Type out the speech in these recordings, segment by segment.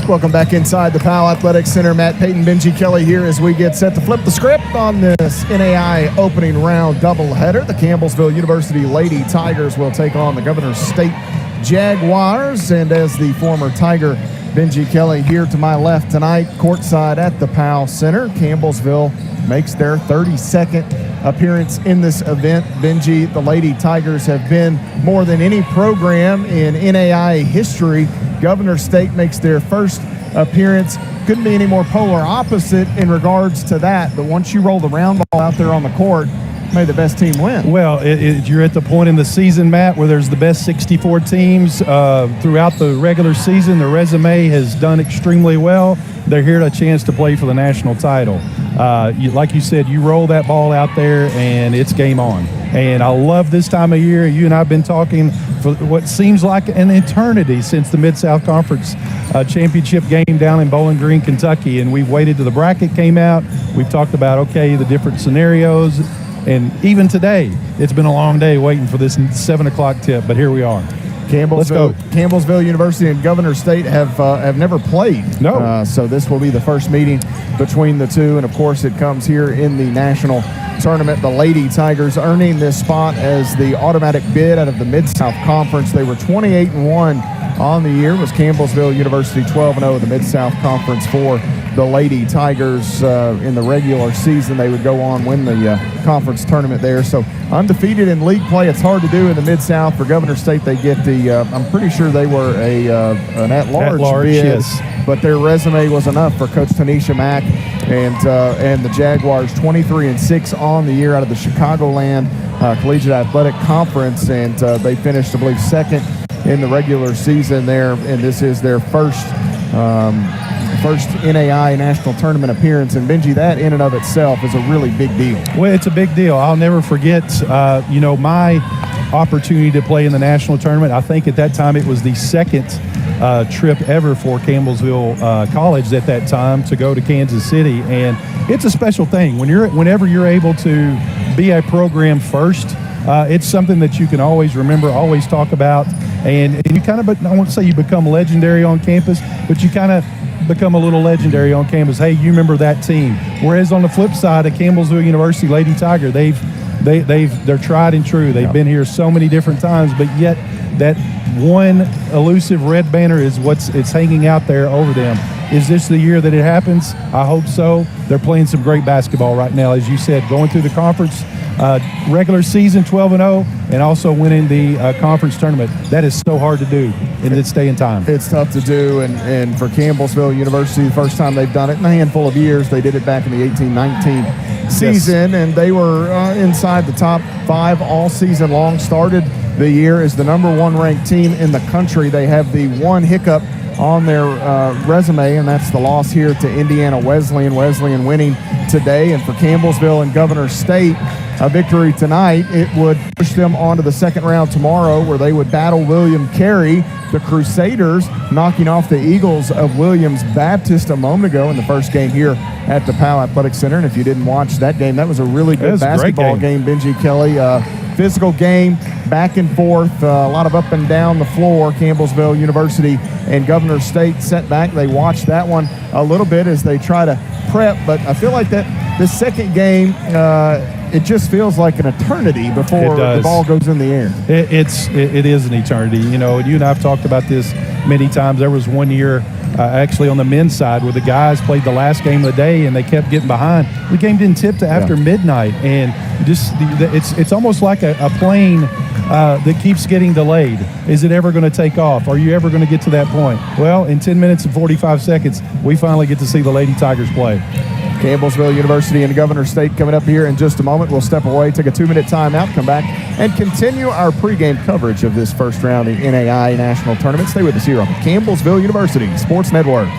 Welcome back inside the Powell Athletic Center. Matt Payton, Benji Kelly here as we get set to flip the script on this NAIA opening round doubleheader. The Campbellsville University Lady Tigers will take on the Governor State Jaguars. And as the former Tiger, Benji Kelly here to my left tonight, courtside at the Powell Center. Campbellsville makes their 32nd appearance in this event. Benji, the Lady Tigers have been more than any program in NAIA history. Governor State makes their first appearance. Couldn't be any more polar opposite in regards to that. But once you roll the round ball out there on the court, may the best team win. Well, you're at the point in the season, Matt, where there's the best 64 teams throughout the regular season. The resume has done extremely well. They're here to a chance to play for the national title. Like you said, you roll that ball out there and it's game on. And I love this time of year. You and I have been talking for what seems like an eternity since the Mid-South Conference championship game down in Bowling Green, Kentucky. And we've waited till the bracket came out. We've talked about, okay, the different scenarios. And even today, it's been a long day waiting for this 7 o'clock tip, but here we are. Campbellsville University and Governor State have never played. No. So this will be the first meeting between the two. And, of course, it comes here in the national tournament. The Lady Tigers earning this spot as the automatic bid out of the Mid-South Conference. They were 28-1 on the year. It was Campbellsville University 12-0 the Mid-South Conference for the Lady Tigers in the regular season. They would go on win the conference tournament there. So undefeated in league play. It's hard to do in the Mid-South. For Governor State, they get the I'm pretty sure they were an at-large bid, yes. But their resume was enough for Coach Tanisha Mack and the Jaguars. 23-6 on the year out of the Chicagoland Collegiate Athletic Conference, and they finished, I believe, second in the regular season there, and this is their first NAIA national tournament appearance. And Benji, that in and of itself is a really big deal. Well, it's a big deal. I'll never forget, my opportunity to play in the national tournament. I think at that time it was the second trip ever for Campbellsville College at that time to go to Kansas City, and it's a special thing whenever you're able to be a program first. It's something that you can always remember, always talk about, and you kind of, I won't say you become legendary on campus, but you kind of become a little legendary on campus. Hey, you remember that team. Whereas on the flip side, at Campbellsville University Lady Tiger, they're tried and true. They've been here so many different times, but yet that one elusive red banner is it's hanging out there over them. Is this the year that it happens? I hope so. They're playing some great basketball right now, as you said, going through the conference regular season 12-0 and also winning the conference tournament. That is so hard to do in this day and time. It's tough to do, and for Campbellsville University, the first time they've done it in a handful of years. They did it back in the 18-19 season, and they were inside the top 5 all season long. Started the year as the number 1 ranked team in the country. They have the one hiccup on their resume, and that's the loss here to Indiana Wesleyan. Wesleyan winning today, and for Campbellsville and Governor State, a victory tonight, it would push them on to the second round tomorrow, where they would battle William Carey, the Crusaders, knocking off the Eagles of Williams Baptist a moment ago in the first game here at the Powell Athletic Center. And if you didn't watch that game, that was a really good basketball game, Benji Kelly. Physical game, back and forth, a lot of up and down the floor. Campbellsville University and Governor State set back. They watched that one a little bit as they try to prep, but I feel like that this second game, it just feels like an eternity before the ball goes in the air. It is an eternity. You know, you and I have talked about this many times. There was one year actually on the men's side where the guys played the last game of the day and they kept getting behind. The game didn't tip to after midnight, and just it's almost like a plane that keeps getting delayed. Is it ever going to take off? Are you ever going to get to that point? Well, in 10 minutes and 45 seconds, we finally get to see the Lady Tigers play. Campbellsville University and Governor State coming up here in just a moment. We'll step away, take a 2-minute timeout, come back, and continue our pregame coverage of this first round of the NAIA National Tournament. Stay with us here on Campbellsville University Sports Network.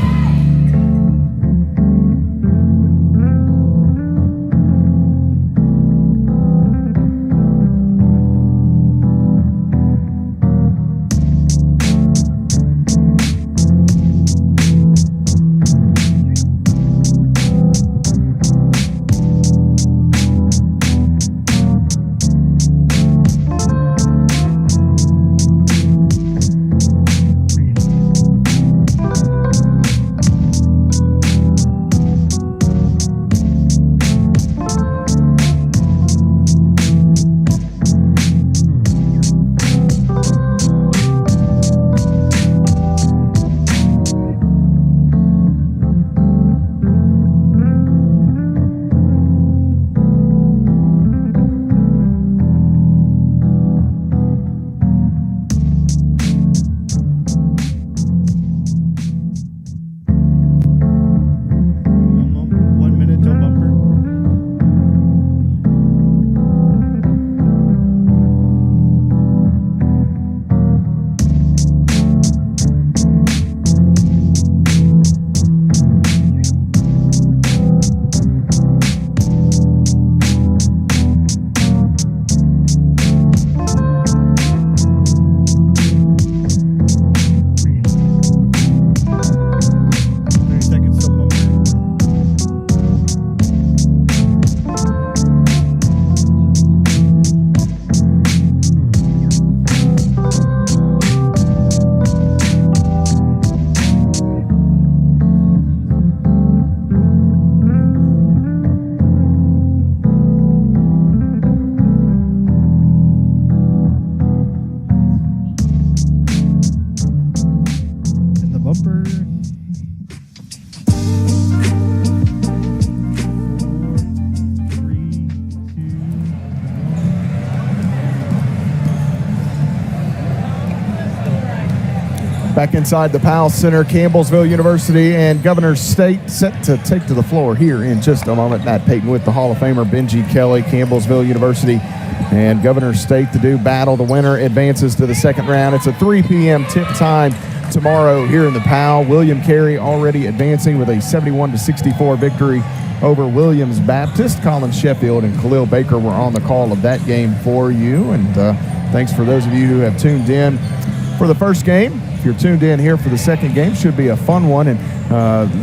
Back inside the Powell Center, Campbellsville University and Governor State set to take to the floor here in just a moment. Matt Payton with the Hall of Famer Benji Kelly, Campbellsville University and Governor State to do battle. The winner advances to the second round. It's a 3 p.m. tip time tomorrow here in the Powell. William Carey already advancing with a 71-64 victory over Williams Baptist. Colin Sheffield and Khalil Baker were on the call of that game for you. And thanks for those of you who have tuned in for the first game. If you're tuned in here for the second game, should be a fun one. And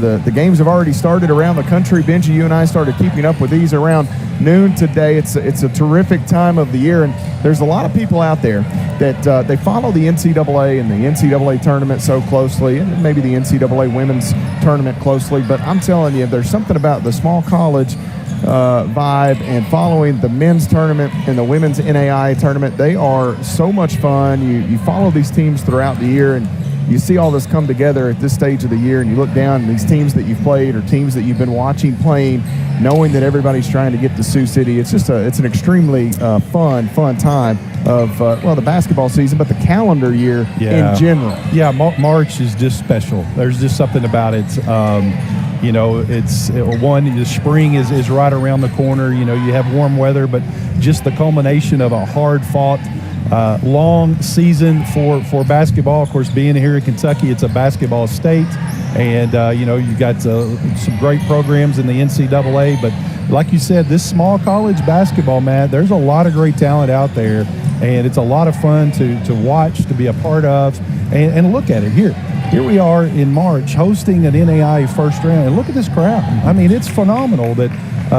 the games have already started around the country. Benji, you and I started keeping up with these around noon today. It's a terrific time of the year, and there's a lot of people out there that they follow the NCAA and the NCAA tournament so closely, and maybe the NCAA women's tournament closely. But I'm telling you, there's something about the small college vibe and following the men's tournament and the women's NAIA tournament. They are so much fun. You follow these teams throughout the year, and you see all this come together at this stage of the year, and you look down and these teams that you've played or teams that you've been watching playing, knowing that everybody's trying to get to Sioux City. It's just it's an extremely fun time of the basketball season, but the calendar year in general. Yeah, March is just special. There's just something about it. It's the spring is right around the corner. You have warm weather, but just the culmination of a hard-fought long season for basketball. Of course, being here in Kentucky, it's a basketball state, and you've got some great programs in the NCAA. But like you said, this small college basketball, Matt, there's a lot of great talent out there, and it's a lot of fun to watch, to be a part of, and look at it here. Here we are in March hosting an NAIA first round, and look at this crowd. I mean, it's phenomenal that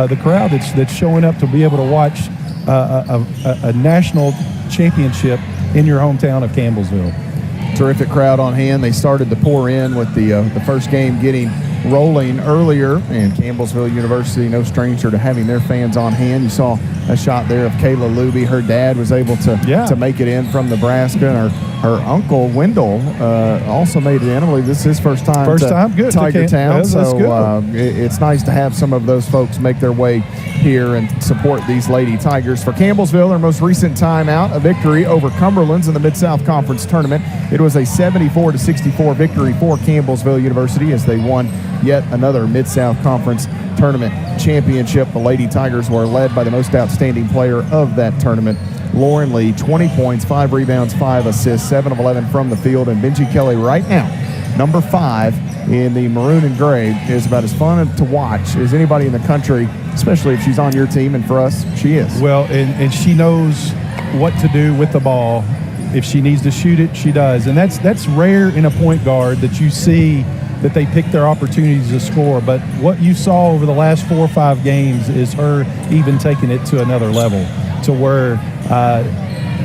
the crowd that's showing up to be able to watch a national championship in your hometown of Campbellsville. Terrific crowd on hand. They started to pour in with the first game getting rolling earlier, and Campbellsville University, no stranger to having their fans on hand. You saw a shot there of Kayla Luby. Her dad was able to make it in from Nebraska, and her uncle Wendell also made it in. I believe this is his first time good. Tiger Town. So it's nice to have some of those folks make their way here and support these Lady Tigers. For Campbellsville, their most recent time out, a victory over Cumberland's in the Mid-South Conference tournament. It was a 74-64 victory for Campbellsville University as they won yet another Mid-South Conference tournament championship. The Lady Tigers were led by the most outstanding player of that tournament, Lauren Lee, 20 points, 5 rebounds, 5 assists, 7 of 11 from the field. And Benji Kelly right now, number 5 in the maroon and gray, is about as fun to watch as anybody in the country, especially if she's on your team, and for us, she is. Well, and she knows what to do with the ball. If she needs to shoot it, she does. And that's rare in a point guard that you see that they pick their opportunities to score. But what you saw over the last 4 or 5 games is her even taking it to another level, to where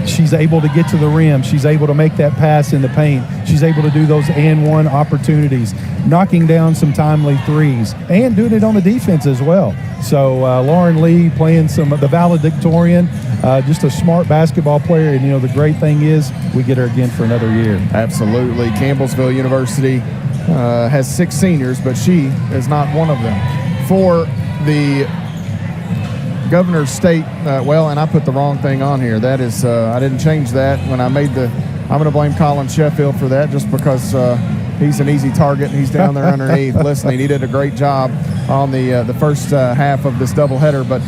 she's able to get to the rim. She's able to make that pass in the paint. She's able to do those and one opportunities, knocking down some timely threes, and doing it on the defense as well. So Lauren Lee playing the valedictorian, just a smart basketball player. And, the great thing is we get her again for another year. Absolutely. Campbellsville University has 6 seniors, but she is not one of them. For the Governor State, and I put the wrong thing on here. That is, I didn't change that when I made I'm going to blame Colin Sheffield for that, just because he's an easy target and he's down there underneath listening. He did a great job on the first half of this doubleheader. But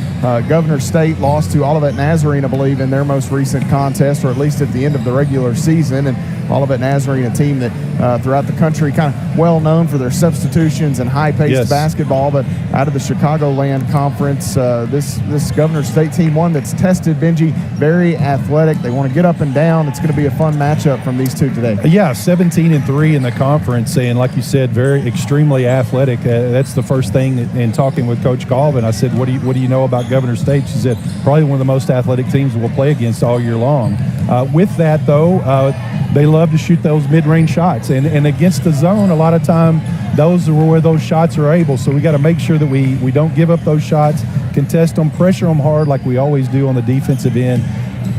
Governor State lost to Olivet Nazarene, I believe, in their most recent contest, or at least at the end of the regular season. And Olivet Nazarene, a team that throughout the country kind of well known for their substitutions and high-paced basketball. But out of the Chicagoland Conference, this Governor State team, one that's tested, Benji, very athletic. They want to get up and down. It's going to be a fun matchup from these two today. Yeah, 17-3 in the conference, and like you said, extremely athletic. That's the first thing in talking with Coach Colvin. I said, what do you know about Governor State? She said, probably one of the most athletic teams we'll play against all year long. With that, though, they love to shoot those mid-range shots, and against the zone, a lot of time, those are where those shots are able. So we got to make sure that we don't give up those shots, contest them, pressure them hard like we always do on the defensive end,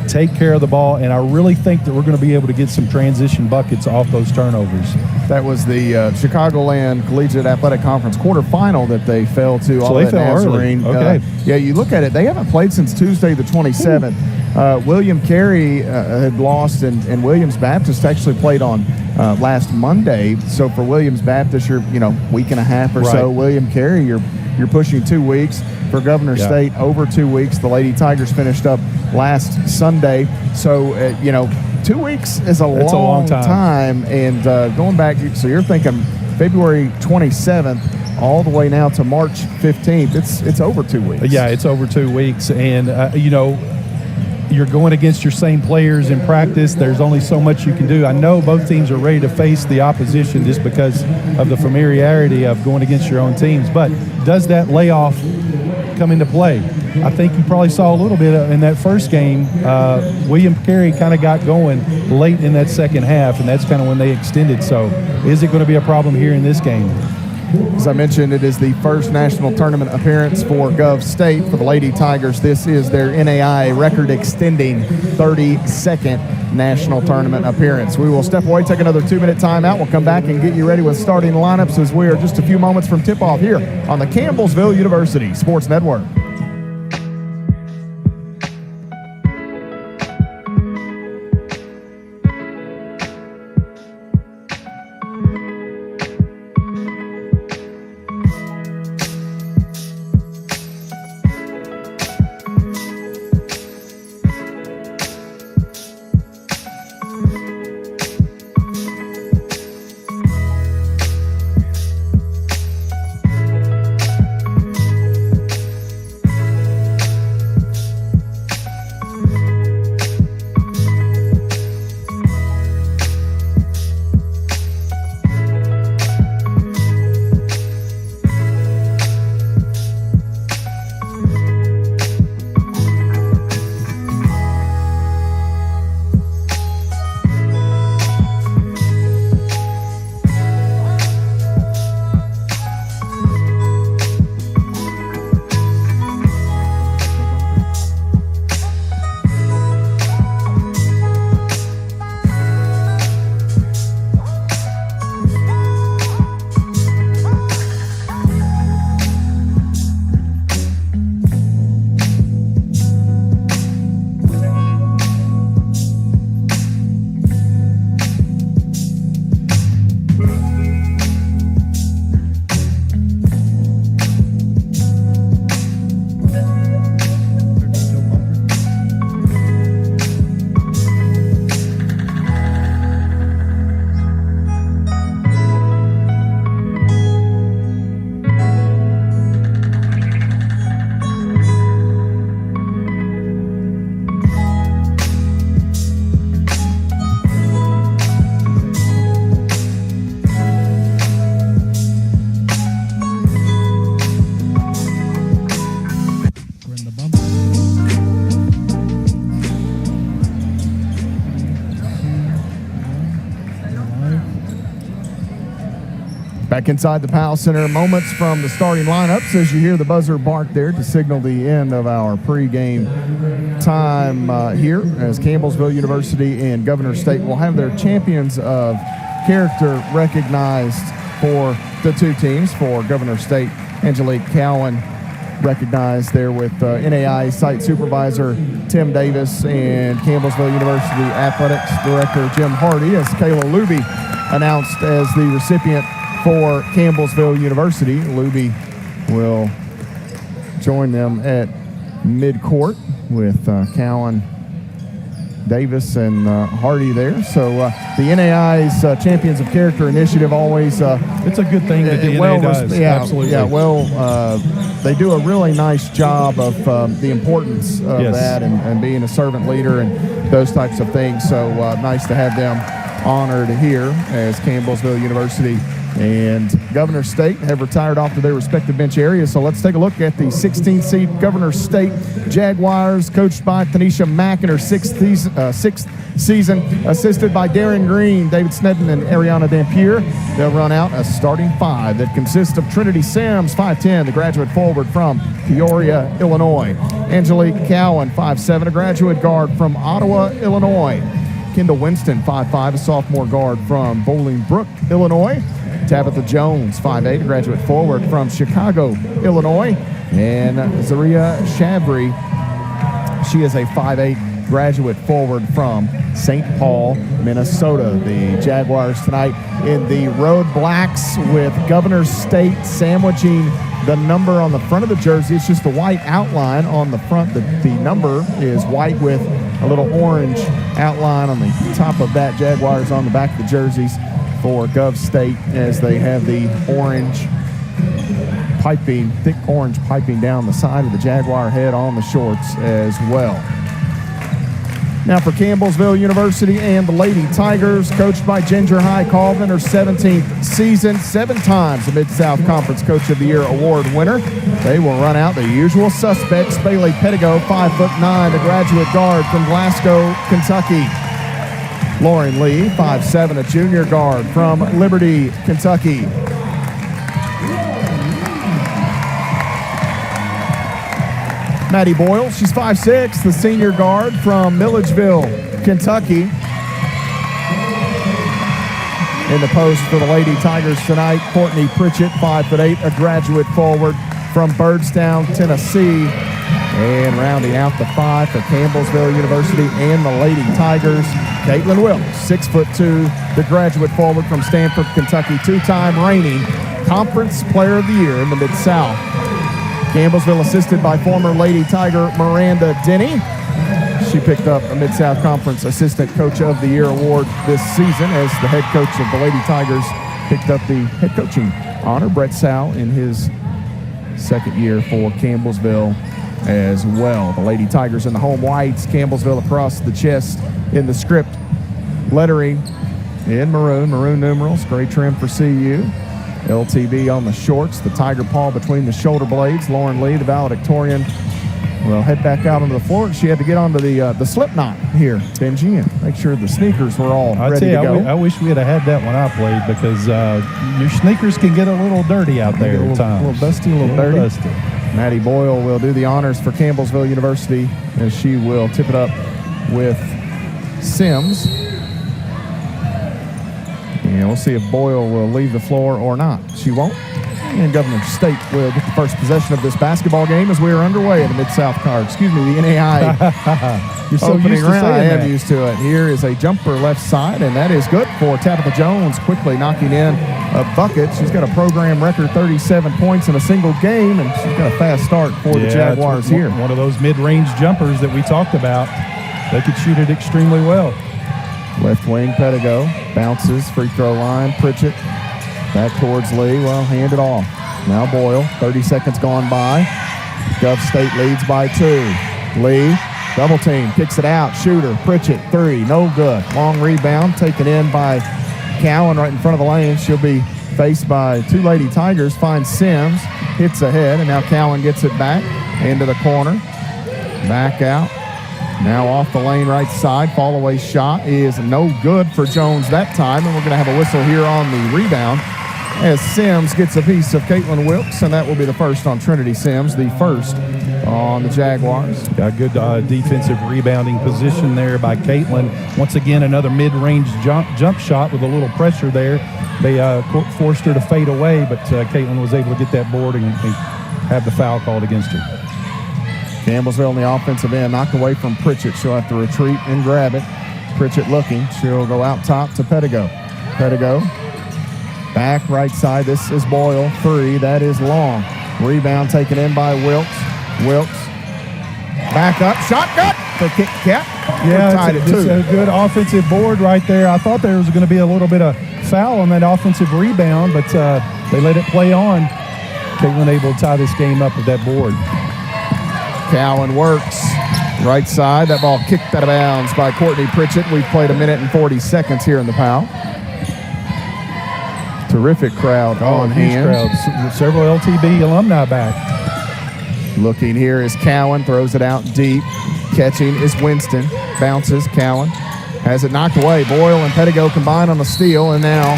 take care of the ball, and I really think that we're going to be able to get some transition buckets off those turnovers. That was the Chicagoland Collegiate Athletic Conference quarterfinal that they fell to. So they fell Nazarene. Okay. You look at it, they haven't played since Tuesday the 27th. William Carey had lost, and Williams Baptist actually played on last Monday. So for Williams Baptist, you're week and a half or so. William Carey, you're pushing 2 weeks. For Governor State, over 2 weeks. The Lady Tigers finished up last Sunday. So 2 weeks is a long time. And going back, so you're thinking February 27th all the way now to March 15th. It's over 2 weeks. Yeah, it's over 2 weeks. And, you're going against your same players in practice. There's only so much you can do. I know both teams are ready to face the opposition just because of the familiarity of going against your own teams. But does that layoff come into play? I think you probably saw a little bit in that first game. William Carey kind of got going late in that second half, and that's kind of when they extended. So is it going to be a problem here in this game? As I mentioned, it is the first national tournament appearance for Gov State. For the Lady Tigers, this is their NAIA record-extending 32nd national tournament appearance. We will step away, take another 2-minute timeout. We'll come back and get you ready with starting lineups as we are just a few moments from tip-off here on the Campbellsville University Sports Network. Back inside the Powell Center, moments from the starting lineups as you hear the buzzer bark there to signal the end of our pregame time here as Campbellsville University and Governor State will have their champions of character recognized for the two teams. For Governor State, Angelique Cowan recognized there with NAIA site supervisor Tim Davis and Campbellsville University Athletics Director Jim Hardy, as Kayla Luby announced as the recipient for Campbellsville University. Luby will join them at midcourt with Cowan, Davis, and Hardy there. So the NAIA's Champions of Character Initiative always it's a good thing that the NAIA does. Yeah, absolutely. Yeah, well, they do a really nice job of the importance of that and being a servant leader and those types of things. So nice to have them honored here as Campbellsville University and Governor State have retired off to their respective bench areas. So let's take a look at the 16th seed Governor State Jaguars, coached by Tanisha Mack in her sixth season, assisted by Darren Green, David Snedden, and Ariana Dampier. They'll run out a starting five that consists of Trinity Sims, 5'10", the graduate forward from Peoria, Illinois. Angelique Cowan, 5'7", a graduate guard from Ottawa, Illinois. Kendall Winston, 5'5", a sophomore guard from Bolingbrook, Illinois. Tabitha Jones, 5'8", a graduate forward from Chicago, Illinois. And Zaria Shabry, she is a 5'8", graduate forward from St. Paul, Minnesota. The Jaguars tonight in the road blacks with Governor State sandwiching the number on the front of the jersey. It's just a white outline on the front. The number is white with a little orange outline on the top of that. Jaguars on the back of the jerseys for Gov State as they have the orange piping, thick orange piping down the side of the Jaguar head on the shorts as well. Now for Campbellsville University and the Lady Tigers, coached by Ginger High Colvin, her 17th season, 7 times the Mid-South Conference Coach of the Year award winner. They will run out the usual suspects. Bailey Pettigo, 5'9", the graduate guard from Glasgow, Kentucky. Lauren Lee, 5'7", a junior guard from Liberty, Kentucky. Maddie Boyle, she's 5'6", the senior guard from Milledgeville, Kentucky. In the post for the Lady Tigers tonight, Courtney Pritchett, 5'8", a graduate forward from Byrdstown, Tennessee. And rounding out the 5 for Campbellsville University and the Lady Tigers, Caitlin Wilkes, 6'2", the graduate forward from Stanford, Kentucky, 2-time reigning Conference Player of the Year in the Mid-South. Campbellsville assisted by former Lady Tiger Miranda Denny. She picked up a Mid-South Conference Assistant Coach of the Year award this season as the head coach of the Lady Tigers picked up the head coaching honor. Brett Sow in his second year for Campbellsville as well. The Lady Tigers in the home whites, Campbellsville across the chest in the script lettering in maroon numerals, gray trim for CU. LTV on the shorts, the tiger paw between the shoulder blades. Lauren Lee, the valedictorian, will head back out onto the floor. She had to get onto the slip knot here, Benji, and make sure the sneakers were all ready to go. I wish we had had that when I played because your sneakers can get a little dirty out there at times. A little dusty, a little dirty. Dusty. Maddie Boyle will do the honors for Campbellsville University as she will tip it up with Sims. And we'll see if Boyle will leave the floor or not. She won't. And Governor State will get the first possession of this basketball game as we are underway in the Mid-South card. Excuse me, the NAIA You're so opening used to round. I am that. used to it. Here is a jumper left side, and that is good for Tabitha Jones, quickly knocking in a bucket. She's got a program record 37 points in a single game, and she's got a fast start for the Jaguars here. One of those mid-range jumpers that we talked about. They could shoot it extremely well. Left wing, Pettigo bounces, free throw line. Pritchett back towards Lee. Well, hand it off. Now Boyle, 30 seconds gone by. Gov State leads by 2. Lee, double team, kicks it out. Shooter, Pritchett, 3, no good. Long rebound, taken in by Cowan right in front of the lane. She'll be faced by 2 Lady Tigers. Finds Sims, hits ahead, and now Cowan gets it back into the corner. Back out. Now off the lane right side. Fall away shot is no good for Jones that time. And we're going to have a whistle here on the rebound as Sims gets a piece of Caitlin Wilkes. And that will be the first on Trinity Sims, the first on the Jaguars. Got good defensive rebounding position there by Caitlin. Once again, another mid-range jump shot with a little pressure there. They forced her to fade away, but Caitlin was able to get that board and have the foul called against her. Campbellsville on the offensive end, knocked away from Pritchett. She'll have to retreat and grab it. Pritchett looking. She'll go out top to Pettigo. Pettigo, back right side. This is Boyle, 3. That is long. Rebound taken in by Wilkes. Wilkes, back up. Shot good for Kit Kat. Yeah, it's a good offensive board right there. I thought there was going to be a little bit of foul on that offensive rebound, but they let it play on. Caitlin able to tie this game up with that board. Cowan works right side. That ball kicked out of bounds by Courtney Pritchett. We've played 1 minute and 40 seconds here in the PAL. Terrific crowd on hand. Crowd. Several LTB alumni back. Looking here is Cowan, throws it out deep. Catching is Winston. Bounces, Cowan has it knocked away. Boyle and Pettigo combine on the steal, and now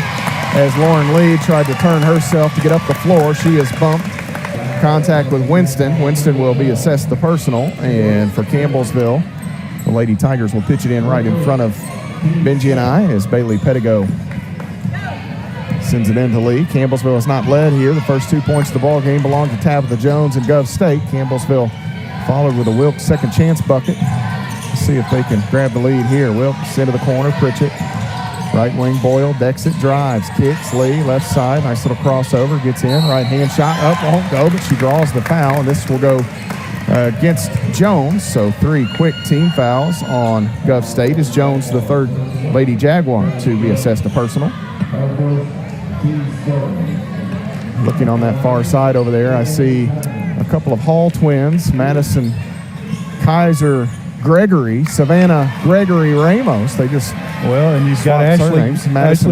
as Lauren Lee tried to turn herself to get up the floor, she is bumped. Contact with Winston. Winston will be assessed the personal, and for Campbellsville, the Lady Tigers will pitch it in right in front of Benji and I as Bailey Pettigo sends it into Lee. Campbellsville has not led here. The first 2 points of the ball game belong to Tabitha Jones and Gov State. Campbellsville followed with a Wilkes second chance bucket. See if they can grab the lead here. Wilkes into the corner. Pritchett. Right wing Boyle. Decks it. Drives. Kicks. Lee. Left side. Nice little crossover. Gets in. Right hand shot. Up. Won't go, but she draws the foul. And this will go against Jones. So 3 quick team fouls on Gov State as Jones, the third Lady Jaguar, to be assessed a personal. Looking on that far side over there, I see a couple of Hall twins, Madison Kaiser Gregory, Savannah Gregory Ramos. They just and you've got Ashley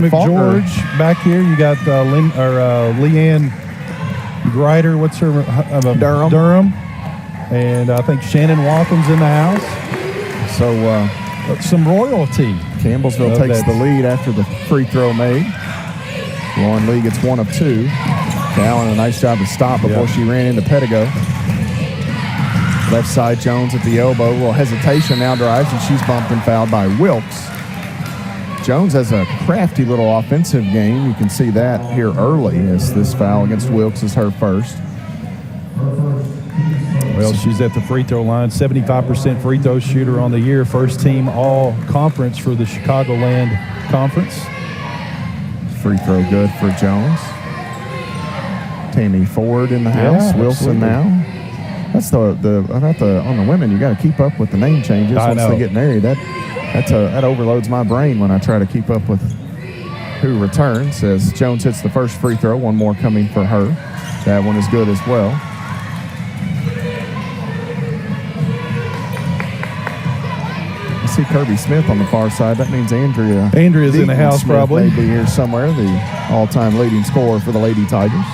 McGeorge back here. You got Leanne Grider. What's her Durham, and I think Shannon Watham's in the house. So some royalty. Campbellsville takes the lead after the free throw made. Lauren Lee gets 1 of 2. Callan, a nice job to stop before she ran into Pedigo. Left side, Jones at the elbow. A little hesitation, now drives, and she's bumped and fouled by Wilkes. Jones has a crafty little offensive game. You can see that here early as this foul against Wilkes is her first. Well, she's at the free throw line, 75% free throw shooter on the year, first team all-conference for the Chicagoland Conference. Free throw good for Jones. Tammy Ford in the house. Wilson now. That's on the women. You got to keep up with the name changes once they get married. That overloads my brain when I try to keep up with who returns. As Jones hits the first free throw, one more coming for her. That one is good as well. I see Kirby Smith on the far side. That means Andrea's in the house Smith probably. May be here somewhere, the all-time leading scorer for the Lady Tigers.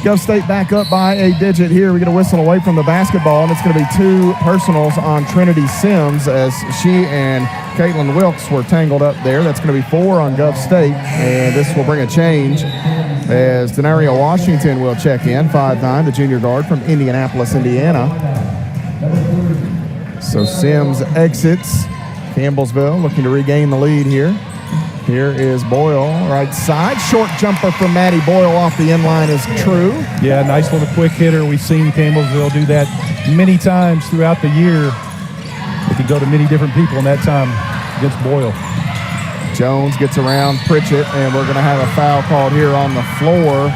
Gov State back up by a digit here. We get a whistle away from the basketball, and it's going to be 2 personals on Trinity Sims as she and Caitlin Wilkes were tangled up there. That's going to be 4 on Gov State, and this will bring a change as Denaria Washington will check in, 5'9", the junior guard from Indianapolis, Indiana. So Sims exits. Campbellsville looking to regain the lead here. Here is Boyle, right side. Short jumper from Maddie Boyle off the end line is true. Yeah, nice little quick hitter. We've seen Campbellsville do that many times throughout the year. They can go to many different people in that time against Boyle. Jones gets around Pritchett, and we're going to have a foul called here on the floor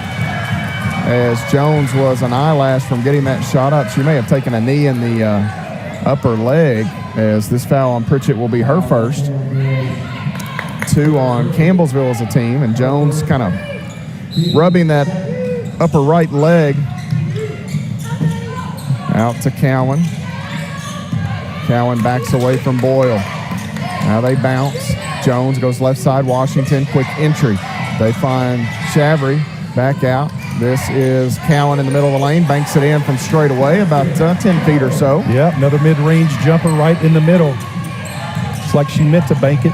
as Jones was an eyelash from getting that shot up. She may have taken a knee in the upper leg as this foul on Pritchett will be her first. 2 on Campbellsville as a team, and Jones kind of rubbing that upper right leg. Out to Cowan. Cowan backs away from Boyle. Now they bounce. Jones goes left side. Washington, quick entry. They find Shavry, back out. This is Cowan in the middle of the lane, banks it in from straight away, about 10 feet or so. Yeah, another mid-range jumper right in the middle. It's like she meant to bank it.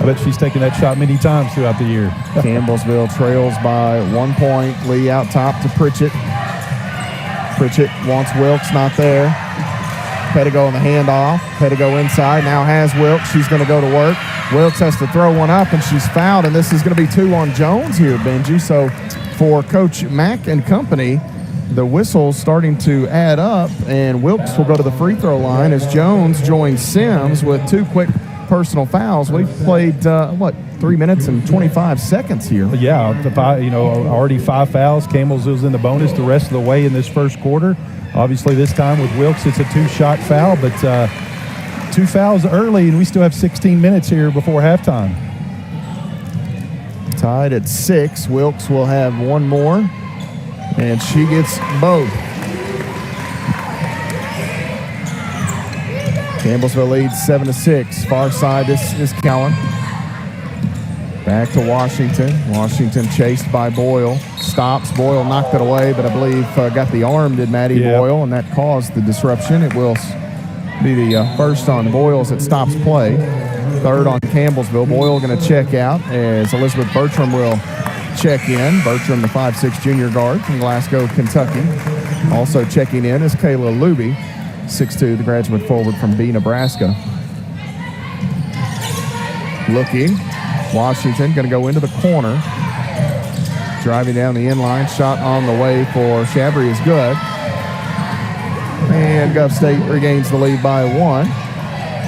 I bet she's taken that shot many times throughout the year. Campbellsville trails by 1 point. Lee out top to Pritchett. Pritchett wants Wilkes, not there. Pedigo on the handoff. Pedigo inside, now has Wilkes. She's going to go to work. Wilkes has to throw one up, and she's fouled, and this is going to be 2 on Jones here, Benji. So for Coach Mack and company, the whistle's starting to add up, and Wilkes will go to the free throw line as Jones joins Sims with 2 quick personal fouls. We've played, 3 minutes and 25 seconds here. Yeah, already 5 fouls. Campbellsville's in the bonus the rest of the way in this first quarter. Obviously, this time with Wilkes, it's a 2-shot foul, but 2 fouls early, and we still have 16 minutes here before halftime. Tied at 6. Wilkes will have 1 more, and she gets both. Campbellsville leads 7-6. Far side, this is Cowan. Back to Washington. Washington chased by Boyle. Stops. Boyle knocked it away, but I believe got the arm, did Maddie Boyle, and that caused the disruption. It will be the first on Boyle as it stops play. 3rd on Campbellsville. Boyle going to check out as Elizabeth Bertram will check in. Bertram, the 5'6" junior guard from Glasgow, Kentucky. Also checking in is Kayla Luby, 6'2", the graduate forward from B, Nebraska. Looking. Washington going to go into the corner. Driving down the inline. Shot on the way for Shabry is good. And and Gov State regains the lead by 1.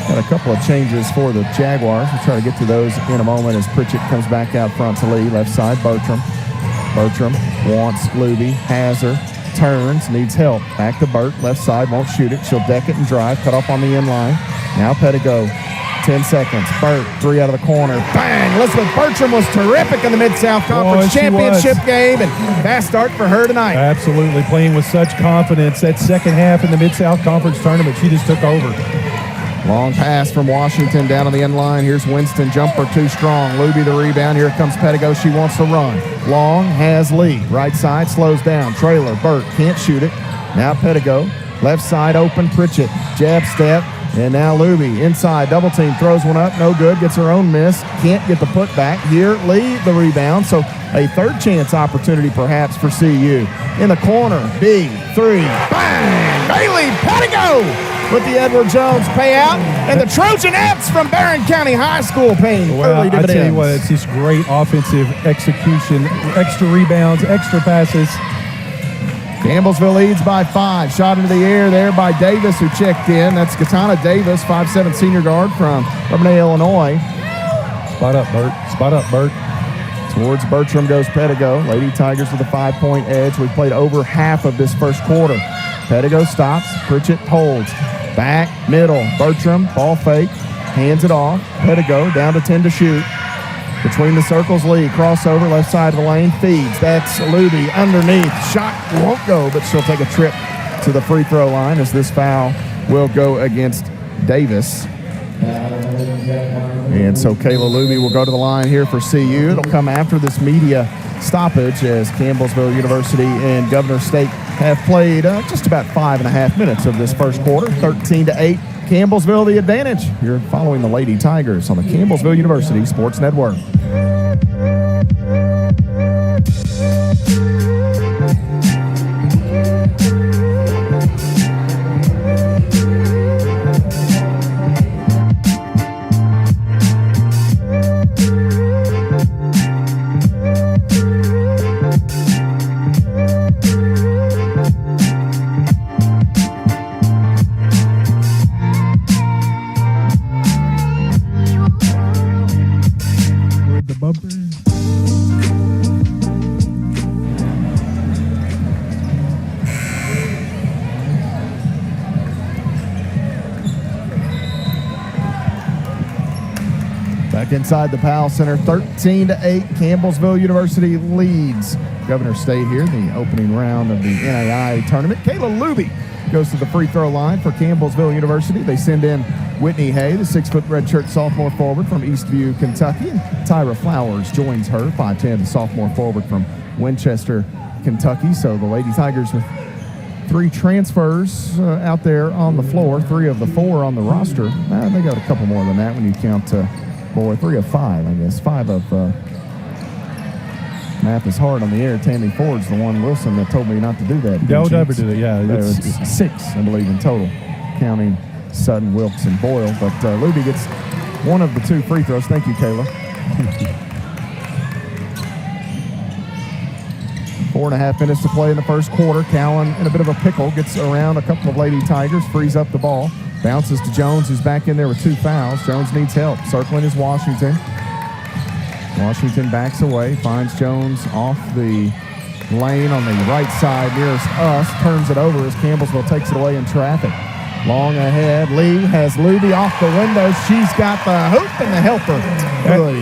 Got a couple of changes for the Jaguars. We'll try to get to those in a moment as Pritchett comes back out front to lead. Left side, Bertram. Bertram wants Luby, has her, turns, needs help. Back to Burt, left side, won't shoot it. She'll deck it and drive, cut off on the end line. Now Pettigo, 10 seconds. Burt, 3 out of the corner. Bang! Elizabeth Bertram was terrific in the Mid-South Conference Championship game, and fast start for her tonight. Absolutely, playing with such confidence. That second half in the Mid-South Conference tournament, she just took over. Long pass from Washington down on the end line. Here's Winston, jumper too strong. Luby the rebound. Here comes Pettigo. She wants to run. Long has Lee. Right side slows down. Trailer, Burt can't shoot it. Now Pettigo. Left side open, Pritchett. Jab step. And now Luby inside. Double team throws one up. No good. Gets her own miss. Can't get the putback. Here, Lee the rebound. So a third chance opportunity perhaps for CU. In the corner. Big 3. Bang! Bailey Pettigo with the Edward Jones payout, and the Trojanettes from Barron County High School paying early dividends. I tell you what, it's just great offensive execution, extra rebounds, extra passes. Campbellsville leads by 5. Shot into the air there by Davis, who checked in. That's Katana Davis, 5'7" senior guard from Urbana, Illinois. Spot up, Burt. Spot up, Burt. Towards Bertram goes Pettigo. Lady Tigers with a 5-point edge. We've played over half of this first quarter. Pettigo stops. Pritchett holds. Back, middle, Bertram, ball fake, hands it off. Pettigo down to 10 to shoot. Between the circles, Lee, crossover, left side of the lane, feeds. That's Luby underneath. Shot won't go, but she'll take a trip to the free throw line as this foul will go against Davis. And so Kayla Luby will go to the line here for CU. It'll come after this media stoppage as Campbellsville University and Governor State have played just about 5.5 minutes of this first quarter. 13-8, Campbellsville the advantage. You're following the Lady Tigers on the Campbellsville University Sports Network. Back inside the Powell Center, 13-8, Campbellsville University leads Governor State here in the opening round of the NAIA tournament. Kayla Luby goes to the free throw line for Campbellsville University. They send in Whitney Hay, the 6-foot redshirt sophomore forward from Eastview, Kentucky. And Tyra Flowers joins her, 5'10", the sophomore forward from Winchester, Kentucky. So the Lady Tigers with 3 transfers out there on the floor, 3 of the 4 on the roster. They got a couple more than that when you count 3 of 5, I guess. 5 of math is hard on the air. Tammy Ford's the one, Wilson, that told me not to do that. Don't ever do that, yeah. It's 6, I believe, in total, counting Sutton, Wilkes, and Boyle. But Luby gets one of the 2 free throws. Thank you, Kayla. 4.5 minutes to play in the first quarter. Cowan in a bit of a pickle, gets around a couple of Lady Tigers, frees up the ball. Bounces to Jones, who's back in there with 2 fouls. Jones needs help. Circling is Washington. Washington backs away, finds Jones off the lane on the right side nearest us, turns it over as Campbellsville takes it away in traffic. Long ahead, Lee has Luby off the window. She's got the hoop and the helper.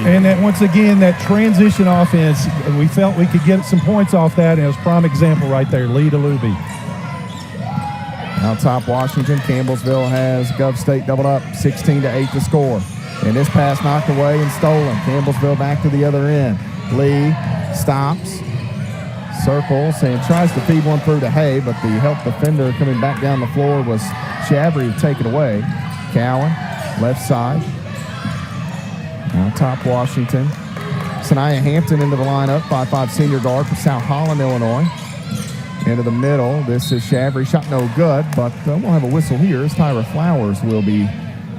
And that, once again, that transition offense, we felt we could get some points off that, and it was a prime example right there, Lee to Luby. Out top, Washington. Campbellsville has Gov State doubled up, 16-8 to score. And this pass knocked away and stolen. Campbellsville back to the other end. Lee stops, circles, and tries to feed one through to Hay, but the help defender coming back down the floor was Shabry to take it away. Cowan, left side. Out top, Washington. Sanaya Hampton into the lineup, 5'5" senior guard for South Holland, Illinois. Into the middle, this is Shabry, shot no good, but we'll have a whistle here as Tyra Flowers will be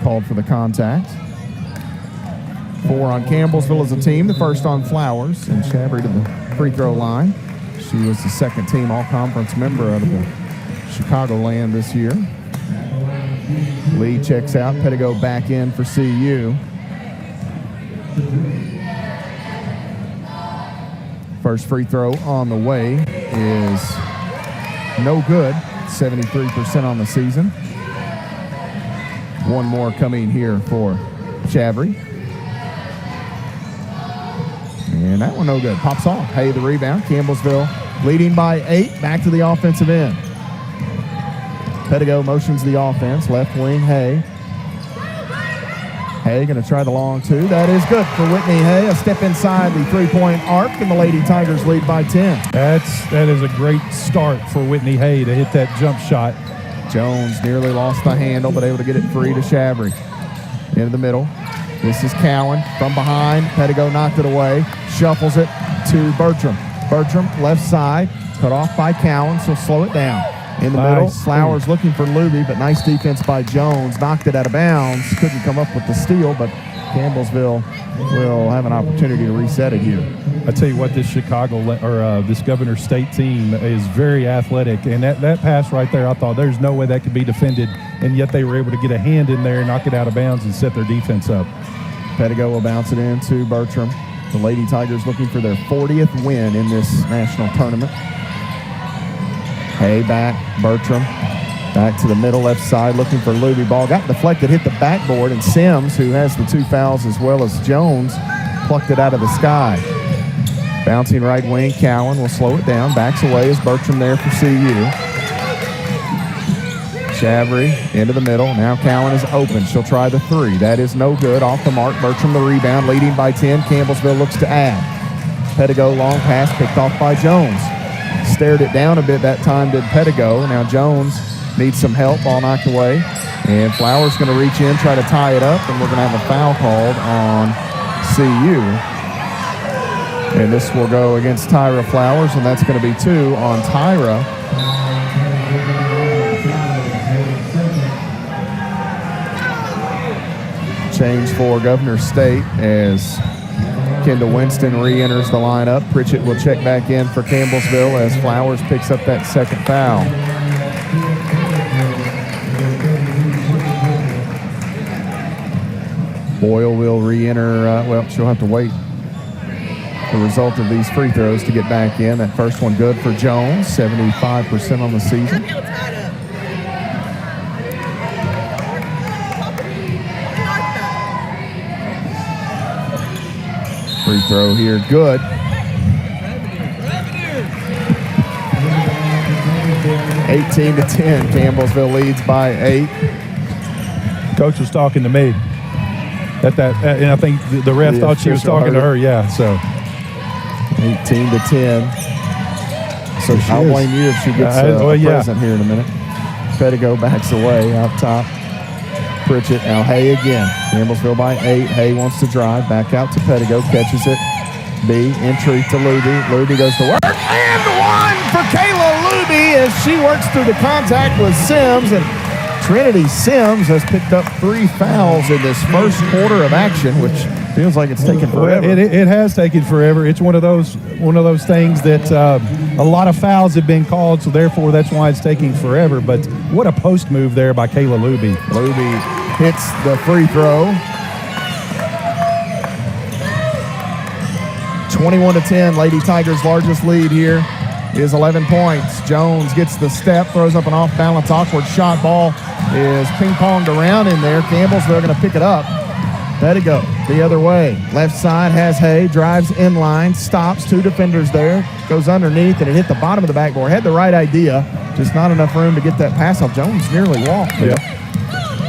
called for the contact. 4 on Campbellsville as a team, the first on Flowers, and Shabry to the free throw line. She was the second team all-conference member out of the Chicagoland this year Lee checks out. Pettigo back in for CU. First free throw on the way is no good. 73% on the season. One more coming here for Chavry. And that one no good. Pops off. Hay the rebound. Campbellsville leading by 8. Back to the offensive end. Pettigo motions the offense. Left wing, Hay. Hay going to try the long two. That is good for Whitney Hay. A step inside the three-point arc, and the Lady Tigers lead by 10. That is a great start for Whitney Hay to hit that jump shot. Jones nearly lost the handle, but able to get it free to Chavry. Into the middle. This is Cowan from behind. Pettigo knocked it away. Shuffles it to Bertram. Bertram, left side. Cut off by Cowan, so slow it down. In the middle, Flowers looking for Luby, but nice defense by Jones. Knocked it out of bounds. Couldn't come up with the steal, but Campbellsville will have an opportunity to reset it here. I tell you what, this this Governor State team is very athletic, and that pass right there, I thought there's no way that could be defended, and yet they were able to get a hand in there, knock it out of bounds, and set their defense up. Pettigo will bounce it in to Bertram. The Lady Tigers looking for their 40th win in this national tournament. Hay back, Bertram back to the middle left side looking for Luby. Ball got deflected, hit the backboard, and Sims, who has the 2 fouls as well as Jones, plucked it out of the sky. Bouncing right wing, Cowan will slow it down, backs away as Bertram there for CU. Chavry into the middle. Now Cowan is open. She'll try the 3. That is no good. Off the mark. Bertram the rebound, leading by 10. Campbellsville looks to add. Pettigo long pass picked off by Jones. Stared it down a bit that time, did Pettigo. Now Jones needs some help. Ball knocked away. And Flowers going to reach in, try to tie it up, and we're going to have a foul called on CU. And this will go against Tyra Flowers, and that's going to be 2 on Tyra. Change for Governor State as Kendall Winston re-enters the lineup. Pritchett will check back in for Campbellsville as Flowers picks up that second foul. Boyle will re-enter. Well, she'll have to wait the result of these free throws to get back in. That first one good for Jones, 75% on the season. Free throw here, good. 18-10, Campbellsville leads by 8. Coach was talking to me. And I think the ref thought she was talking to her. Yeah, so 18-10. So I'll blame you if she gets a present here in a minute. Pettigo backs away out top. Pritchett, now Hay again. Campbellsville by 8. Hay wants to drive. Back out to Pettigo. Catches it. B. Entry to Luby. Luby goes to work. And one for Kayla Luby as she works through the contact with Sims. And Trinity Sims has picked up 3 fouls in this first quarter of action, which feels like it's taken forever. It has taken forever. It's one of those things that a lot of fouls have been called, so therefore that's why it's taking forever. But what a post move there by Kayla Luby. Luby hits the free throw. 21-10, Lady Tigers' largest lead here is 11 points. Jones gets the step, throws up an off-balance, awkward shot. Ball is ping-ponged around in there. Campbellsville going to pick it up. Pettigo the other way. Left side has Hay, drives inline, stops, 2 defenders there, goes underneath, and it hit the bottom of the backboard. Had the right idea, just not enough room to get that pass off. Jones nearly walked. Yeah.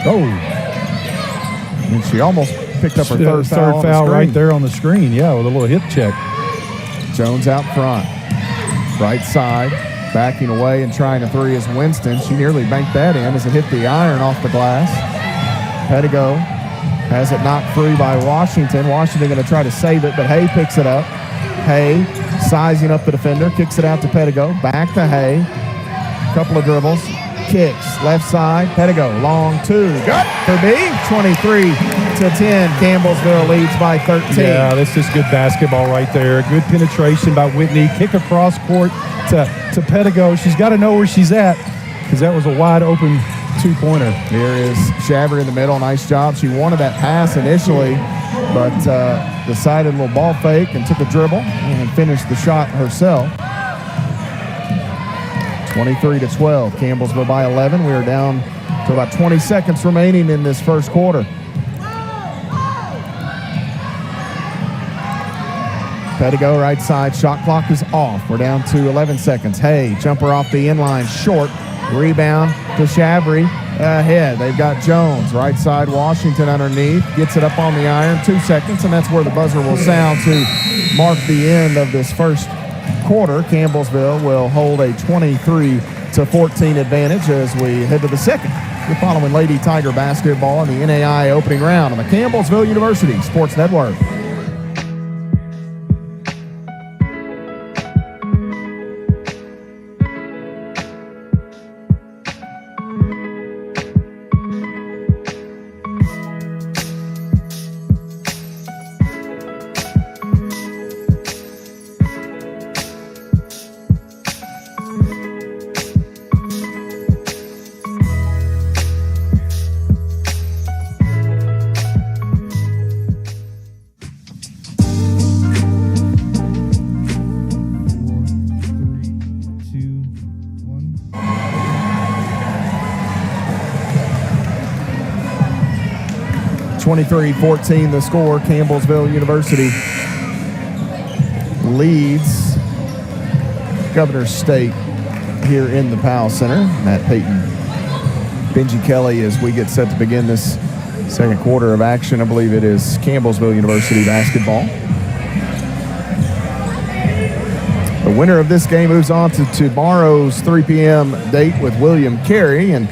Oh. And she almost picked up her third foul right there on the screen. Yeah, with a little hip check. Jones out front. Right side, backing away and trying a 3 is Winston. She nearly banked that in as it hit the iron off the glass. Pettigo has it knocked free by Washington. Washington going to try to save it, but Hay picks it up. Hay sizing up the defender, kicks it out to Pettigo. Back to Hay. Couple of dribbles. Kicks. Left side. Pettigo. Long 2. Good for B. 23-10. Campbellsville leads by 13. Yeah, that's just good basketball right there. Good penetration by Whitney. Kick across court to Pettigo. She's got to know where she's at because that was a wide open two-pointer. Here is Shaver in the middle. Nice job. She wanted that pass initially, but decided a little ball fake and took a dribble and finished the shot herself. 23-12. Campbellsville by 11. We are down to about 20 seconds remaining in this first quarter. Pettigo right side. Shot clock is off. We're down to 11 seconds. Hey, jumper off the inline. Short. Rebound to Shavery. Ahead. They've got Jones. Right side. Washington underneath. Gets it up on the iron. 2 seconds, and that's where the buzzer will sound to mark the end of this first quarter. Campbellsville will hold a 23-14 advantage as we head to the second. We're following Lady Tiger basketball in the NAIA opening round on the Campbellsville University Sports Network. (23-14) the score. Campbellsville University leads Governor State here in the Powell Center. Matt Payton, Benji Kelly, as we get set to begin this second quarter of action. I believe it is Campbellsville University basketball. The winner of this game moves on to tomorrow's 3 p.m. date with William Carey, and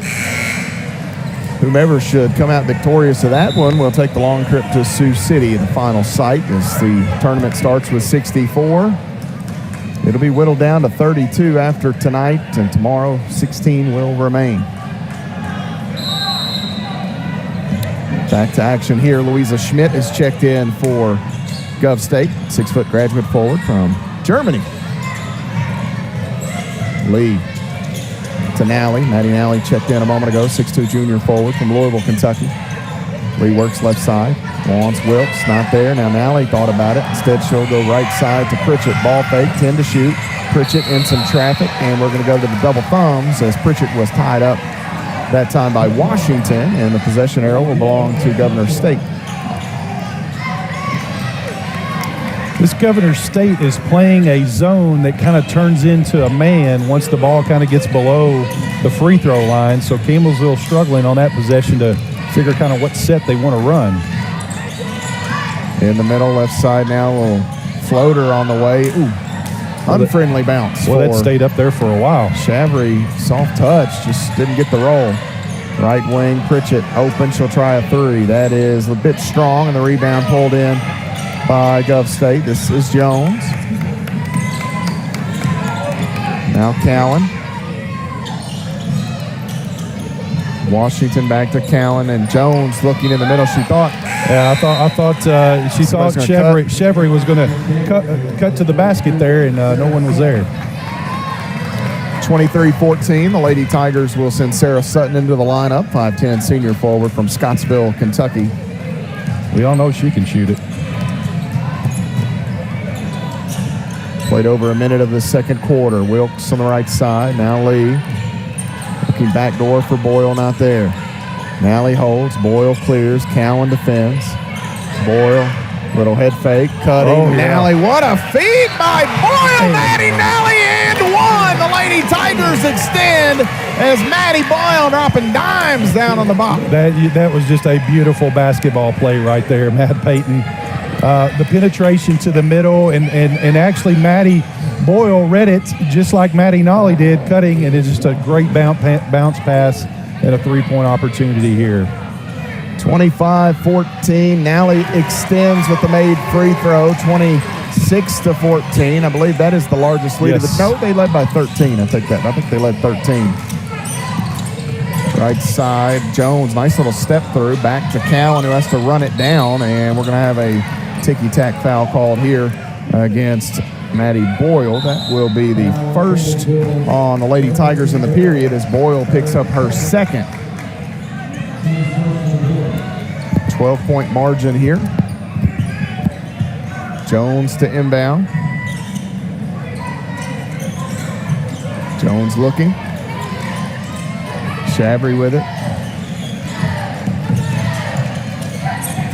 whomever should come out victorious of that one will take the long trip to Sioux City, the final site, as the tournament starts with 64. It'll be whittled down to 32 after tonight, and tomorrow 16 will remain. Back to action here. Louisa Schmidt is checked in for Gov State, 6-foot graduate forward from Germany. Lee to Nally. Maddie Nally checked in a moment ago, 6'2" junior forward from Louisville, Kentucky. Lee works left side. Wants Wilkes, not there. Now Nally thought about it. Instead, she'll go right side to Pritchett. Ball fake, 10 to shoot. Pritchett in some traffic, and we're going to go to the double thumbs as Pritchett was tied up that time by Washington, and the possession arrow will belong to Governor State. This Governor State is playing a zone that kind of turns into a man once the ball kind of gets below the free throw line. So Campbellsville struggling on that possession to figure kind of what set they want to run. In the middle, left side now, a little floater on the way. Ooh, unfriendly bounce. Well, that stayed up there for a while. Shavery, soft touch, just didn't get the roll. Right wing, Pritchett open. She'll try a three. That is a bit strong, and the rebound pulled in by Gov State. This is Jones. Now Cowan. Washington back to Cowan, and Jones looking in the middle. She thought. Yeah, I thought she thought Shavery was going to cut to the basket there, and no one was there. 23-14. The Lady Tigers will send Sarah Sutton into the lineup. 5'10" senior forward from Scottsville, Kentucky. We all know she can shoot it. Played over a minute of the second quarter. Wilkes on the right side. Now Lee. Looking back door for Boyle, not there. Nally holds. Boyle clears. Cowan defends. Boyle, little head fake. Cutting. Oh, yeah. Nally, what a feed by Boyle. Maddie Nally and one. The Lady Tigers extend as Maddie Boyle dropping dimes down on the box. That was just a beautiful basketball play right there, Matt Payton. The penetration to the middle, and actually Maddie Boyle read it just like Maddie Nolly did, cutting, and it's just a great bounce pass and a three-point opportunity here. 25-14. Nally extends with the made free throw, 26-14. I believe that is the largest lead of the. No, they led by 13. I think they led 13. Right side, Jones, nice little step through, back to Cowan, who has to run it down, and we're going to have a ticky-tack foul called here against Maddie Boyle. That will be the first on the Lady Tigers in the period as Boyle picks up her second 12-point margin here. Jones to inbound. Jones looking. Shabry with it.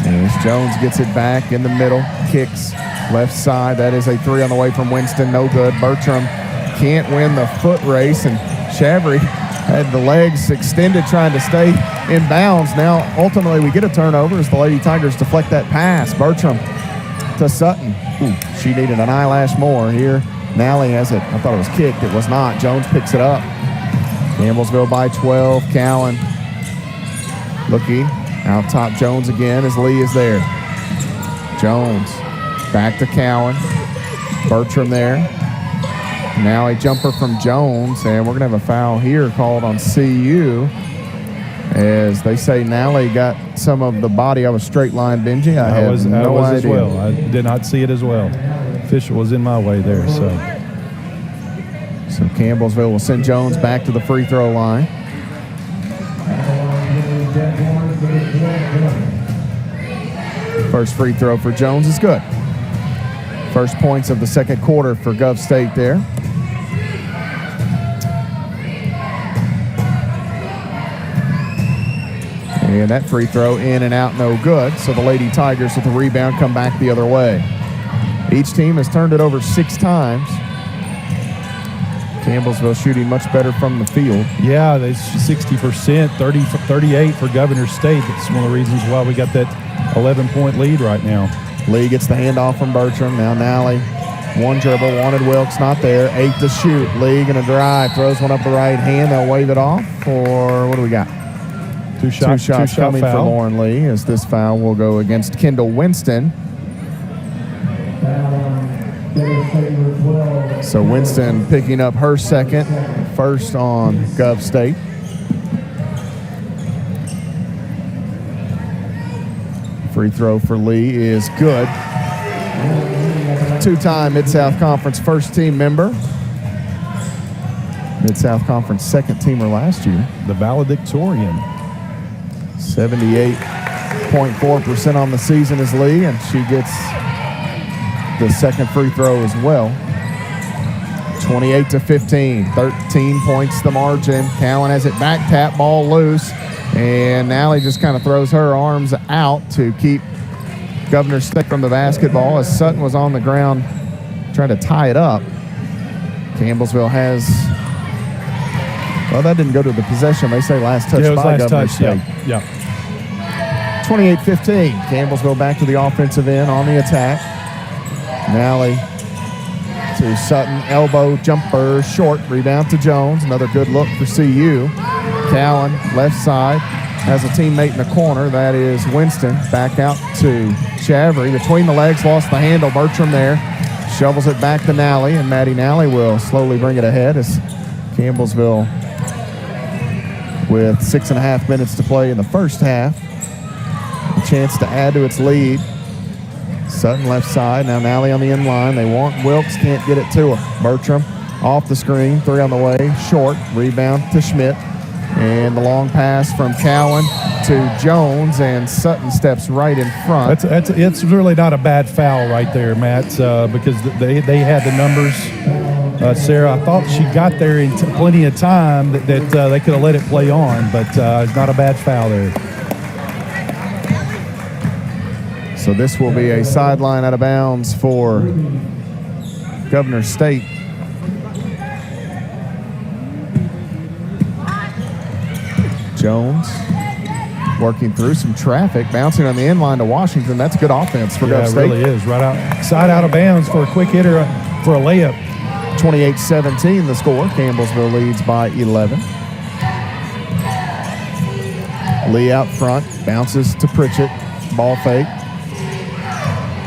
And as Jones gets it back in the middle, kicks left side. That is a three on the way from Winston. No good. Bertram can't win the foot race, and Shabry had the legs extended trying to stay in bounds. Now, ultimately, we get a turnover as the Lady Tigers deflect that pass. Bertram to Sutton. Ooh, she needed an eyelash more here. Nally has it. I thought it was kicked. It was not. Jones picks it up. Campbellsville by 12. Cowan looking out top. Jones again as Lee is there. Jones back to Cowan. Bertram there. Now a jumper from Jones, and we're going to have a foul here called on CU. As they say, Nally got some of the body. I was straight line, Benji. I was no idea. As well. I did not see it as well. Official was in my way there. So Campbellsville will send Jones back to the free throw line. First free throw for Jones is good. First points of the second quarter for Gov State there. And that free throw in and out, no good. So the Lady Tigers with the rebound come back the other way. Each team has turned it over 6 times. Campbellsville shooting much better from the field. Yeah, they 60%, 38 for Governor State. That's one of the reasons why we got that 11-point lead right now. Lee gets the handoff from Bertram. Now Nally, one dribble, wanted Wilkes, not there. 8 to shoot. Lee gonna drive, throws one up the right hand. They'll wave it off. Or what do we got? Two shots coming for Lauren Lee, as this foul will go against Kendall Winston. So Winston picking up her second, first on Gov State. Free throw for Lee is good. 2-time Mid-South Conference first team member. Mid-South Conference second teamer last year. The valedictorian. 78.4% on the season is Lee, and she gets the second free throw as well. 28 to 15, 13 points the margin. Cowan has it back, tap ball loose, and Nally just kind of throws her arms out to keep Governor State from the basketball as Sutton was on the ground trying to tie it up. Campbellsville has, well, that didn't go to the possession. They say last touch by Governor State. Yeah. 28-15. Campbellsville back to the offensive end on the attack. Nally to Sutton, elbow jumper, short, rebound to Jones. Another good look for CU. Cowan, left side, has a teammate in the corner. That is Winston. Back out to Chavry. Between the legs, lost the handle. Bertram there. Shovels it back to Nally, and Maddie Nally will slowly bring it ahead as Campbellsville with 6.5 minutes to play in the first half. A chance to add to its lead. Sutton left side. Now Nally on the end line. They want Wilkes. Can't get it to her. Bertram off the screen. 3 on the way. Short. Rebound to Schmidt. And the long pass from Cowan to Jones. And Sutton steps right in front. It's really not a bad foul right there, Matt, because they had the numbers. Sarah, I thought she got there in plenty of time that they could have let it play on. But it's not a bad foul there. So this will be a sideline out of bounds for Governor State. Jones working through some traffic, bouncing on the end line to Washington. That's good offense for Gov State. It really is. Right outside out of bounds for a quick hitter for a layup. 28-17 the score. Campbellsville leads by 11. Lee out front, bounces to Pritchett. Ball fake.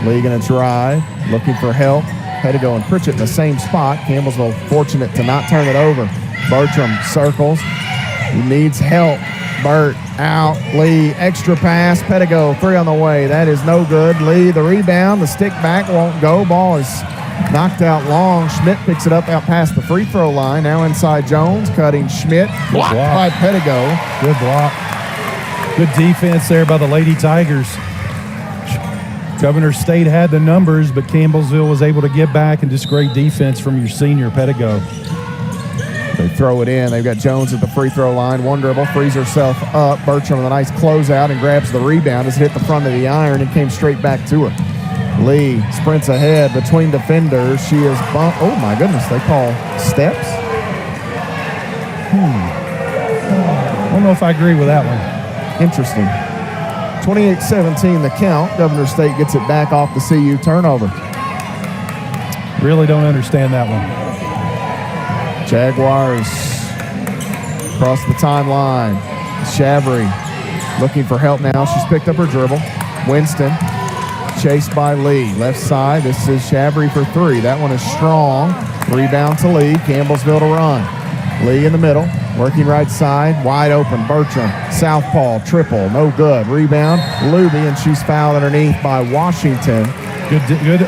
Lee gonna drive, looking for help. Pettigo and Pritchett in the same spot. Campbellsville fortunate to not turn it over. Bertram circles. He needs help. Burt out. Lee, extra pass. Pettigo, 3 on the way. That is no good. Lee, the rebound. The stick back won't go. Ball is knocked out long. Schmidt picks it up out past the free throw line. Now inside Jones, cutting Schmidt. Blocked by Pettigo. Good block. Good defense there by the Lady Tigers. Governor State had the numbers, but Campbellsville was able to get back, and just great defense from your senior, Pedigo. They throw it in. They've got Jones at the free throw line. One dribble, frees herself up. Bertram with a nice closeout and grabs the rebound. Has hit the front of the iron and came straight back to her. Lee sprints ahead between defenders. She is bumped. Oh, my goodness. They call steps? I don't know if I agree with that one. Interesting. 28-17 the count. Governor State gets it back off the CU turnover. Really don't understand that one. Jaguars across the timeline. Shavry looking for help now. She's picked up her dribble. Winston chased by Lee. Left side. This is Shavry for three. That one is strong. Rebound to Lee. Campbellsville to run. Lee in the middle. Working right side. Wide open. Bertram. Southpaw. Triple. No good. Rebound. Luby, and she's fouled underneath by Washington. Good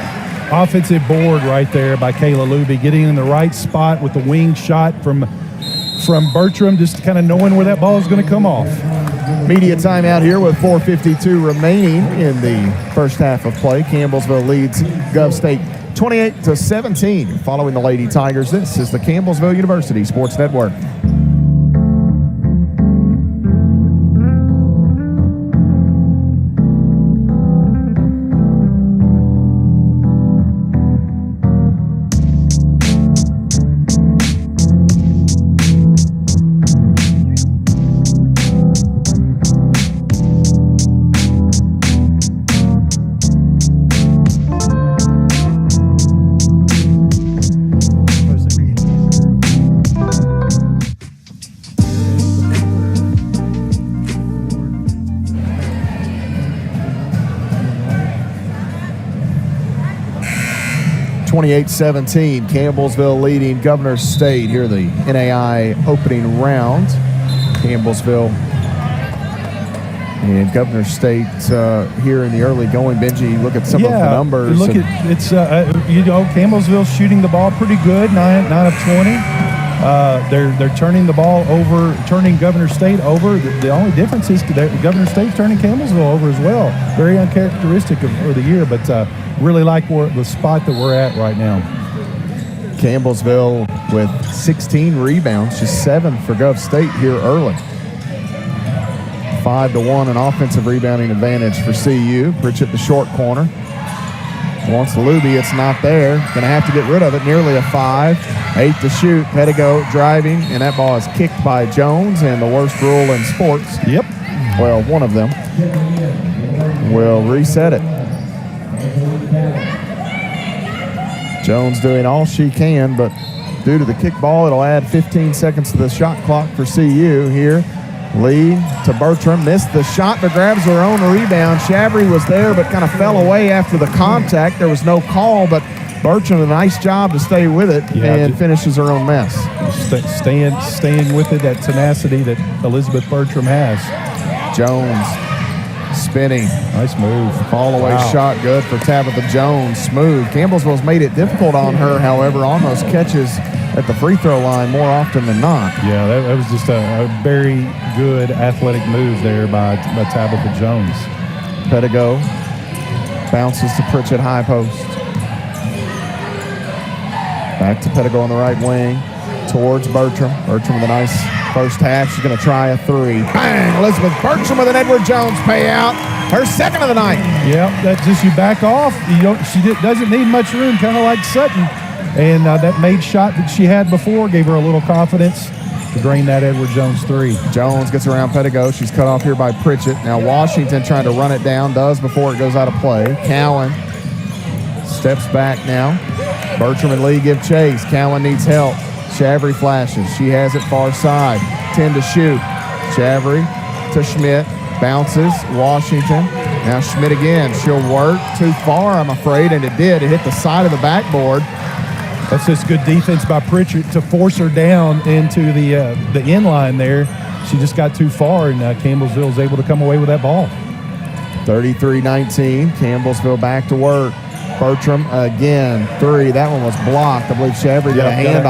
offensive board right there by Kayla Luby, getting in the right spot with the wing shot from Bertram, just kind of knowing where that ball is going to come off. Media timeout here with 4:52 remaining in the first half of play. Campbellsville leads Gov State 28-17. Following the Lady Tigers, this is the Campbellsville University Sports Network. (28-17). Campbellsville leading Governor State here, the NAIA opening round. Campbellsville and Governor State here in the early going. Benji, look at some of the numbers. Look at it's Campbellsville shooting the ball pretty good, 9 of 20. They're turning the ball over, turning Governor State over. The only difference is Governor State's turning Campbellsville over as well. Very uncharacteristic for the year, but really like the spot that we're at right now. Campbellsville with 16 rebounds, just 7 for Gov State here early. 5-1 an offensive rebounding advantage for CU. Pritchett the short corner. Wants Luby, it's not there. Gonna have to get rid of it. Nearly a 5. 8 to shoot. Pedigo driving, and that ball is kicked by Jones, and the worst rule in sports. Yep. Well, one of them. Will reset it. Jones doing all she can, but due to the kickball, it'll add 15 seconds to the shot clock for CU here. Lee to Bertram, missed the shot, but grabs her own rebound. Shabry was there, but kind of fell away after the contact. There was no call, but Bertram, a nice job to stay with it, and finishes her own mess. Staying with it, that tenacity that Elizabeth Bertram has. Jones spinning. Nice move. Fall away shot, good for Tabitha Jones. Smooth. Campbellsville's made it difficult on her, however, on those catches at the free throw line more often than not. Yeah, that was just a very good athletic move there by Tabitha Jones. Pedigo bounces to Pritchett, high post. Back to Pedigo on the right wing towards Bertram. Bertram with a nice first half. She's going to try a three. Bang! Elizabeth Bertram with an Edward Jones payout. Her second of the night. Yeah, that's just you back off. She doesn't need much room, kind of like Sutton. And that made shot that she had before gave her a little confidence to drain that Edward Jones three. Jones gets around Pedigo. She's cut off here by Pritchett. Now Washington trying to run it down. Does before it goes out of play. Cowan steps back now. Bertram and Lee give chase. Cowan needs help. Shavry flashes. She has it far side. 10 to shoot. Shavry to Schmidt. Bounces. Washington. Now Schmidt again. She'll work. Too far, I'm afraid, and it did. It hit the side of the backboard. That's just good defense by Pritchett to force her down into the end line there. She just got too far, and Campbellsville was able to come away with that ball. 33-19. Campbellsville back to work. Bertram again, three. That one was blocked. I believe Shavry got a hand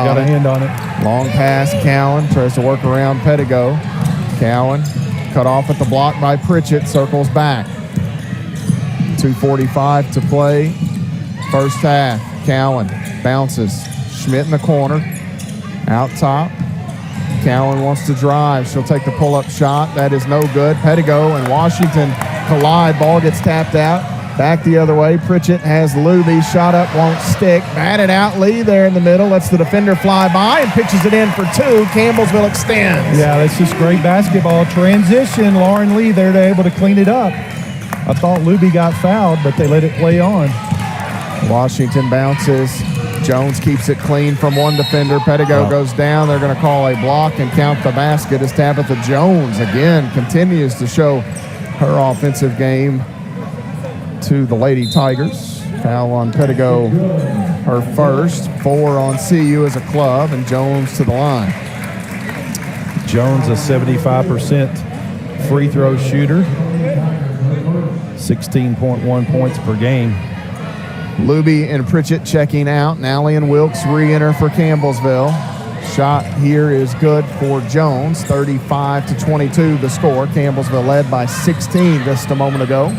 on it. Long pass. Cowan tries to work around Pedigo. Cowan Cut off at the block by Pritchett. Circles back. 2:45 to play. First half. Cowan bounces. Schmidt in the corner. Out top. Cowan wants to drive. She'll take the pull-up shot. That is no good. Pettigo and Washington collide. Ball gets tapped out. Back the other way. Pritchett has Luby. Shot up, won't stick. Batted out. Lee there in the middle. Lets the defender fly by and pitches it in for two. Campbellsville extends. Yeah, that's just great basketball. Transition. Lauren Lee there to able to clean it up. I thought Luby got fouled, but they let it play on. Washington bounces. Jones keeps it clean from one defender. Pettigo goes down. They're going to call a block and count the basket as Tabitha Jones again continues to show her offensive game to the Lady Tigers. Foul on Pettigo, her first. 4 on CU as a club, and Jones to the line. Jones, a 75% free throw shooter. 16.1 points per game. Luby and Pritchett checking out. Nally and Wilkes re-enter for Campbellsville. Shot here is good for Jones. 35-22 the score. Campbellsville led by 16 just a moment ago.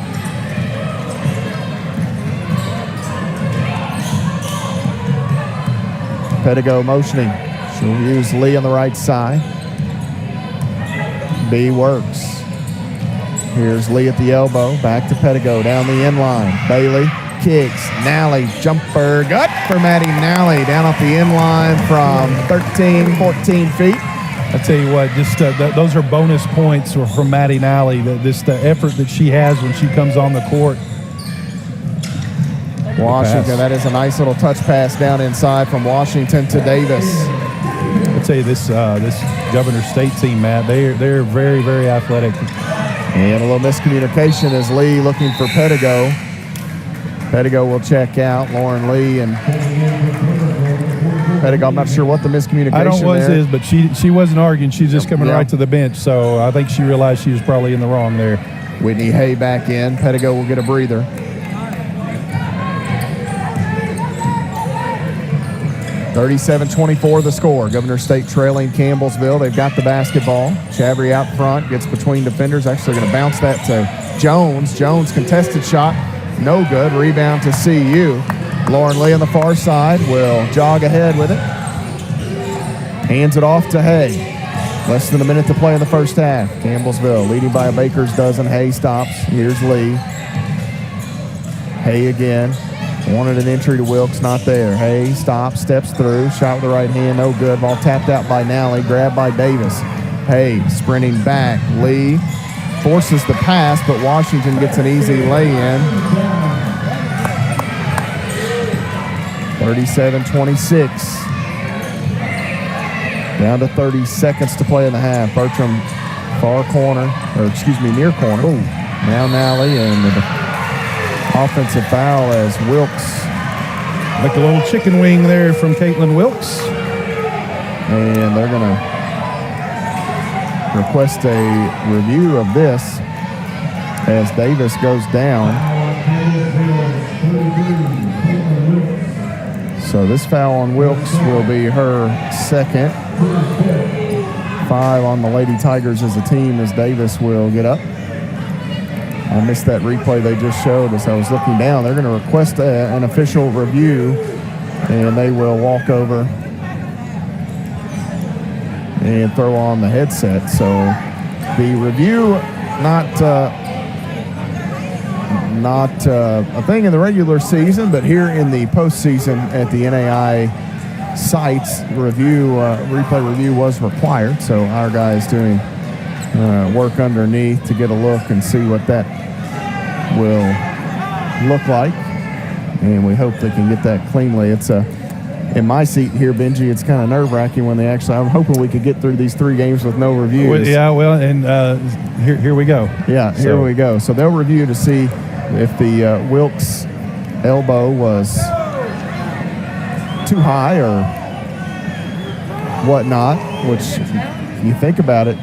Pettigo motioning. She'll use Lee on the right side. B works. Here's Lee at the elbow. Back to Pettigo down the end line. Bailey kicks. Nally jumper. Good for Maddie Nally down off the end line from 13, 14 feet. I tell you what, just those are bonus points from Maddie Nally. The effort that she has when she comes on the court. Washington, that is a nice little touch pass down inside from Washington to Davis. I tell you, this Governor State team, Matt, they're very, very athletic. And a little miscommunication as Lee looking for Pettigo. Pettigo will check out. Lauren Lee and Pettigo, I'm not sure what the miscommunication I don't know what there. it is, but she wasn't arguing. She's just coming right to the bench. So I think she realized she was probably in the wrong there. Whitney Hay back in. Pettigo will get a breather. 37-24 the score. Governor State trailing Campbellsville. They've got the basketball. Chavry out front, gets between defenders. Actually going to bounce that to Jones. Jones contested shot. No good. Rebound to CU. Lauren Lee on the far side will jog ahead with it. Hands it off to Hay. Less than a minute to play in the first half. Campbellsville leading by a baker's dozen. Hay stops. Here's Lee. Hay again. Wanted an entry to Wilkes, not there. Hay stops, steps through, shot with the right hand, no good. Ball tapped out by Nally, grabbed by Davis. Hay sprinting back. Lee forces the pass, but Washington gets an easy lay-in. 37-26. Down to 30 seconds to play in the half. Bertram far corner, near corner. Ooh. Now Nally and the offensive foul as Wilkes. Like a little chicken wing there from Caitlin Wilkes. And they're going to request a review of this as Davis goes down. So this foul on Wilkes will be her second. 5 on the Lady Tigers as a team as Davis will get up. I missed that replay they just showed as I was looking down. They're going to request an official review, and they will walk over and throw on the headset. So the review, not a thing in the regular season, but here in the postseason at the NAIA sites, replay review was required. So our guys doing work underneath to get a look and see what that will look like, and we hope they can get that cleanly. It's in my seat here, Benji, it's kind of nerve-wracking when I'm hoping we could get through these 3 games with no reviews. Here we go. Yeah, here we go. So they'll review to see if the Wilkes elbow was too high or whatnot, which you think about it,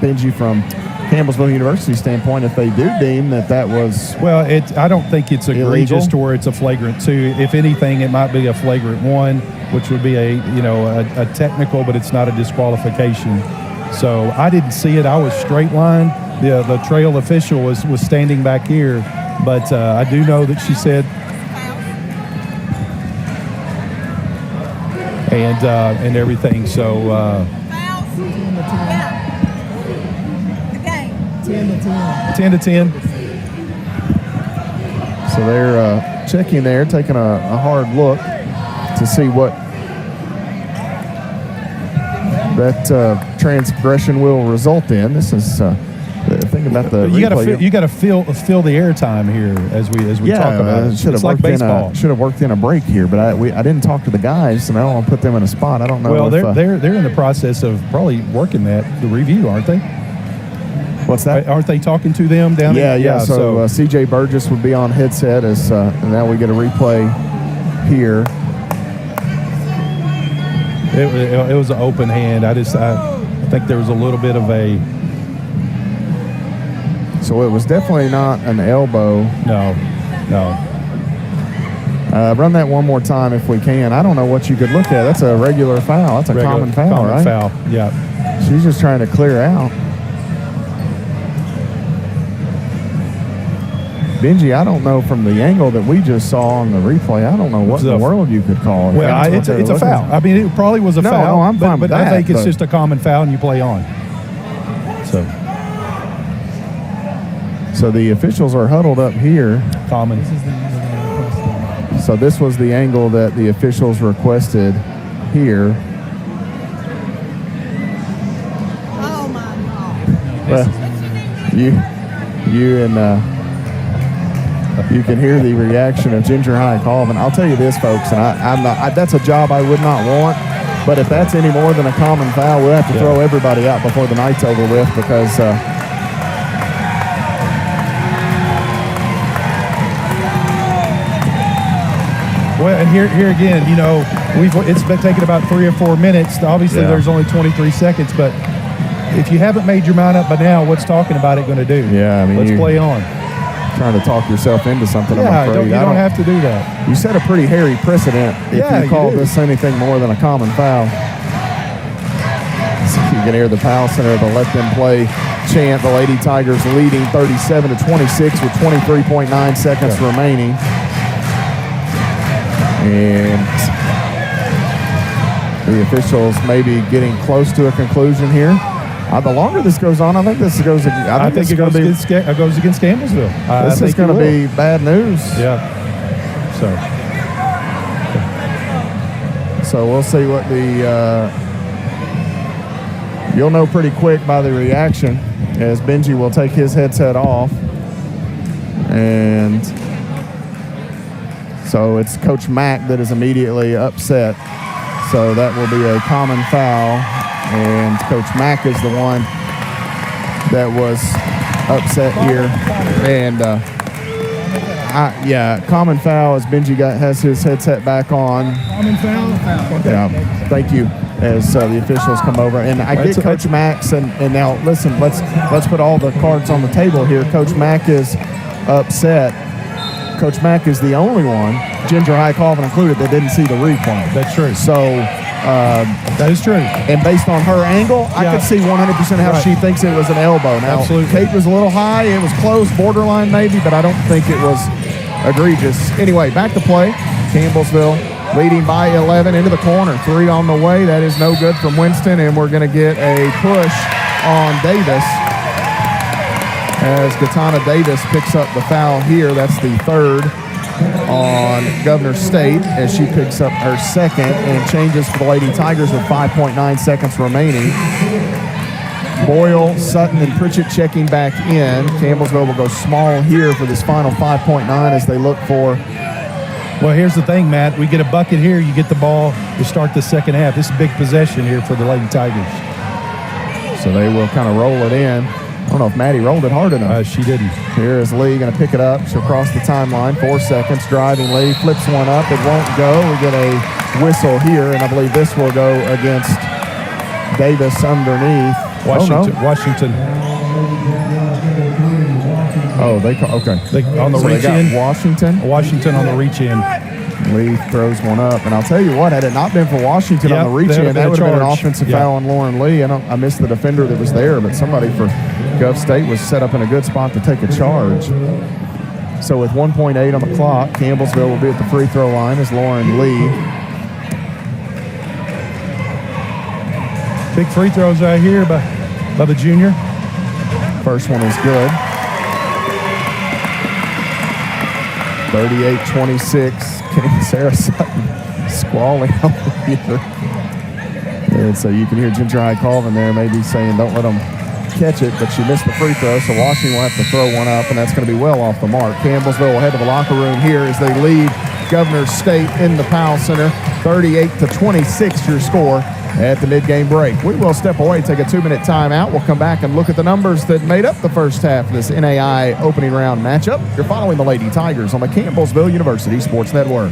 Benji, from Campbellsville University standpoint, if they do deem that was I don't think it's egregious illegal to where it's a flagrant 2. If anything, it might be a flagrant 1, which would be a technical, but it's not a disqualification. So I didn't see it. I was straight line. The trail official was standing back here, but I do know that she said, and everything. So 10 to 10. So they're checking there, taking a hard look to see what that transgression will result in. This is the thing about the you got to feel the airtime here as we talk about it. Should have like baseball. Should have worked in a break here, but I didn't talk to the guys, and I don't want to put them in a spot. I don't know. Well, they're in the process of probably working the review, aren't they? What's that? Aren't they talking to them down there? Yeah. So CJ Burgess would be on headset as now we get a replay here. It was an open hand. I think there was a little bit of a. So it was definitely not an elbow. No. Run that one more time if we can. I don't know what you could look at. That's a regular foul. That's a common foul, right? Foul. Yeah. She's just trying to clear out. Benji, I don't know from the angle that we just saw on the replay. I don't know what in the world you could call it. Well, it's a foul. I mean, it probably was a foul. No, I'm fine with that. I think it's just a common foul, and you play on. So the officials are huddled up here. Common. So this was the angle that the officials requested here. Oh my God! Well, you and. You can hear the reaction of Ginger High Colvin. I'll tell you this, folks, and that's a job I would not want, but if that's any more than a common foul, we'll have to throw everybody out before the night's over with because well, and here again, it's been taking about 3 or 4 minutes. Obviously, there's only 23 seconds, but if you haven't made your mind up by now, what's talking about it going to do? Yeah, I mean, let's play on. Trying to talk yourself into something. Yeah, I'm afraid. you don't have to do that. You set a pretty hairy precedent if you call this anything more than a common foul. So you can hear the Powell Center, the Let Them Play chant. The Lady Tigers leading 37-26 with 23.9 seconds remaining. And the officials maybe getting close to a conclusion here. The longer this goes on, I think this goes. I think it goes against Campbellsville. This is going to be bad news. Yeah. So we'll see what you'll know pretty quick by the reaction as Benji will take his headset off. And so it's Coach Mack that is immediately upset. So that will be a common foul. And Coach Mack is the one that was upset here. And, common foul as Benji has his headset back on. Common foul. Yeah, thank you as the officials come over. And I get Coach Mack's, and now, listen, let's put all the cards on the table here. Coach Mack is upset. Coach Mack is the only one, Ginger High Colvin included, that didn't see the replay. That's true. So... that is true. And based on her angle, I could see 100% how she thinks it was an elbow. Now, Kate was a little high. It was close, borderline maybe, but I don't think it was egregious. Anyway, back to play. Campbellsville leading by 11 into the corner. 3 on the way. That is no good from Winston, and we're going to get a push on Davis as Katana Davis picks up the foul here. That's the third on Governor State as she picks up her second and changes for the Lady Tigers with 5.9 seconds remaining. Boyle, Sutton, and Pritchett checking back in. Campbellsville will go small here for this final 5.9 as they look for. Well, here's the thing, Matt. We get a bucket here. You get the ball to start the second half. This is a big possession here for the Lady Tigers. So they will kind of roll it in. I don't know if Maddie rolled it hard enough. She didn't. Here is Lee going to pick it up. She'll cross the timeline. 4 seconds. Driving Lee. Flips one up. It won't go. We get a whistle here, and I believe this will go against Davis underneath. Washington. Oh, they call, okay. On the reach in. Washington? Washington on the reach in. Lee throws one up, and I'll tell you what, had it not been for Washington on the reach in, that would have been an offensive foul on Lauren Lee. I missed the defender that was there, but somebody for Gov State was set up in a good spot to take a charge. So with 1.8 on the clock, Campbellsville will be at the free throw line as Lauren Lee. Big free throws right here by the junior. First one is good. 38-26. Sarah Sutton squalling on the leader. And so you can hear Ginger High Colvin there maybe saying don't let them catch it, but she missed the free throw, so Washington will have to throw one up, and that's going to be well off the mark. Campbellsville will head to the locker room here as they lead Governor State in the Powell Center. 38-26 your score at the mid-game break. We will step away, take a 2-minute timeout. We'll come back and look at the numbers that made up the first half of this NAIA opening round matchup. You're following the Lady Tigers on the Campbellsville University Sports Network.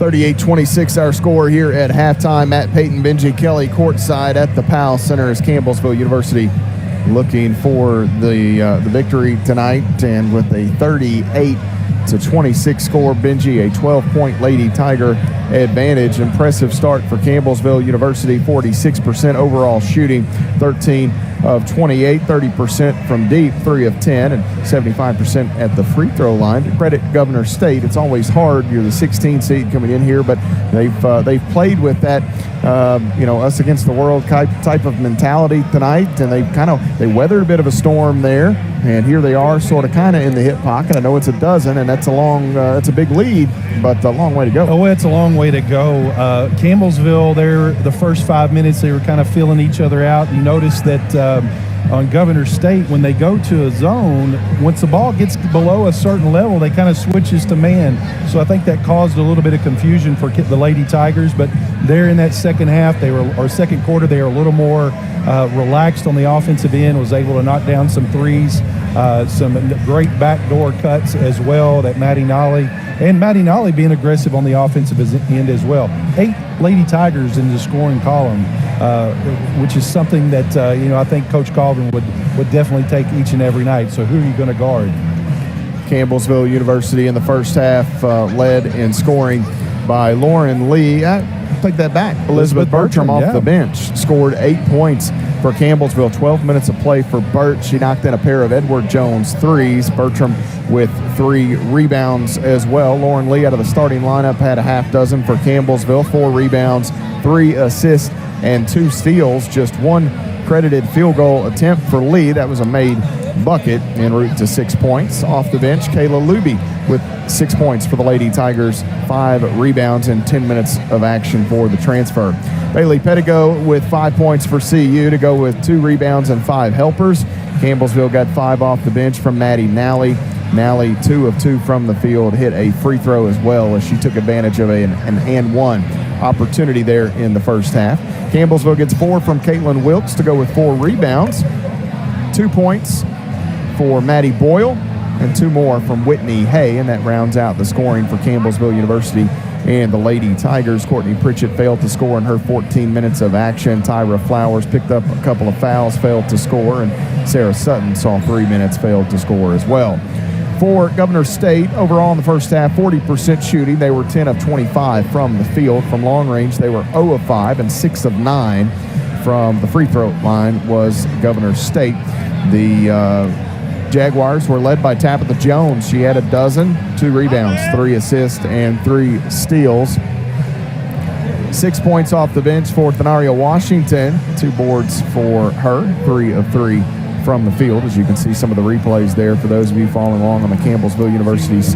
.26 our score here at halftime. Matt Payton, Benji Kelly courtside at the Powell Center as Campbellsville University looking for the victory tonight. And with a 38-26 score, Benji, a 12-point Lady Tiger advantage. Impressive start for Campbellsville University, 46% overall shooting, 13 of 28, 30% from deep, 3 of 10, and 75% at the free throw line. To credit Governor State, it's always hard. You're the 16 seed coming in here, but they've played with that us against the world type of mentality tonight, and they weathered a bit of a storm there, and here they are sort of kind of in the hip pocket. I know it's a dozen, and that's a big lead, but a long way to go. Oh, it's a long way to go. Campbellsville, the first 5 minutes, they were kind of feeling each other out. You notice that on Governor State, when they go to a zone, once the ball gets below a certain level, they kind of switches to man. So I think that caused a little bit of confusion for the Lady Tigers, but there in that second half, second quarter, they were a little more relaxed on the offensive end, was able to knock down some threes, some great backdoor cuts as well that Maddie Nolly being aggressive on the offensive end as well. 8 Lady Tigers in the scoring column, which is something that I think Coach Colvin would definitely take each and every night. So who are you going to guard? Campbellsville University in the first half led in scoring by Lauren Lee. Take that back. Elizabeth Bertram off the bench scored 8 points for Campbellsville. 12 minutes of play for Burt. She knocked in a pair of Edward Jones threes. Bertram with 3 rebounds as well. Lauren Lee out of the starting lineup had a half dozen for Campbellsville. 4 rebounds, 3 assists, and 2 steals. Just 1 credited field goal attempt for Lee. That was a made bucket en route to 6 points. Off the bench, Kayla Luby with 6 points for the Lady Tigers, 5 rebounds, and 10 minutes of action for the transfer. Bailey Pettigo with 5 points for CU to go with 2 rebounds and 5 helpers. Campbellsville got 5 off the bench from Maddie Nally. Nally, 2 of 2 from the field, hit a free throw as well as she took advantage of an and one opportunity there in the first half. Campbellsville gets 4 from Caitlin Wilkes to go with 4 rebounds, 2 points for Maddie Boyle, and 2 more from Whitney Hay, and that rounds out the scoring for Campbellsville University and the Lady Tigers. Courtney Pritchett failed to score in her 14 minutes of action. Tyra Flowers picked up a couple of fouls, failed to score, and Sarah Sutton saw 3 minutes, failed to score as well. For Governor State, overall in the first half, 40% shooting. They were 10 of 25 from the field. From long range, they were 0 of 5 and 6 of 9 from the free throw line was Governor State. The Jaguars were led by Tabitha Jones. She had a dozen, 2 rebounds, 3 assists, and 3 steals. 6 points off the bench for Thanaria Washington. 2 boards for her, 3 of 3 from the field, as you can see some of the replays there for those of you following along on the Campbellsville University's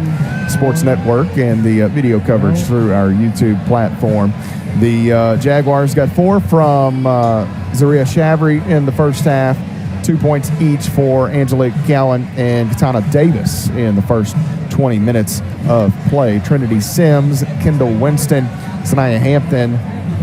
Sports Network and the video coverage through our YouTube platform. The Jaguars got 4 from Zaria Shavry in the first half, 2 points each for Angelique Cowan and Katana Davis in the first 20 minutes of play. Trinity Sims, Kendall Winston, Sanaya Hampton,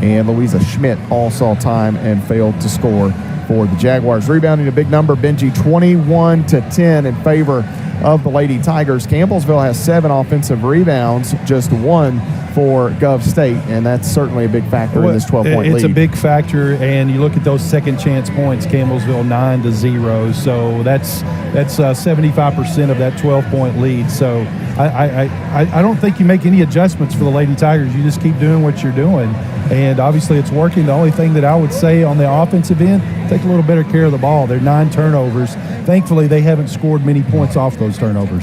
and Louisa Schmidt all saw time and failed to score for the Jaguars. Rebounding a big number, Benji, 21-10 in favor of the Lady Tigers. Campbellsville has 7 offensive rebounds, just 1 for Gov State, and that's certainly a big factor in this 12-point lead. It's a big factor, and you look at those second chance points, Campbellsville 9-0, so that's 75% of that 12-point lead. So I don't think you make any adjustments for the Lady Tigers. You just keep doing what you're doing, and obviously it's working. The only thing that I would say on the offensive end, take a little better care of the ball. They're 9 turnovers. Thankfully, they haven't scored many points off those turnovers.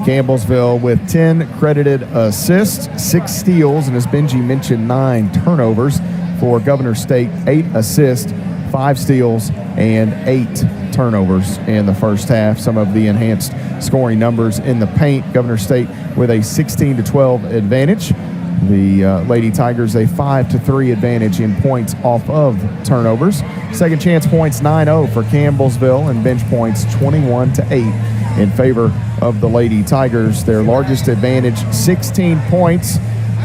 Campbellsville with 10 credited assists, 6 steals, and as Benji mentioned, 9 turnovers. For Governor State, 8 assists, 5 steals, and 8 turnovers in the first half. Some of the enhanced scoring numbers in the paint. Governor State with a 16-12 advantage. The Lady Tigers a 5-3 advantage in points off of turnovers. Second chance points 9-0 for Campbellsville, and bench points 21-8 in favor of the Lady Tigers. Their largest advantage, 16 points.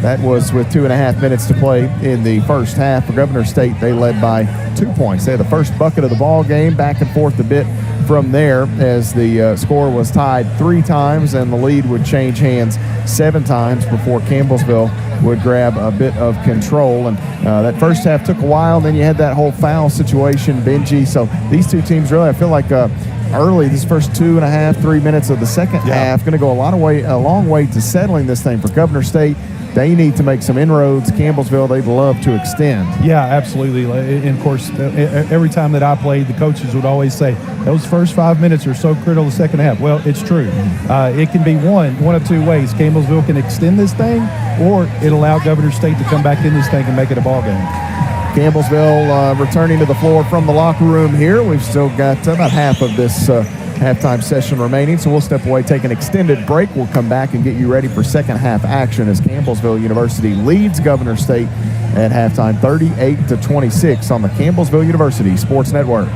That was with 2.5 minutes to play in the first half. For Governor State, they led by 2 points. They had the first bucket of the ball game, back and forth a bit from there as the score was tied 3 times and the lead would change hands 7 times before Campbellsville would grab a bit of control. And that first half took a while. Then you had that whole foul situation, Benji. So these two teams really, I feel like early, this first 2.5, 3 minutes of the second half, going to go a long way to settling this thing for Governor State. They need to make some inroads. Campbellsville, they'd love to extend. Yeah, absolutely. And, of course, every time that I played, the coaches would always say, those first 5 minutes are so critical the second half. Well, it's true. It can be one of 2 ways. Campbellsville can extend this thing, or it'll allow Governor State to come back in this thing and make it a ball game. Campbellsville returning to the floor from the locker room here. We've still got about half of this halftime session remaining, so we'll step away, take an extended break. We'll come back and get you ready for second half action as Campbellsville University leads Governor State at halftime 38-26 on the Campbellsville University Sports Network.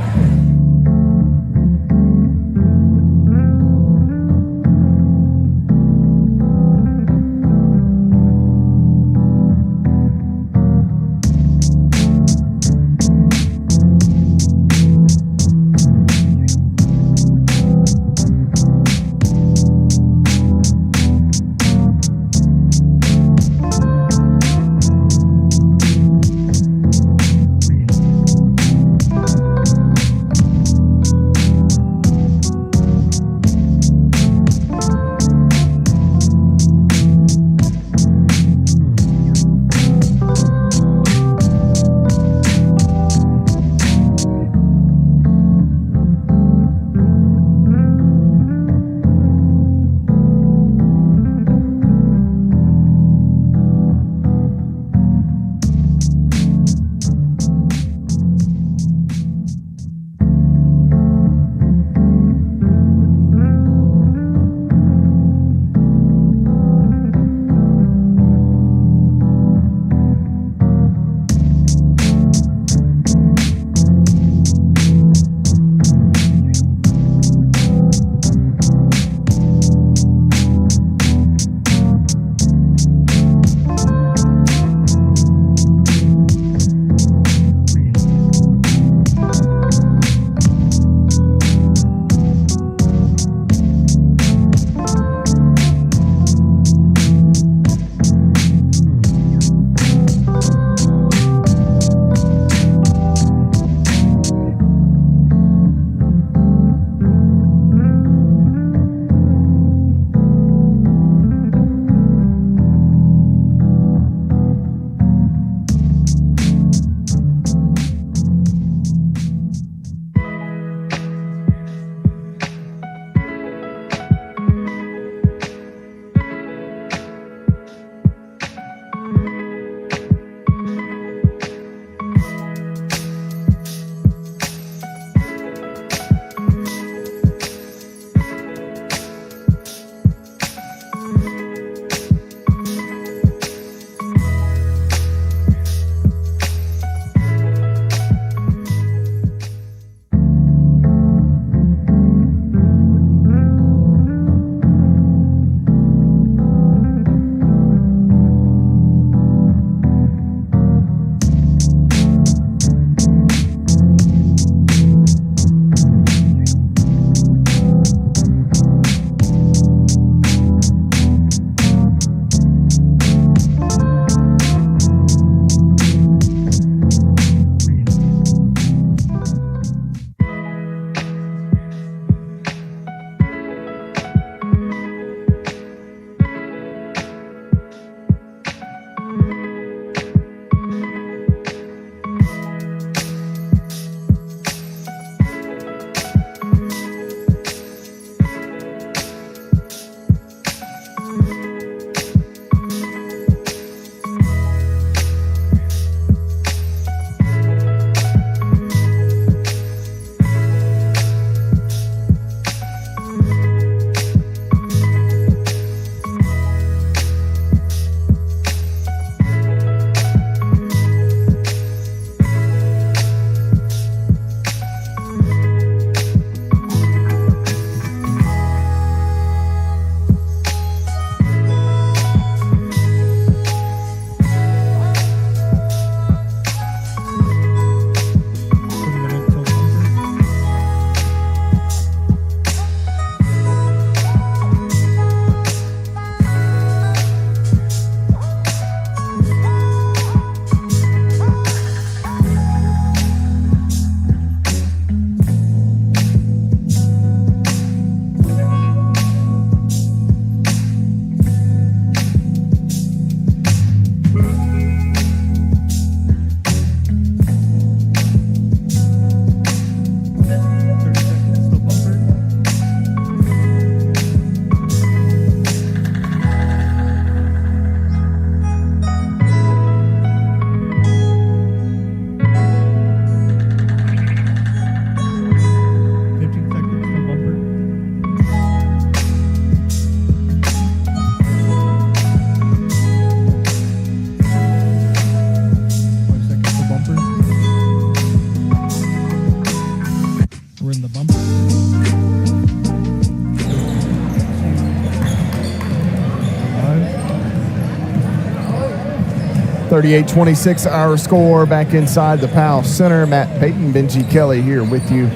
38-26 our score back inside the Powell Center. Matt Payton, Benji Kelly here with you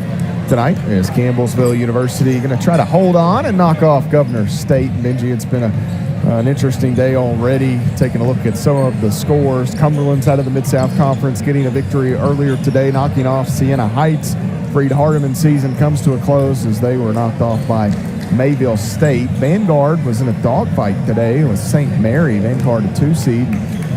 tonight as Campbellsville University going to try to hold on and knock off Governor State. Benji, it's been an interesting day already. Taking a look at some of the scores. Cumberland's out of the Mid-South Conference getting a victory earlier today, knocking off Siena Heights. Freed Hardeman season comes to a close as they were knocked off by Mayville State. Vanguard was in a dogfight today with St. Mary. Vanguard a 2-seed.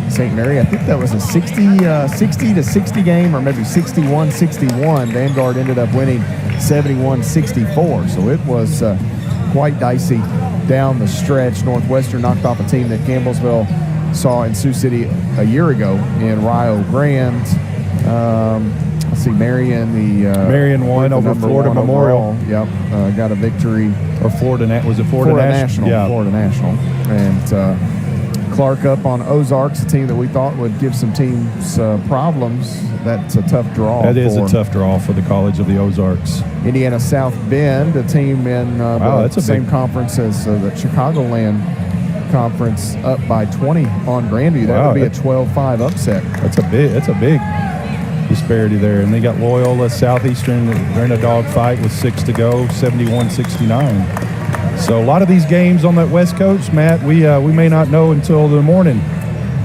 St. Mary, I think that was a 60-60 game, or maybe 61-61. Vanguard ended up winning 71-64. So it was quite dicey down the stretch. Northwestern knocked off a team that Campbellsville saw in Sioux City a year ago in Rio Grande. Let's see, Marion. Marion won over Florida Memorial. Yep, got a victory. Or Florida National? Yeah, Florida National. And Clark up on Ozarks, a team that we thought would give some teams problems. That's a tough draw. That is a tough draw for the College of the Ozarks. Indiana South Bend, a team in the same conference as the Chicagoland Conference, up by 20 on Grandview. That would be a 12-5 upset. That's a big disparity there. And they got Loyola Southeastern. They're in a dogfight with 6 to go, 71-69. So a lot of these games on that West Coast, Matt, we may not know until the morning.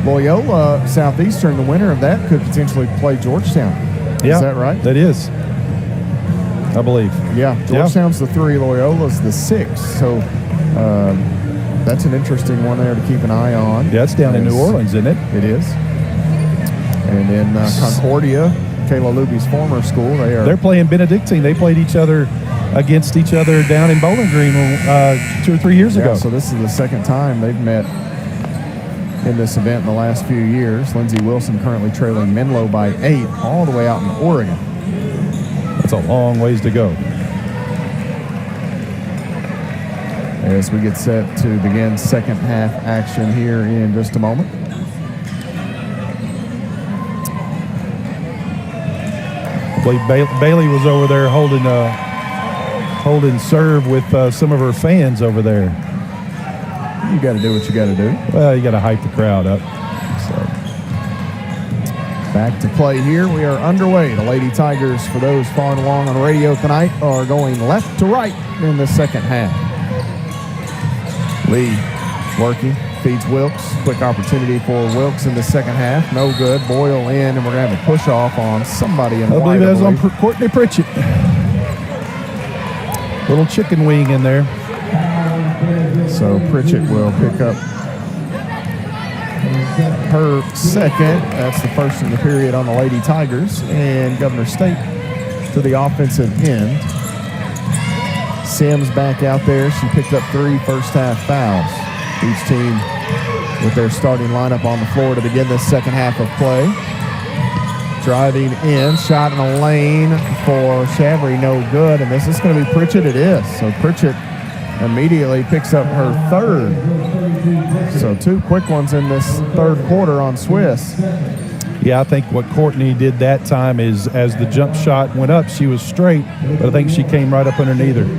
Loyola Southeastern, the winner of that could potentially play Georgetown. Yeah, is that right? That is, I believe. Yeah, Georgetown's the 3, Loyola's the 6. So that's an interesting one there to keep an eye on. Yeah, it's down in New Orleans, isn't it? It is. And in Concordia, Kayla Luby's former school, they're playing Benedictine. They played against each other down in Bowling Green 2 or 3 years ago. So this is the second time they've met in this event in the last few years. Lindsey Wilson currently trailing Menlo by 8 all the way out in Oregon. That's a long ways to go. As we get set to begin second half action here in just a moment. I believe Bailey was over there holding serve with some of her fans over there. You got to do what you got to do. Well, you got to hype the crowd up. So back to play here. We are underway. The Lady Tigers, for those following along on radio tonight, are going left to right in the second half. Lee working, feeds Wilkes. Quick opportunity for Wilkes in the second half. No good. Boyle in, and we're going to have a push-off on somebody in white. I believe that was on Courtney Pritchett. Little chicken wing in there. So Pritchett will pick up her second. That's the first in the period on the Lady Tigers. And Governor State to the offensive end. Sims back out there. She picked up 3 first-half fouls. Each team with their starting lineup on the floor to begin this second half of play. Driving in, shot in a lane for Shavry, no good. And this is going to be Pritchett. It is. So Pritchett immediately picks up her third. So 2 quick ones in this third quarter on Swiss. Yeah, I think what Courtney did that time is as the jump shot went up, she was straight, but I think she came right up underneath her.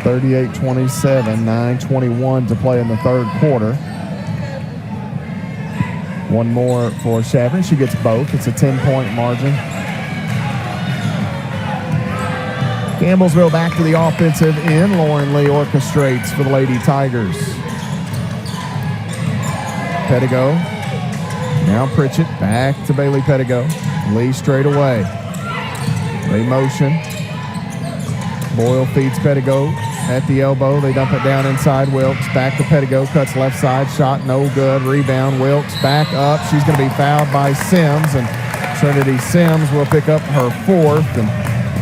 (38-27), 9:21 to play in the third quarter. One more for Shavry. She gets both. It's a 10-point margin. Campbellsville back to the offensive end. Lauren Lee orchestrates for the Lady Tigers. Pettigo. Now Pritchett back to Bailey Pettigo. Lee straight away. They motion. Boyle feeds Pettigo at the elbow. They dump it down inside Wilkes. Back to Pettigo. Cuts left side. Shot no good. Rebound. Wilkes back up. She's going to be fouled by Sims. And Trinity Sims will pick up her 4th. And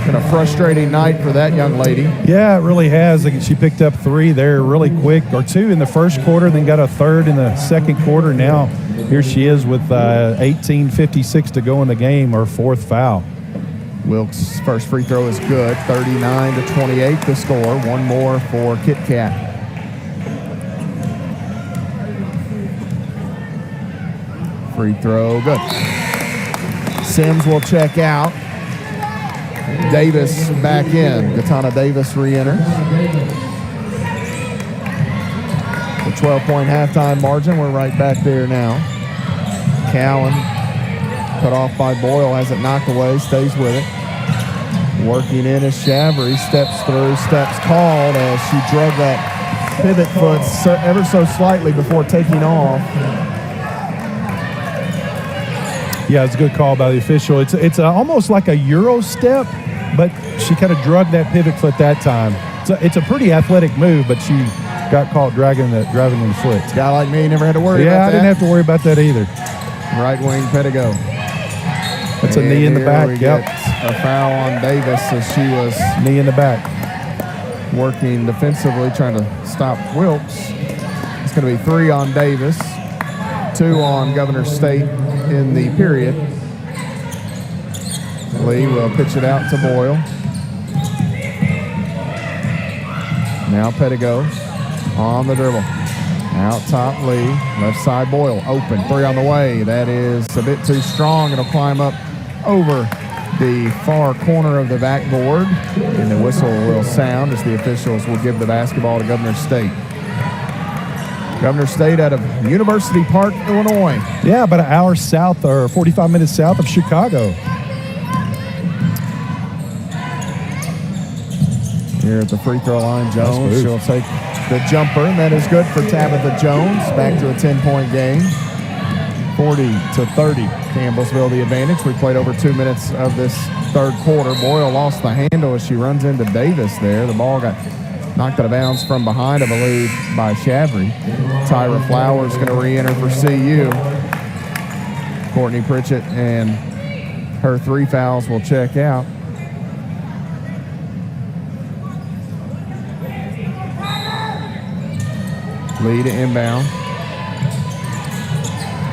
been a frustrating night for that young lady. Yeah, it really has. She picked up 3 there really quick, or 2 in the first quarter, then got a 3rd in the second quarter. Now here she is with 18:56 to go in the game, her 4th foul. Wilkes' first free throw is good. 39-28 the score. One more for Kit Kat. Free throw, good. Sims will check out. Davis back in. Katana Davis re-enters. The 12-point halftime margin. We're right back there now. Cowan cut off by Boyle, has it knocked away, stays with it. Working in as Shavry steps through, steps called as she drug that pivot foot ever so slightly before taking off. Yeah, it's a good call by the official. It's almost like a Euro step, but she kind of drug that pivot foot that time. It's a pretty athletic move, but she got caught driving the foot. A guy like me never had to worry about that. Yeah, I didn't have to worry about that either. Right wing Pedigo. That's a knee in the back. We get a foul on Davis as she was knee in the back. Working defensively, trying to stop Wilkes. It's going to be 3 on Davis, 2 on Governor State in the period. Lee will pitch it out to Boyle. Now Pedigo on the dribble. Out top Lee, left side Boyle, open, 3 on the way. That is a bit too strong. It'll climb up over the far corner of the backboard, and the whistle will sound as the officials will give the basketball to Governor State. Governor State out of University Park, Illinois. Yeah, about an hour south or 45 minutes south of Chicago. Here at the free throw line, Jones, she'll take the jumper, and that is good for Tabitha Jones. Back to a 10-point game. 40-30, Campbellsville the advantage. We played over 2 minutes of this third quarter. Boyle lost the handle as she runs into Davis there. The ball got knocked out of bounds from behind, I believe, by Shavry. Tyra Flowers going to re-enter for CU. Courtney Pritchett and her 3 fouls will check out. Lee to inbound.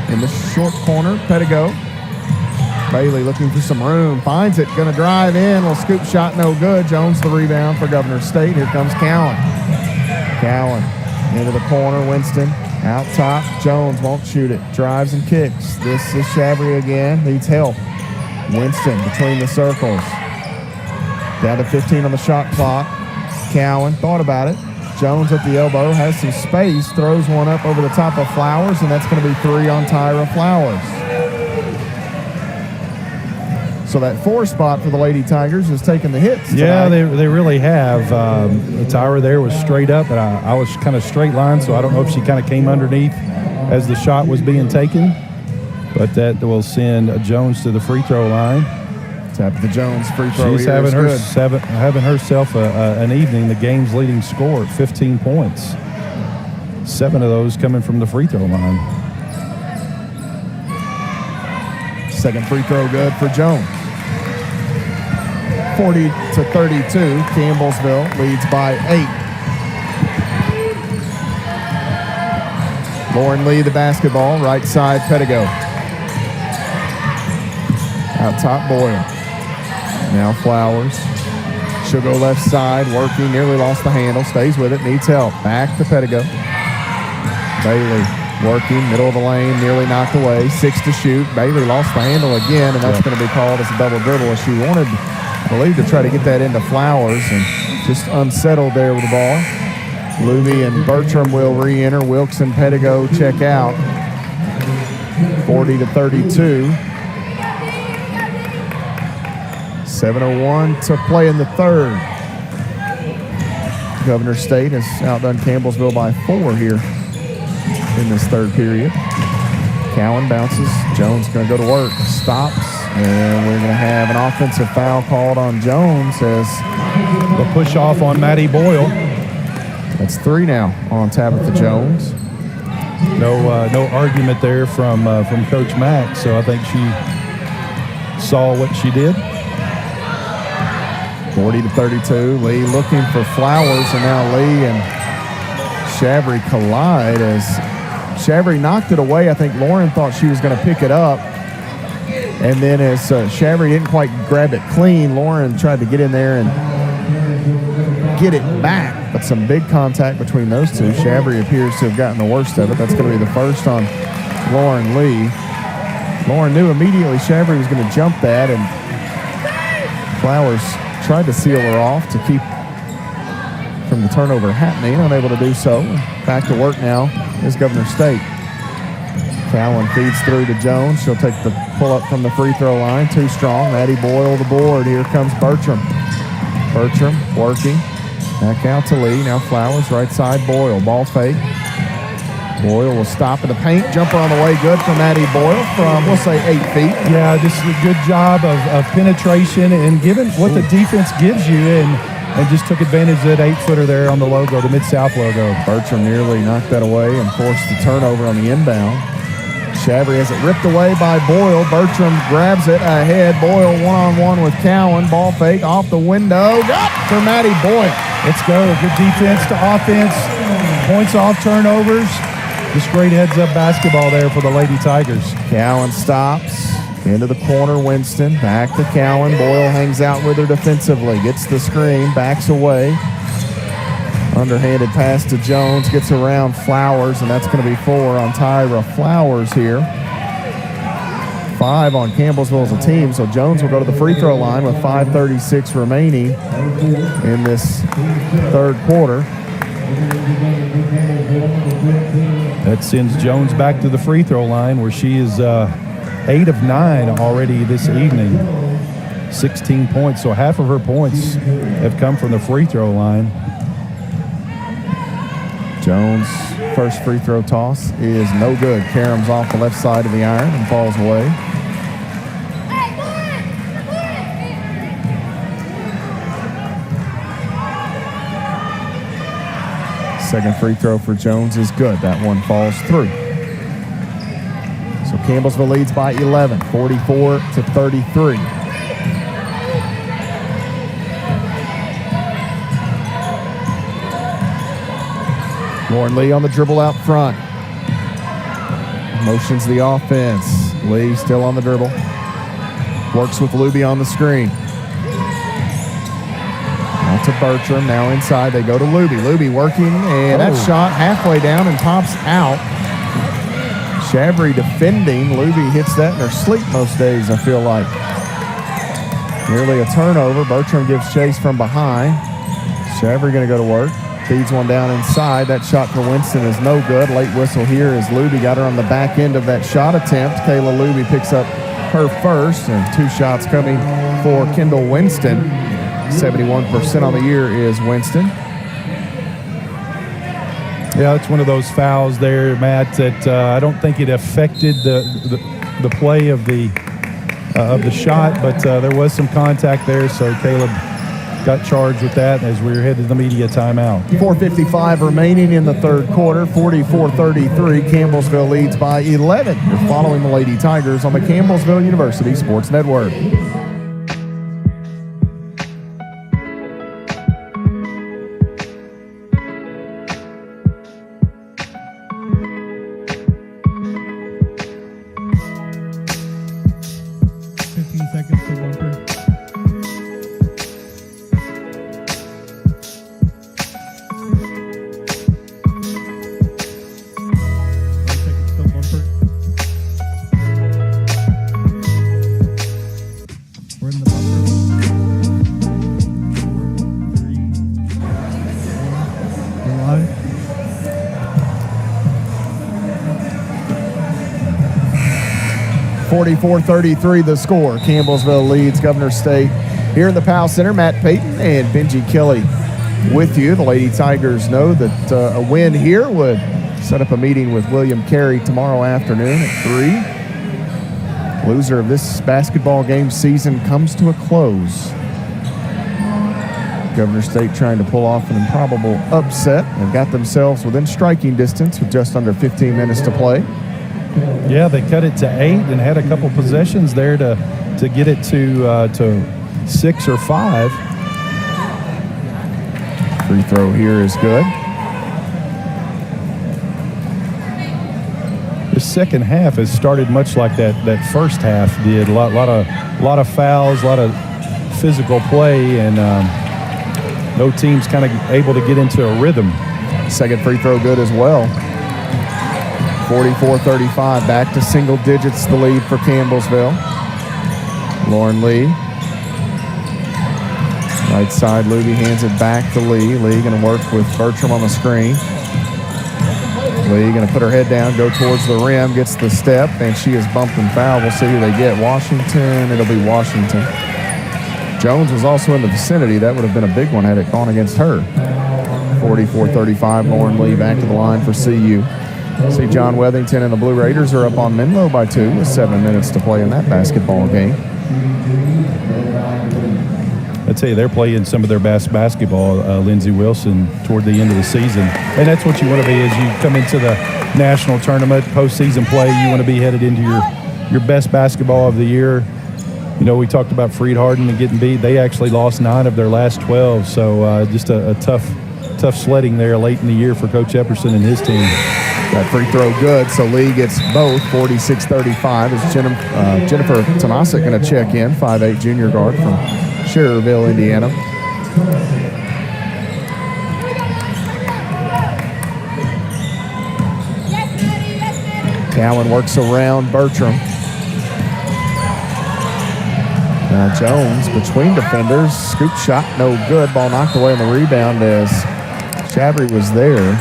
In the short corner, Pedigo. Bailey looking for some room. Finds it, going to drive in. Little scoop shot, no good. Jones the rebound for Governor State. Here comes Cowan. Cowan into the corner. Winston out top. Jones won't shoot it. Drives and kicks. This is Shavry again. Needs help. Winston between the circles. Down to 15 on the shot clock. Cowan thought about it. Jones at the elbow, has some space, throws one up over the top of Flowers, and that's going to be 3 on Tyra Flowers. So that 4 spot for the Lady Tigers has taken the hits tonight. Yeah, they really have. Tyra there was straight up, but I was kind of straight line, so I don't know if she kind of came underneath as the shot was being taken. But that will send Jones to the free throw line. Tabitha Jones free throw. She's having herself an evening. The game's leading scorer at 15 points. 7 of those coming from the free throw line. Second free throw good for Jones. 40-32. Campbellsville leads by 8. Lauren Lee the basketball. Right side Pedigo. Out top Boyle. Now Flowers. She'll go left side, working, nearly lost the handle, stays with it, needs help. Back to Pedigo. Bailey working, middle of the lane, nearly knocked away. 6 to shoot. Bailey lost the handle again, and that's going to be called as a double dribble. She wanted, I believe, to try to get that into Flowers and just unsettled there with the ball. Luby and Bertram will re-enter. Wilkes and Pedigo check out. 40-32. 7:01 to play in the third. Governor State has outdone Campbellsville by 4 here in this third period. Cowan bounces. Jones going to go to work. Stops. And we're going to have an offensive foul called on Jones as the push off on Maddie Boyle. That's 3 now on Tabitha Jones. No argument there from Coach Mack, so I think she saw what she did. 40-32. Lee looking for Flowers, and now Lee and Shavry collide as Shavry knocked it away. I think Lauren thought she was going to pick it up. And then as Shavry didn't quite grab it clean, Lauren tried to get in there and get it back. But some big contact between those two. Shavry appears to have gotten the worst of it. That's going to be the first on Lauren Lee. Lauren knew immediately Shavry was going to jump that, and Flowers tried to seal her off to keep from the turnover happening, unable to do so. Back to work now is Governor State. Cowan feeds through to Jones. She'll take the pull-up from the free throw line. Too strong. Maddie Boyle the board. Here comes Bertram. Bertram working. Back out to Lee. Now Flowers, right side. Boyle. Ball fake. Boyle will stop in the paint. Jumper on the way. Good for Maddie Boyle from, we'll say, 8 feet. Yeah, just a good job of penetration and given what the defense gives you and just took advantage of that 8-footer there on the logo, the Mid-South logo. Bertram nearly knocked that away and forced the turnover on the inbound. Shavery has it ripped away by Boyle. Bertram grabs it ahead. Boyle one-on-one with Cowan. Ball fake off the window. Got for Maddie Boyle. Let's go. Good defense to offense. Points off turnovers. Just great heads-up basketball there for the Lady Tigers. Cowan stops. Into the corner, Winston. Back to Cowan. Boyle hangs out with her defensively. Gets the screen. Backs away. Underhanded pass to Jones. Gets around Flowers, and that's going to be 4 on Tyra Flowers here. 5 on Campbellsville as a team, so Jones will go to the free throw line with 5:36 remaining in this third quarter. That sends Jones back to the free throw line where she is 8 of 9 already this evening. 16 points, so half of her points have come from the free throw line. Jones' first free throw toss is no good. Karam's off the left side of the iron and falls away. Second free throw for Jones is good. That one falls through. So Campbellsville leads by 11, 44-33. Lauren Lee on the dribble out front. Motions the offense. Lee still on the dribble. Works with Luby on the screen. Now to Bertram. Now inside. They go to Luby. Luby working, and that shot halfway down and pops out. Shavery defending. Luby hits that in her sleep most days, I feel like. Nearly a turnover. Bertram gives chase from behind. Shavery going to go to work. Feeds one down inside. That shot for Winston is no good. Late whistle here as Luby got her on the back end of that shot attempt. Kayla Luby picks up her first, and 2 shots coming for Kendall Winston. 71% on the year is Winston. Yeah, it's one of those fouls there, Matt, that I don't think it affected the play of the shot, but there was some contact there, so Caleb got charged with that as we were headed to the media timeout. 4:55 remaining in the third quarter, 44-33. Campbellsville leads by 11. You're following the Lady Tigers on the Campbellsville University Sports Network. We're in the buffer. 44-33 the score. Campbellsville leads Governor State. Here in the Powell Center, Matt Payton and Benji Kelly with you. The Lady Tigers know that a win here would set up a meeting with William Carey tomorrow afternoon at 3. Loser of this basketball game season comes to a close. Governor State trying to pull off an improbable upset. They've got themselves within striking distance with just under 15 minutes to play. Yeah, they cut it to 8 and had a couple possessions there to get it to 6 or 5. Free throw here is good. The second half has started much like that first half did. A lot of fouls, a lot of physical play, and no team's kind of able to get into a rhythm. Second free throw good as well. 44-35, back to single digits, the lead for Campbellsville. Lauren Lee. Right side, Luby hands it back to Lee. Lee going to work with Bertram on the screen. Lee going to put her head down, go towards the rim, gets the step, and she is bumped and fouled. We'll see who they get. Washington, it'll be Washington. Jones was also in the vicinity. That would have been a big one had it gone against her. 44-35, Lauren Lee back to the line for CU. See John Wethington and the Blue Raiders are up on Menlo by 2 with 7 minutes to play in that basketball game. I tell you, they're playing some of their best basketball, Lindsey Wilson, toward the end of the season. And that's what you want to be as you come into the national tournament, postseason play. You want to be headed into your best basketball of the year. You know, we talked about Freed Harden and getting beat. They actually lost 9 of their last 12. So just a tough sledding there late in the year for Coach Epperson and his team. That free throw good, so Lee gets both, 46-35. Is Jennifer Tomasic going to check in, 5'8" junior guard from Schererville, Indiana. Cowan works around Bertram. Now Jones between defenders, scoop shot, no good. Ball knocked away on the rebound as Chabry was there.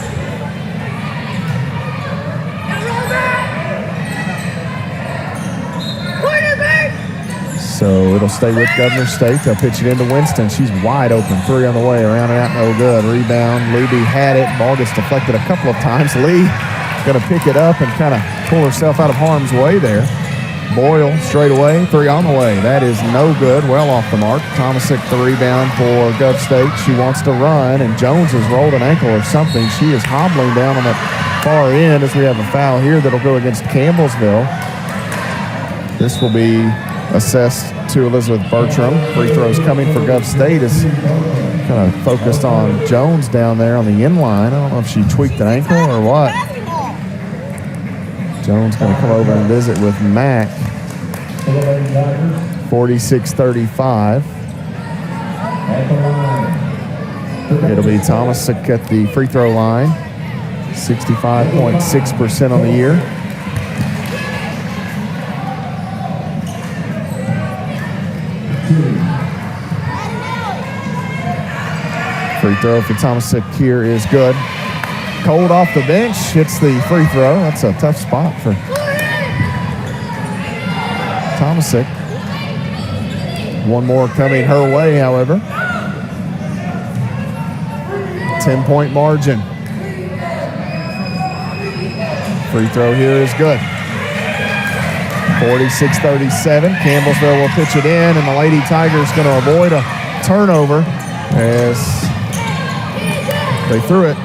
So it'll stay with Governor State. They'll pitch it into Winston. She's wide open. 3 on the way. Around and out, no good. Rebound. Luby had it. Ball gets deflected a couple of times. Lee going to pick it up and kind of pull herself out of harm's way there. Boyle straight away. 3 on the way. That is no good. Well off the mark. Tomasic the rebound for Gov State. She wants to run, and Jones has rolled an ankle or something. She is hobbling down on that far end as we have a foul here that'll go against Campbellsville. This will be assessed to Elizabeth Bertram. Free throws coming for Gov State is kind of focused on Jones down there on the end line. I don't know if she tweaked an ankle or what. Jones going to come over and visit with Mack. 46-35. It'll be Tomasic at the free throw line. 65.6% on the year. Free throw for Tomasic here is good. Cold off the bench, hits the free throw. That's a tough spot for Tomasic. One more coming her way, however. 10-point margin. Free throw here is good. 46-37. Campbellsville will pitch it in, and the Lady Tigers going to avoid a turnover as they threw it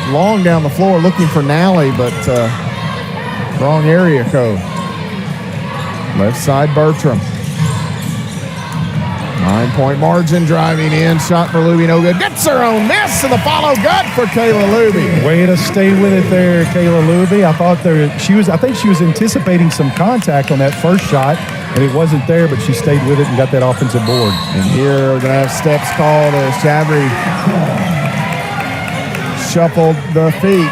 long down the floor looking for Nally, but wrong area code. Left side, Bertram. 9-point margin, driving in, shot for Luby, no good. Gets her own miss, and the follow good for Kayla Luby. Way to stay with it there, Kayla Luby. I think she was anticipating some contact on that first shot, and it wasn't there, but she stayed with it and got that offensive board. And here we're going to have steps called as Chabry shuffled the feet.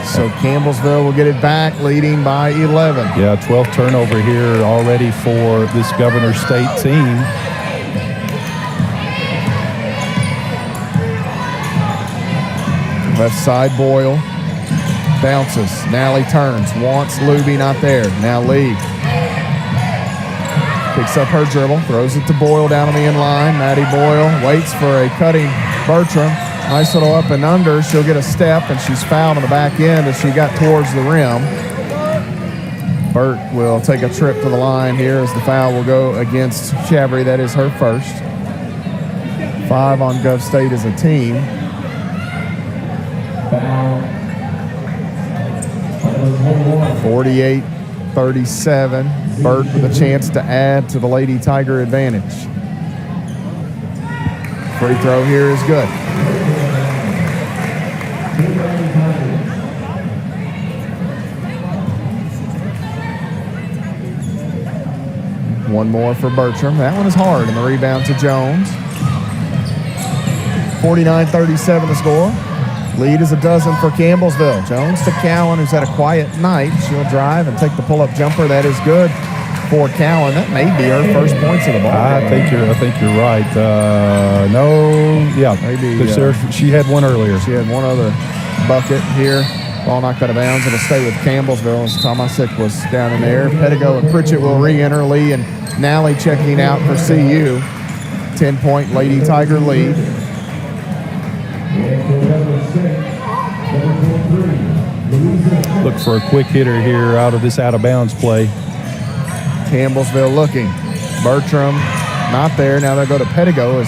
So Campbellsville will get it back, leading by 11. Yeah, 12th turnover here already for this Governor State team. Left side, Boyle. Bounces. Nally turns. Wants Luby, not there. Now Lee. Picks up her dribble. Throws it to Boyle down on the end line. Maddie Boyle waits for a cutting Bertram. Nice little up and under. She'll get a step, and she's fouled on the back end as she got towards the rim. Burt will take a trip to the line here as the foul will go against Chabry. That is her first. 5 on Gov State as a team. 48-37. Burt with a chance to add to the Lady Tiger advantage. Free throw here is good. One more for Bertram. That one is hard, and the rebound to Jones. 49-37 the score. Lead is a dozen for Campbellsville. Jones to Cowan, who's had a quiet night. She'll drive and take the pull-up jumper. That is good for Cowan. That may be her first points of the ball. I think you're right. Maybe she had one earlier. She had one other bucket here. Ball knocked out of bounds. It'll stay with Campbellsville as Tomasic was down in there. Pettigo and Pritchett will re-enter. Lee and Nally checking out for CU. 10-point Lady Tiger lead. Look for a quick hitter here out of this out-of-bounds play. Campbellsville looking. Bertram not there. Now they'll go to Pettigo.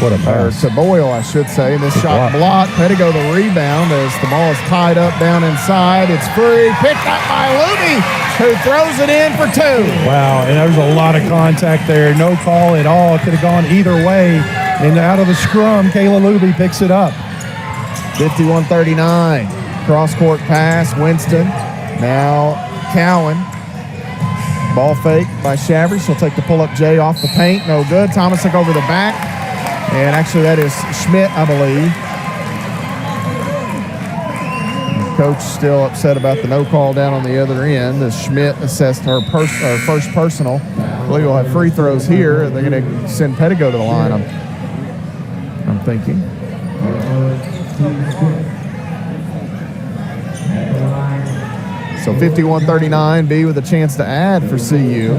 What a pass. To Boyle, I should say. And this shot blocked. Pettigo the rebound as the ball is tied up down inside. It's free. Picked up by Luby, who throws it in for two. Wow, and there's a lot of contact there. No call at all. It could have gone either way. And out of the scrum, Kayla Luby picks it up. 51-39. Cross-court pass. Winston. Now Cowan. Ball fake by Shabry. She'll take the pull-up J off the paint. No good. Tomasic over the back. And actually that is Schmidt, I believe. Coach still upset about the no call down on the other end as Schmidt assessed her first personal. I believe we'll have free throws here. They're going to send Pettigo to the line, I'm thinking. So 51-39, B with a chance to add for CU.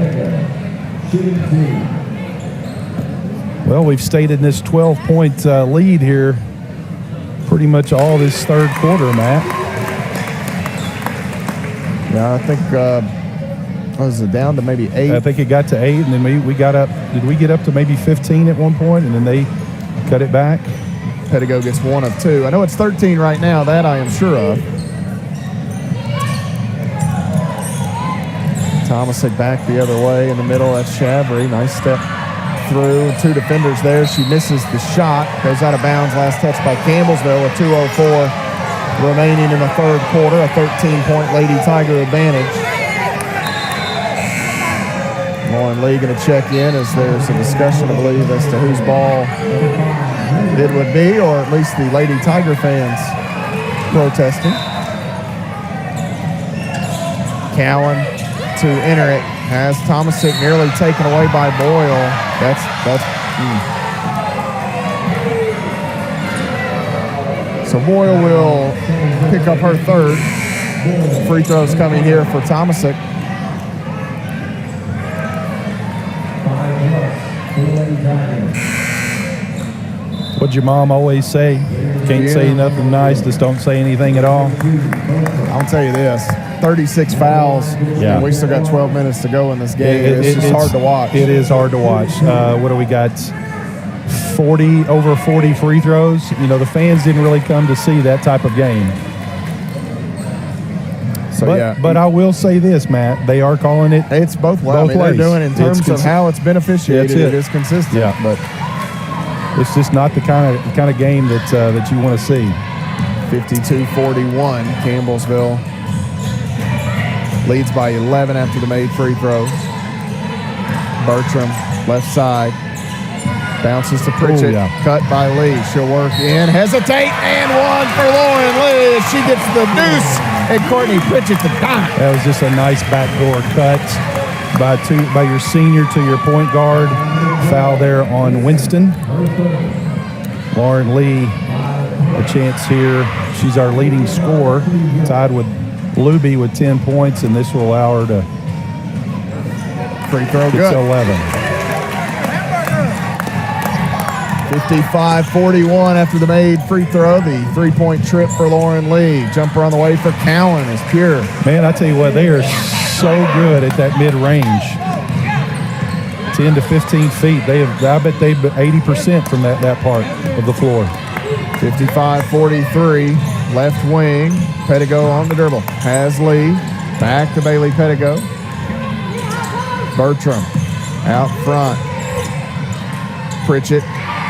Well, we've stayed in this 12-point lead here pretty much all this third quarter, Matt. Yeah, I think was it down to maybe 8? I think it got to 8, and then we got up. Did we get up to maybe 15 at one point, and then they cut it back? Pettigo gets 1 of 2. I know it's 13 right now. That I am sure of. Tomasic back the other way in the middle. That's Shabry. Nice step through. 2 defenders there. She misses the shot. Goes out of bounds. Last touch by Campbellsville. A 2:04 remaining in the third quarter. A 13-point Lady Tiger advantage. Lauren Lee going to check in as there's a discussion, I believe, as to whose ball it would be, or at least the Lady Tiger fans protesting. Cowan to enter it. Has Tomasic nearly taken away by Boyle. So Boyle will pick up her third. Free throws coming here for Tomasic. What'd your mom always say? Can't say nothing nice, just don't say anything at all. I'll tell you this. 36 fouls, and we still got 12 minutes to go in this game. It's just hard to watch. It is hard to watch. What do we got? Over 40 free throws. You know, the fans didn't really come to see that type of game. But I will say this, Matt. They are calling it. It's both ways. They're doing in terms of how it's been officiated. It is consistent. Yeah, but it's just not the kind of game that you want to see. 52-41. Campbellsville leads by 11 after the made free throws. Bertram, left side. Bounces to Pritchett. Cut by Lee. She'll work in. Hesitate. And 1 for Lauren Lee. She gets the deuce. And Courtney Pritchett the dime. That was just a nice backdoor cut by your senior to your point guard. Foul there on Winston. Lauren Lee, a chance here. She's our leading scorer, tied with Luby with 10 points, and this will allow her to free throw get to 11. 55-41 after the made free throw. The three-point trip for Lauren Lee. Jumper on the way for Cowan is pure. Man, I tell you what, they are so good at that mid-range. 10 to 15 feet. I bet they've 80% from that part of the floor. 55-43, left wing. Pettigo on the dribble. Has Lee. Back to Bailey Pettigo. Bertram out front. Pritchett.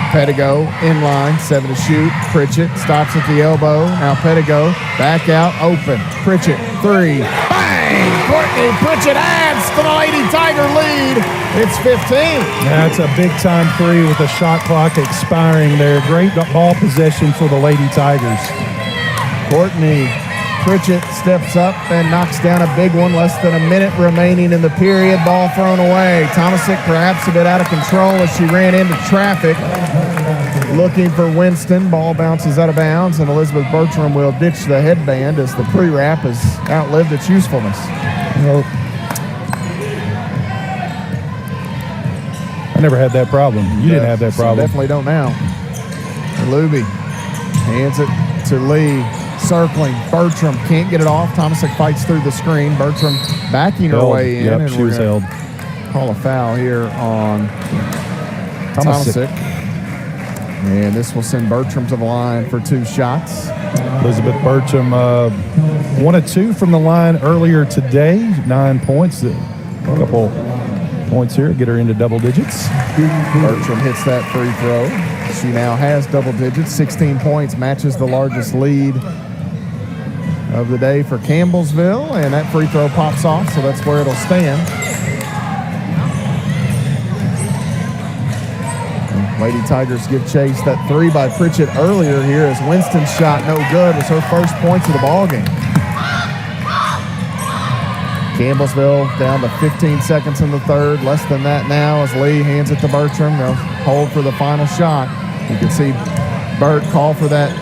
Pettigo inline, 7 to shoot. Pritchett stops at the elbow. Now Pettigo back out, open. Pritchett, 3. Bang! Courtney Pritchett adds to the Lady Tiger lead. It's 15. That's a big-time 3 with the shot clock expiring there. Great ball possession for the Lady Tigers. Courtney Pritchett steps up and knocks down a big one. Less than a minute remaining in the period. Ball thrown away. Tomasic perhaps a bit out of control as she ran into traffic. Looking for Winston. Ball bounces out of bounds, and Elizabeth Bertram will ditch the headband as the pre-wrap has outlived its usefulness. Well, I never had that problem. You didn't have that problem. Definitely don't now. Luby hands it to Lee. Circling. Bertram can't get it off. Tomasic fights through the screen. Bertram backing her way in. Yep, and she was held. Call a foul here on Tomasic. And this will send Bertram to the line for 2 shots. Elizabeth Bertram 1 of 2 from the line earlier today. 9 points. A couple points here. Get her into double digits. Bertram hits that free throw. She now has double digits. 16 points, matches the largest lead of the day for Campbellsville. And that free throw pops off, so that's where it'll stand. Lady Tigers give chase. That 3 by Pritchett earlier here as Winston's shot no good. It was her first points of the ballgame. Campbellsville down to 15 seconds in the third. Less than that now as Lee hands it to Bertram. They'll hold for the final shot. You can see Bert call for that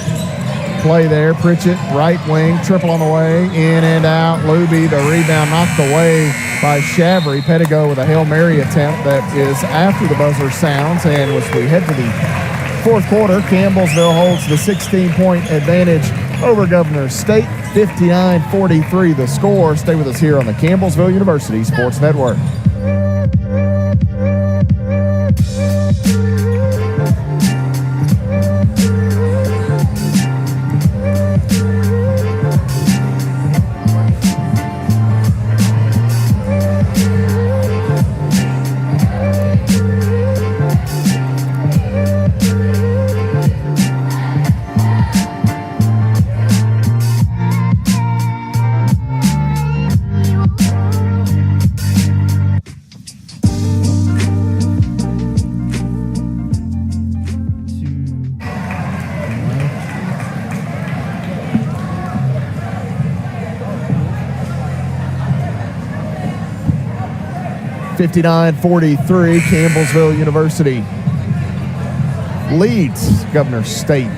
play there. Pritchett, right wing, triple on the way, in and out. Luby, the rebound knocked away by Shabry. Pettigo with a Hail Mary attempt that is after the buzzer sounds. And as we head to the fourth quarter, Campbellsville holds the 16-point advantage over Governor State. 59-43 the score. Stay with us here on the Campbellsville University Sports Network. (59-43), Campbellsville University leads Governor State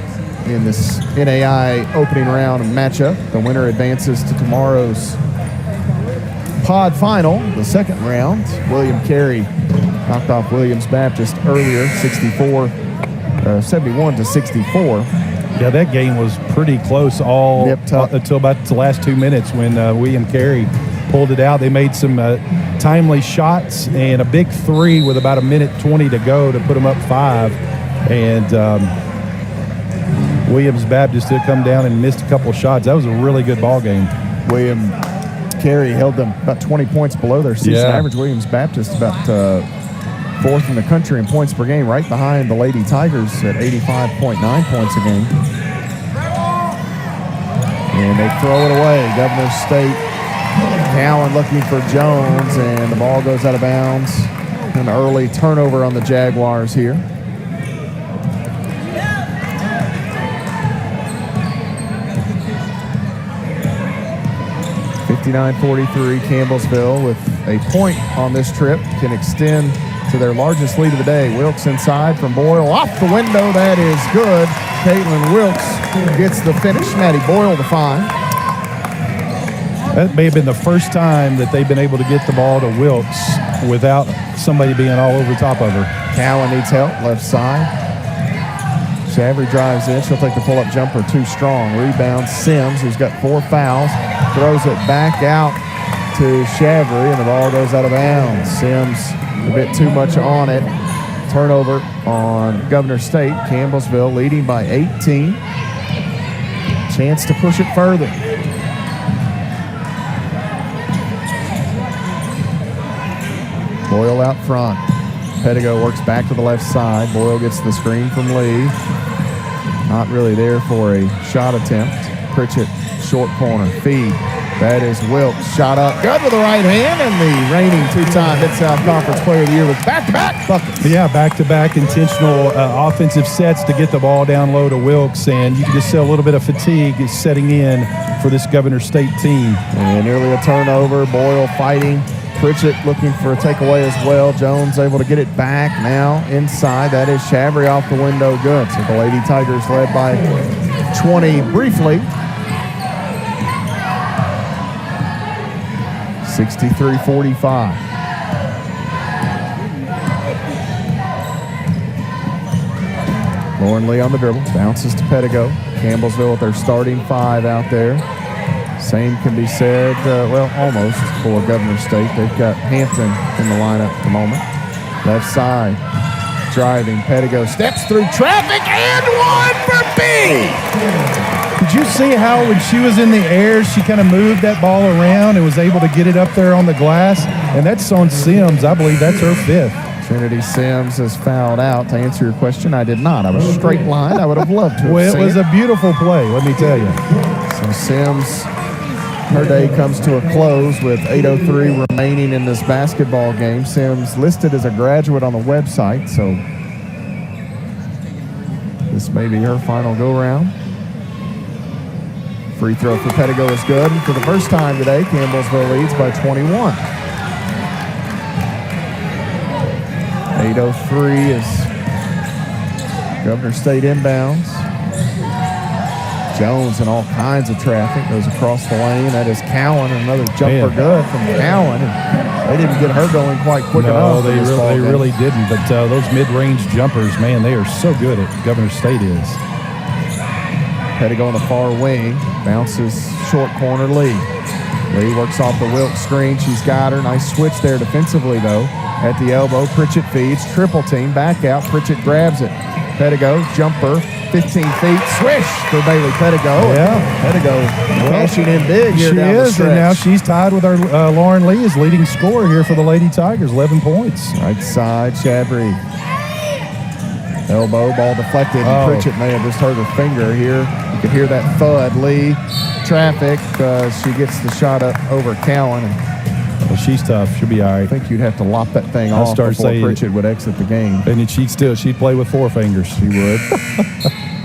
in this NAIA opening round matchup. The winner advances to tomorrow's pod final, the second round. William Carey knocked off Williams Baptist earlier, 71-64. Yeah, that game was pretty close until about the last 2 minutes when William Carey pulled it out. They made some timely shots and a big 3 with about 1:20 to go to put them up 5. And Williams Baptist did come down and missed a couple of shots. That was a really good ball game. William Carey held them about 20 points below their season average. Williams Baptist about 4th in the country in points per game, right behind the Lady Tigers at 85.9 points a game. And they throw it away. Governor State. Cowan looking for Jones, and the ball goes out of bounds. An early turnover on the Jaguars here. (59-43) Campbellsville with a point on this trip can extend to their largest lead of the day. Wilkes inside from Boyle. Off the window. That is good. Caitlin Wilkes gets the finish. Maddie Boyle the find. That may have been the first time that they've been able to get the ball to Wilkes without somebody being all over top of her. Cowan needs help, left side. Shabry drives in. She'll take the pull-up jumper too strong. Rebound Sims, who's got 4 fouls, throws it back out to Shabry, and the ball goes out of bounds. Sims a bit too much on it. Turnover on Governor State. Campbellsville leading by 18. Chance to push it further. Boyle out front. Pettigo works back to the left side. Boyle gets the screen from Lee. Not really there for a shot attempt. Pritchett, short corner, feed. That is Wilkes. Shot up good with the right hand, and the reigning two-time Mid-South Conference Player of the Year with back-to-back buckets. Yeah, back-to-back intentional offensive sets to get the ball down low to Wilkes, and you can just see a little bit of fatigue is setting in for this Governor State team. And nearly a turnover. Boyle fighting. Pritchett looking for a takeaway as well. Jones able to get it back now inside. That is Shabry off the window. Good. So the Lady Tigers led by 20 briefly. 63-45. Lauren Lee on the dribble. Bounces to Pedigo. Campbellsville with their starting five out there. Same can be said, well, almost for Governor State. They've got Hampton in the lineup at the moment. Left side. Driving. Pedigo steps through traffic and one for B. Did you see how when she was in the air, she kind of moved that ball around and was able to get it up there on the glass? And that's on Sims. I believe that's her fifth. Trinity Sims is fouled out. To answer your question, I did not. I was straight line. I would have loved to have Well, seen it was a beautiful play, let me tell you. So Sims, her day comes to a close with 8:03 remaining in this basketball game. Sims listed as a graduate on the website, so this may be her final go-round. Free throw for Pedigo is good. And for the first time today, Campbellsville leads by 21. 8:03 is Governor State inbounds. Jones in all kinds of traffic goes across the lane. That is Cowan, another jumper good from Cowan. And they didn't get her going quite quick enough. No, they really didn't. But those mid-range jumpers, man, they are so good at Governor State is. Pedigo on the far wing. Bounces short corner Lee. Lee works off the Wilkes screen. She's got her. Nice switch there defensively, though. At the elbow, Pritchett feeds. Triple team. Back out. Pritchett grabs it. Pedigo, jumper. 15 feet. Swish for Bailey Pedigo. Yeah. Pedigo cashing in big here down the stretch. And now she's tied with our Lauren Lee as leading scorer here for the Lady Tigers, 11 points. Right side, Shabry. Elbow, ball deflected. Oh. Pritchett may have just hurt her finger here. You could hear that thud. Lee, traffic. She gets the shot up over Cowan. Well, she's tough. She'll be all right. I think you'd have to lop that thing off before Pritchett would exit the game. And then she'd play with four fingers. She would.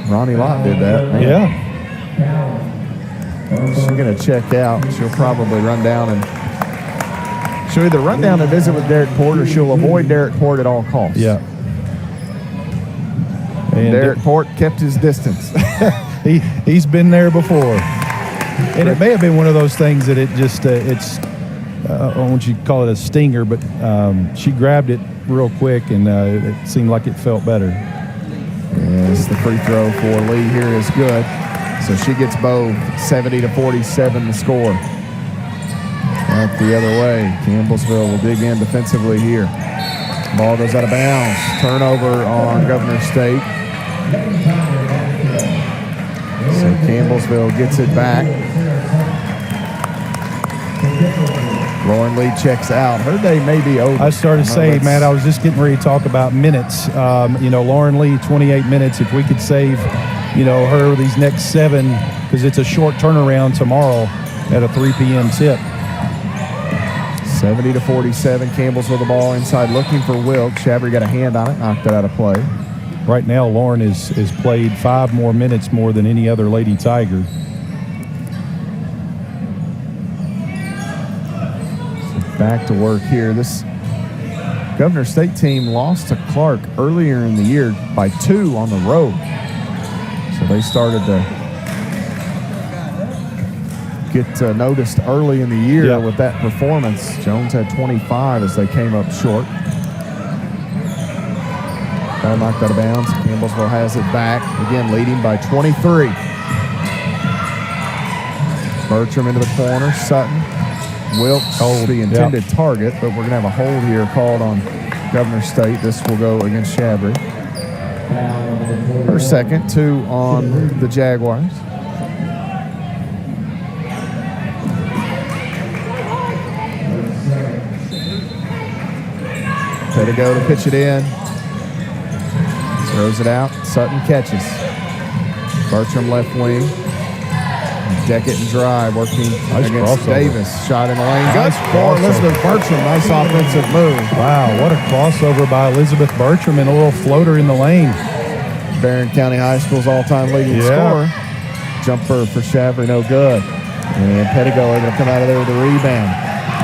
Ronnie Lott did that. Man. Yeah. She's going to check out. She'll probably run down and she'll either run down and visit with Derek Port or she'll avoid Derek Port at all costs. Yeah. And Derek Port kept his distance. He's been there before. And it may have been one of those things that it just, I don't want you to call it a stinger, but she grabbed it real quick and it seemed like it felt better. Yes, the free throw for Lee here is good. So she gets both. 70-47 the score. Back the other way. Campbellsville will dig in defensively here. Ball goes out of bounds. Turnover on Governor State. So Campbellsville gets it back. Lauren Lee checks out. Her day may be over. I started to say, Matt, I was just getting ready to talk about minutes. Lauren Lee, 28 minutes. If we could save, her these next 7, because it's a short turnaround tomorrow at a 3 p.m. tip. 70-47. Campbell's with the ball inside looking for Wilkes. Shabry got a hand on it, knocked it out of play. Right now, Lauren has played 5 more minutes more than any other Lady Tiger. Back to work here. This Governor State team lost to Clark earlier in the year by 2 on the road. So they started to get noticed early in the year with that performance. Jones had 25 as they came up short. Ball knocked out of bounds. Campbellsville has it back. Again, leading by 23. Bertram into the corner. Sutton. Wilkes, the intended target, but we're going to have a hold here called on Governor State. This will go against Shabry. Her second, 2 on the Jaguars. Pedigo to pitch it in. Throws it out. Sutton catches. Bertram left wing. Deck it and drive, working Nice against crossover. Davis. Shot in the lane. Good Nice for crossover. Elizabeth Bertram. Nice offensive move. Wow, what a crossover by Elizabeth Bertram and a little floater in the lane. Barron County High School's all-time leading scorer. Jumper for Chavry, no good. And Pettigo able to come out of there with a rebound.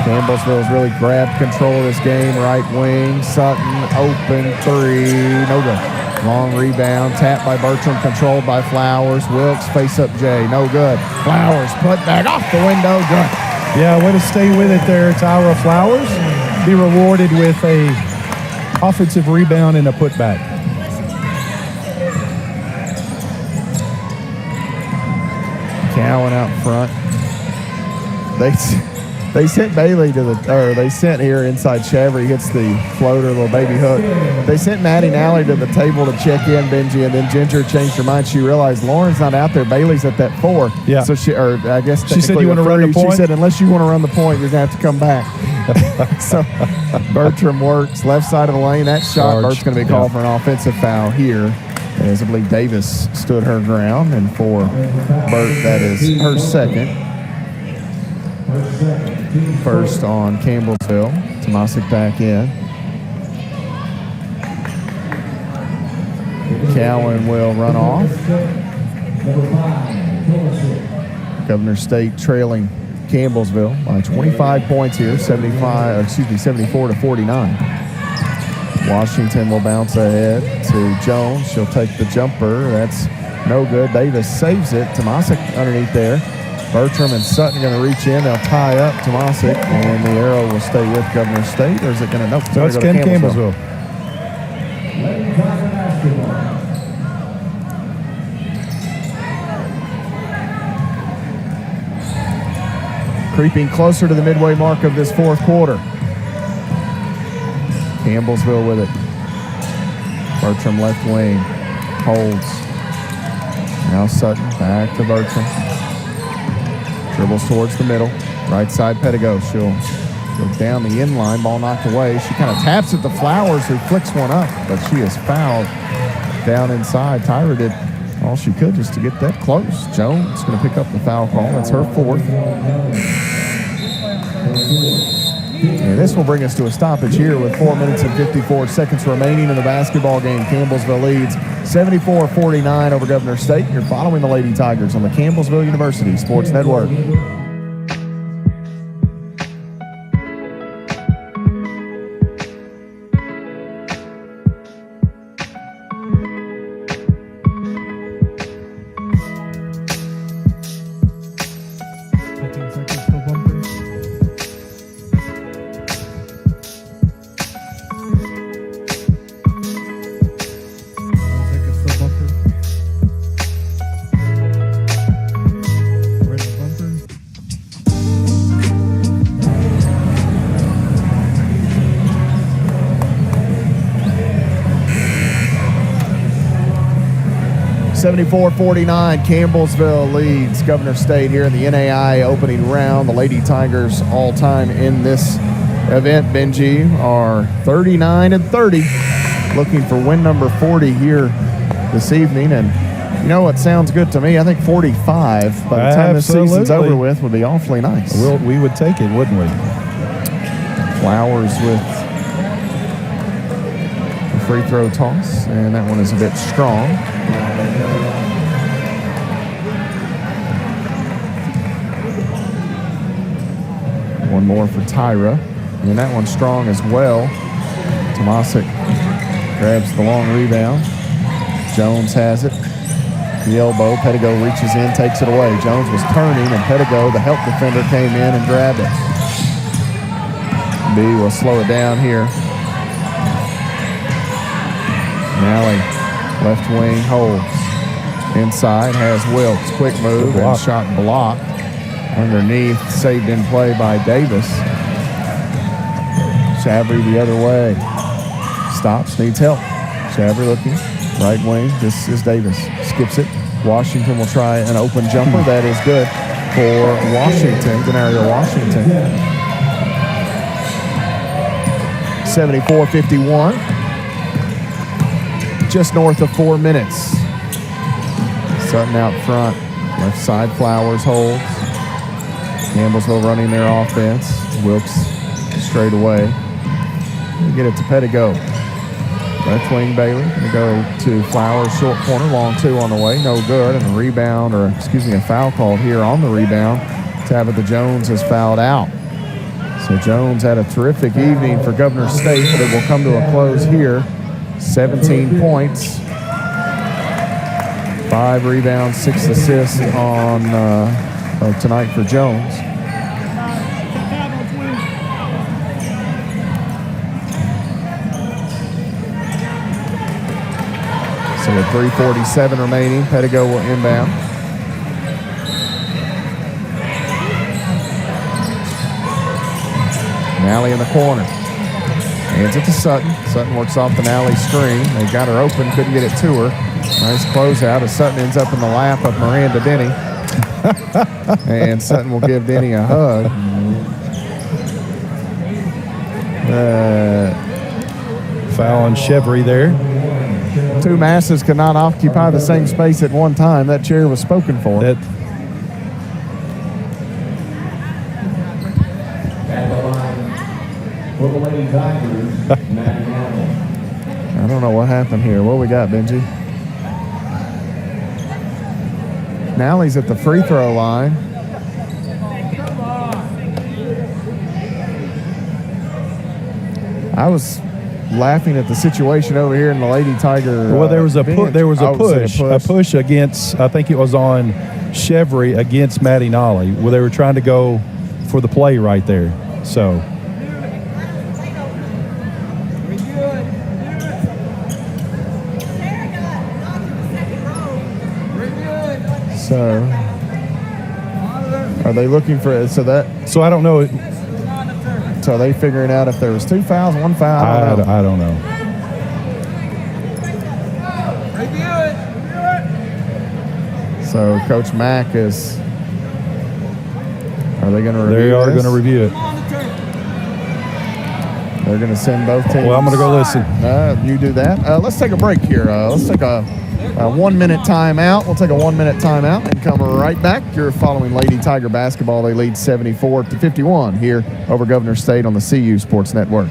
Campbellsville's really grabbed control of this game. Right wing, Sutton, open three, no good. Long rebound, tapped by Bertram, controlled by Flowers. Wilkes, face up Jay, no good. Flowers, put back off the window, good. Yeah, way to stay with it there, Tyra Flowers. Be rewarded with a offensive rebound and a putback. Cowan out front. They sent Bailey to they sent here inside Chavry, hits the floater, little baby hook. They sent Maddie Nally to the table to check in, Benji, and then Ginger changed her mind. She realized Lauren's not out there. Bailey's at that 4. Yeah. So I guess She said, "You want to run the point?" She said, "Unless you want to run the point, you're going to have to come back." So Bertram works left side of the lane. That shot, Bert's going to be called for an offensive foul here. As I believe Davis stood her ground, and for Bert, that is her second. First on Campbellsville. Tomasic back in. Cowan will run off. Governor State trailing Campbellsville by 25 points here, 74 to 49. Washington will bounce ahead to Jones. She'll take the jumper. That's no good. Davis saves it. Tomasic underneath there. Bertram and Sutton going to reach in. They'll tie up Tomasic, and the arrow will stay with Governor State. Or is it going to? Nope. So it's Ken Campbellsville. Creeping closer to the midway mark of this fourth quarter. Campbellsville with it. Bertram left wing. Holds. Now Sutton back to Bertram. Dribbles towards the middle. Right side Pettigo. She'll go down the inline. Ball knocked away. She kind of taps at the Flowers, who flicks one up, but she is fouled down inside. Tyra did all she could just to get that close. Jones going to pick up the foul call. That's her 4th. And this will bring us to a stoppage here with 4 minutes and 54 seconds remaining in the basketball game. Campbellsville leads 74-49 over Governor State. You're following the Lady Tigers on the Campbellsville University Sports Network. (74-49), Campbellsville leads Governor State here in the NAIA opening round. The Lady Tigers all-time in this event, Benji, are 39-30, looking for win number 40 here this evening. And you know what sounds good to me? I think 45 by the time this season's over with would be awfully nice. We would take it, wouldn't we? Flowers with the free throw toss, and that one is a bit strong. One more for Tyra, and that one's strong as well. Tomasic grabs the long rebound. Jones has it. The elbow. Pettigo reaches in, takes it away. Jones was turning, and Pettigo, the help defender, came in and grabbed it. B will slow it down here. Nally, left wing, holds. Inside, has Wilkes. Quick move and shot blocked. Underneath, saved in play by Davis. Chavry the other way. Stops, needs help. Chavry looking. Right wing, this is Davis. Skips it. Washington will try an open jumper. That is good for Washington, Denario Washington. 74-51. Just north of 4 minutes. Sutton out front. Left side, Flowers holds. Campbellsville running their offense. Wilkes straight away. Get it to Pettigo. Left wing Bailey. Going to go to Flowers, short corner, long two on the way. No good. And a rebound, or excuse me, a foul called here on the rebound. Tabitha Jones has fouled out. So Jones had a terrific evening for Governor State, but it will come to a close here. 17 points. 5 rebounds, 6 assists on tonight for Jones. So with 3:47 remaining, Pettigo will inbound. Nally in the corner. Hands it to Sutton. Sutton works off the Nally screen. They got her open, couldn't get it to her. Nice closeout as Sutton ends up in the lap of Miranda Denny. And Sutton will give Denny a hug. Foul on Chevry there. Two masses could not occupy the same space at one time. That chair was spoken for. That, I don't know what happened here. What we got, Benji? Nally's at the free throw line. I was laughing at the situation over here in the Lady Tiger. well, there was a bench. there was I a would say push against. I think it was on Chevry against Maddie Nolly, where they were trying to go for the play right there. So. So, are they looking for so that? So I don't know. So are they figuring out if there was 2 fouls, 1 foul? I don't know. So Coach Mack is. Are they going to review They are this? going to review it. They're going to send both teams. Well, I'm going to go listen. You do that. Let's take a break here. Let's take a 1 minute timeout. We'll take a 1 minute timeout and come right back. You're following Lady Tiger basketball. They lead 74-51 here over Governor State on the CU Sports Network.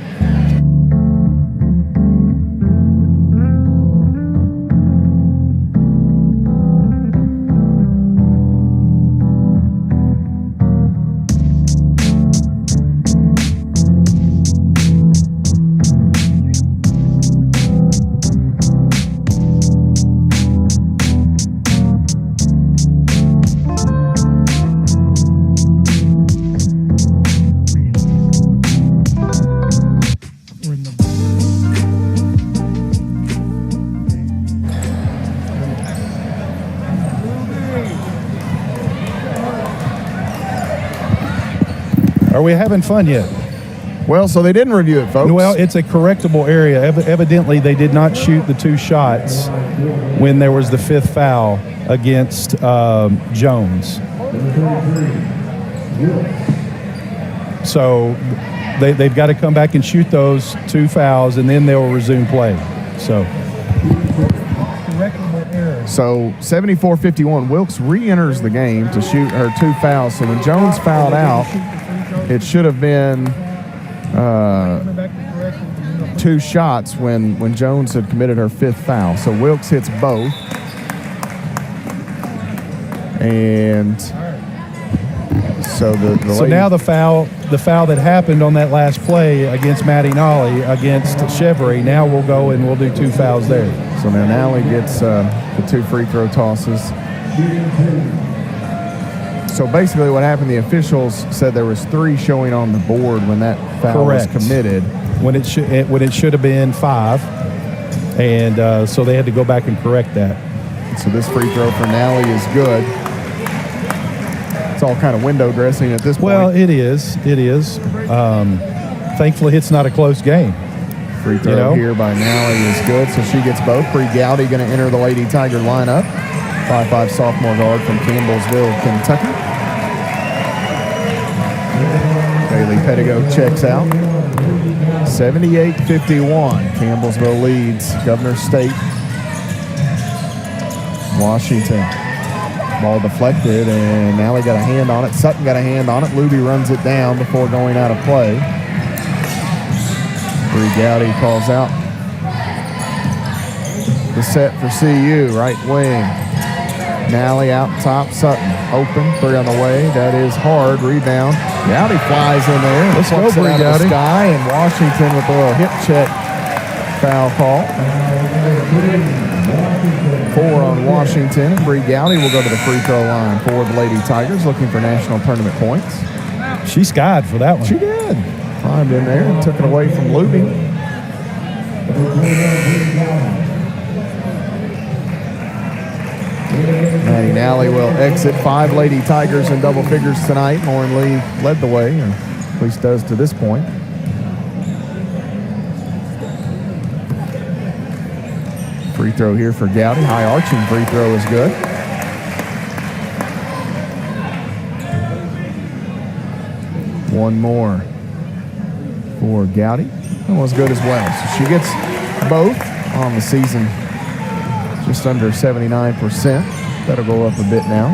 Are we having fun yet? Well, so they didn't review it, folks. Well, it's a correctable area. Evidently, they did not shoot the 2 shots when there was the 5th foul against Jones. So they've got to come back and shoot those 2 fouls, and then they'll resume play. So correctable error. So 74-51, Wilkes re-enters the game to shoot her 2 fouls. So when Jones fouled out, it should have been 2 shots when Jones had committed her 5th foul. So Wilkes hits both. And so So now the foul that happened on that last play against Maddie Nolly against Chevry, now we'll go and we'll do 2 fouls there. So now Nally gets the 2 free throw tosses. So basically what happened, the officials said there was 3 showing on the board when that foul Correct. was committed. When it should have been 5. And so they had to go back and correct that. So this free throw for Nally is good. It's all kind of window dressing at this point. Well, it is. Thankfully, it's not a close game. Free throw here by Nally is good, so she gets both. Bree Gowdy going to enter the Lady Tiger lineup. 5'5" sophomore guard from Campbellsville, Kentucky. Bailey Pettigo checks out. 78-51. Campbellsville leads Governor State. Washington. Ball deflected, and now he got a hand on it. Sutton got a hand on it. Luby runs it down before going out of play. Bree Gowdy calls out the set for CU, right wing. Nally out top, Sutton open, 3 on the way. That is hard, rebound. Gowdy flies in there. Let's go, Bree Gowdy. Gowdy. Sky, and Washington with a little hip check foul call. 4 on Washington. Bree Gowdy will go to the free throw line for the Lady Tigers, looking for national tournament points. She skied for that one. She did. Climbed in there and took it away from Luby. Maddie Nally will exit. 5 Lady Tigers in double figures tonight. Lauren Lee led the way, or at least does to this point. Free throw here for Gowdy. High arching free throw is good. One more for Gowdy. That was good as well. So she gets both on the season. Just under 79%. That'll go up a bit now.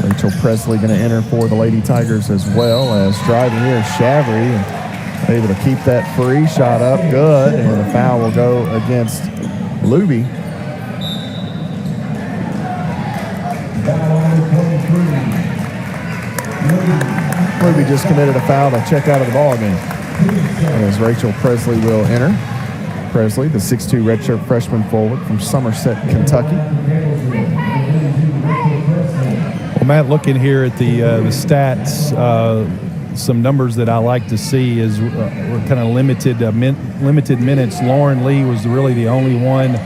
Rachel Presley going to enter for the Lady Tigers as well, as driving here is Shavry, and able to keep that free shot up good, and the foul will go against Luby. Luby just committed a foul to check out of the ball game, as Rachel Presley will enter. Presley, the 6'2" redshirt freshman forward from Somerset, Kentucky. Well, Matt, looking here at the stats, some numbers that I like to see is we're kind of limited minutes. Lauren Lee was really the only one.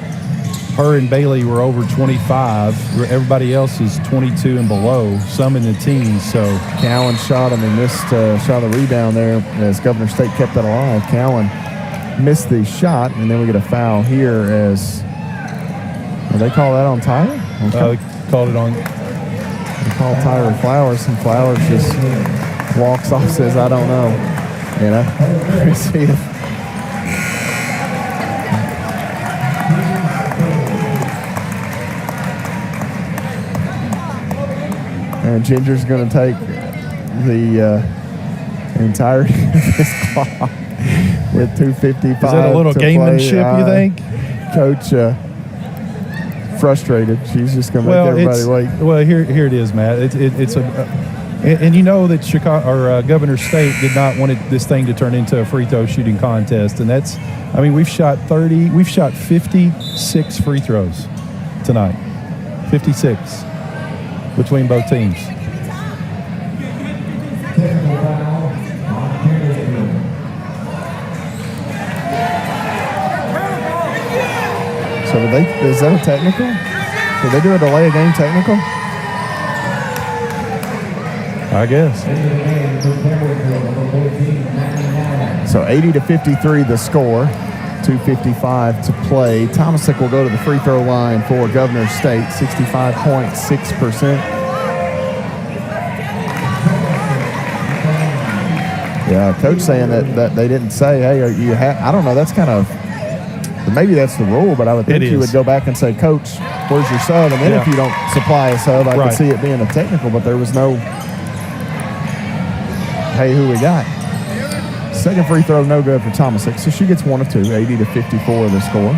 Her and Bailey were over 25. Everybody else is 22 and below, some in the teens. So Cowan shot him and missed shot the rebound there as Governor State kept that alive. Cowan missed the shot, and then we get a foul here as they call that on Tyler? They called it on. They call Tyler Flowers, and Flowers just walks off, says, I don't know. You know, we see it. And Ginger's going to take the entirety of this clock with 2:55. Is that a little gamemanship, you think? Coach frustrated. She's just going to make everybody wait. Well, here it is, Matt. It's a and you know that Chicago or Governor State did not want this thing to turn into a free throw shooting contest, and that's. I mean, we've shot 56 free throws tonight. 56 between both teams. So is that a technical? Did they do a delay of game technical? I guess. So 80-53 the score. 2:55 to play. Thomasick will go to the free throw line for Governor State, 65.6%. Yeah, coach saying that they didn't say, hey, you have. I don't know. That's kind of. Maybe that's the rule, but I would think you would go back and say, Coach, where's your sub? And then if you don't supply a sub, I could see it being a technical, but there was no, hey, who we got? Second free throw, no good for Thomasick. So she gets 1 of 2, 80-54 the score.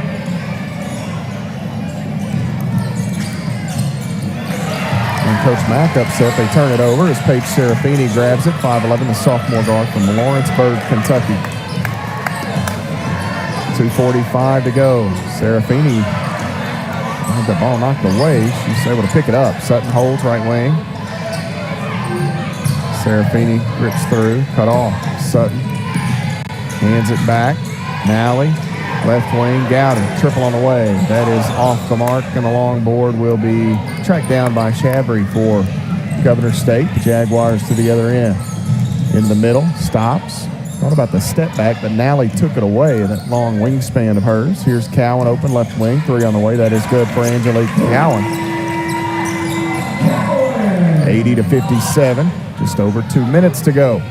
And Coach Mack upset. They turn it over as Paige Serafini grabs it, 5'11", the sophomore guard from Lawrenceburg, Kentucky. 2:45 to go. Serafini had the ball knocked away. She's able to pick it up. Sutton holds right wing. Serafini rips through, cut off. Sutton hands it back. Nally, left wing. Gowdy, triple on the way. That is off the mark, and the long board will be tracked down by Shabry for Governor State. The Jaguars to the other end. In the middle, stops. Thought about the step back, but Nally took it away, that long wingspan of hers. Here's Cowan open, left wing, 3 on the way. That is good for Angelique Cowan. 80-57, just over 2 minutes to go.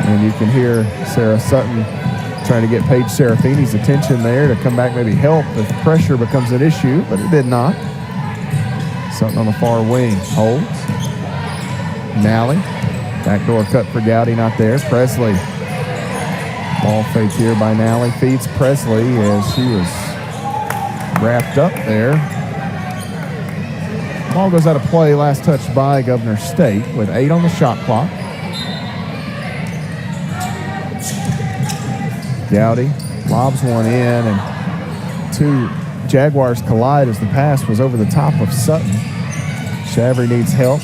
And you can hear Sarah Sutton trying to get Paige Serafini's attention there to come back, maybe help if pressure becomes an issue, but it did not. Sutton on the far wing. Holds. Nally. Backdoor cut for Gowdy, not there. Presley. Ball fake here by Nally. Feeds Presley as she was wrapped up there. Ball goes out of play. Last touch by Governor State with 8 on the shot clock. Gowdy lobs one in, and 2 Jaguars collide as the pass was over the top of Sutton. Shavery needs help.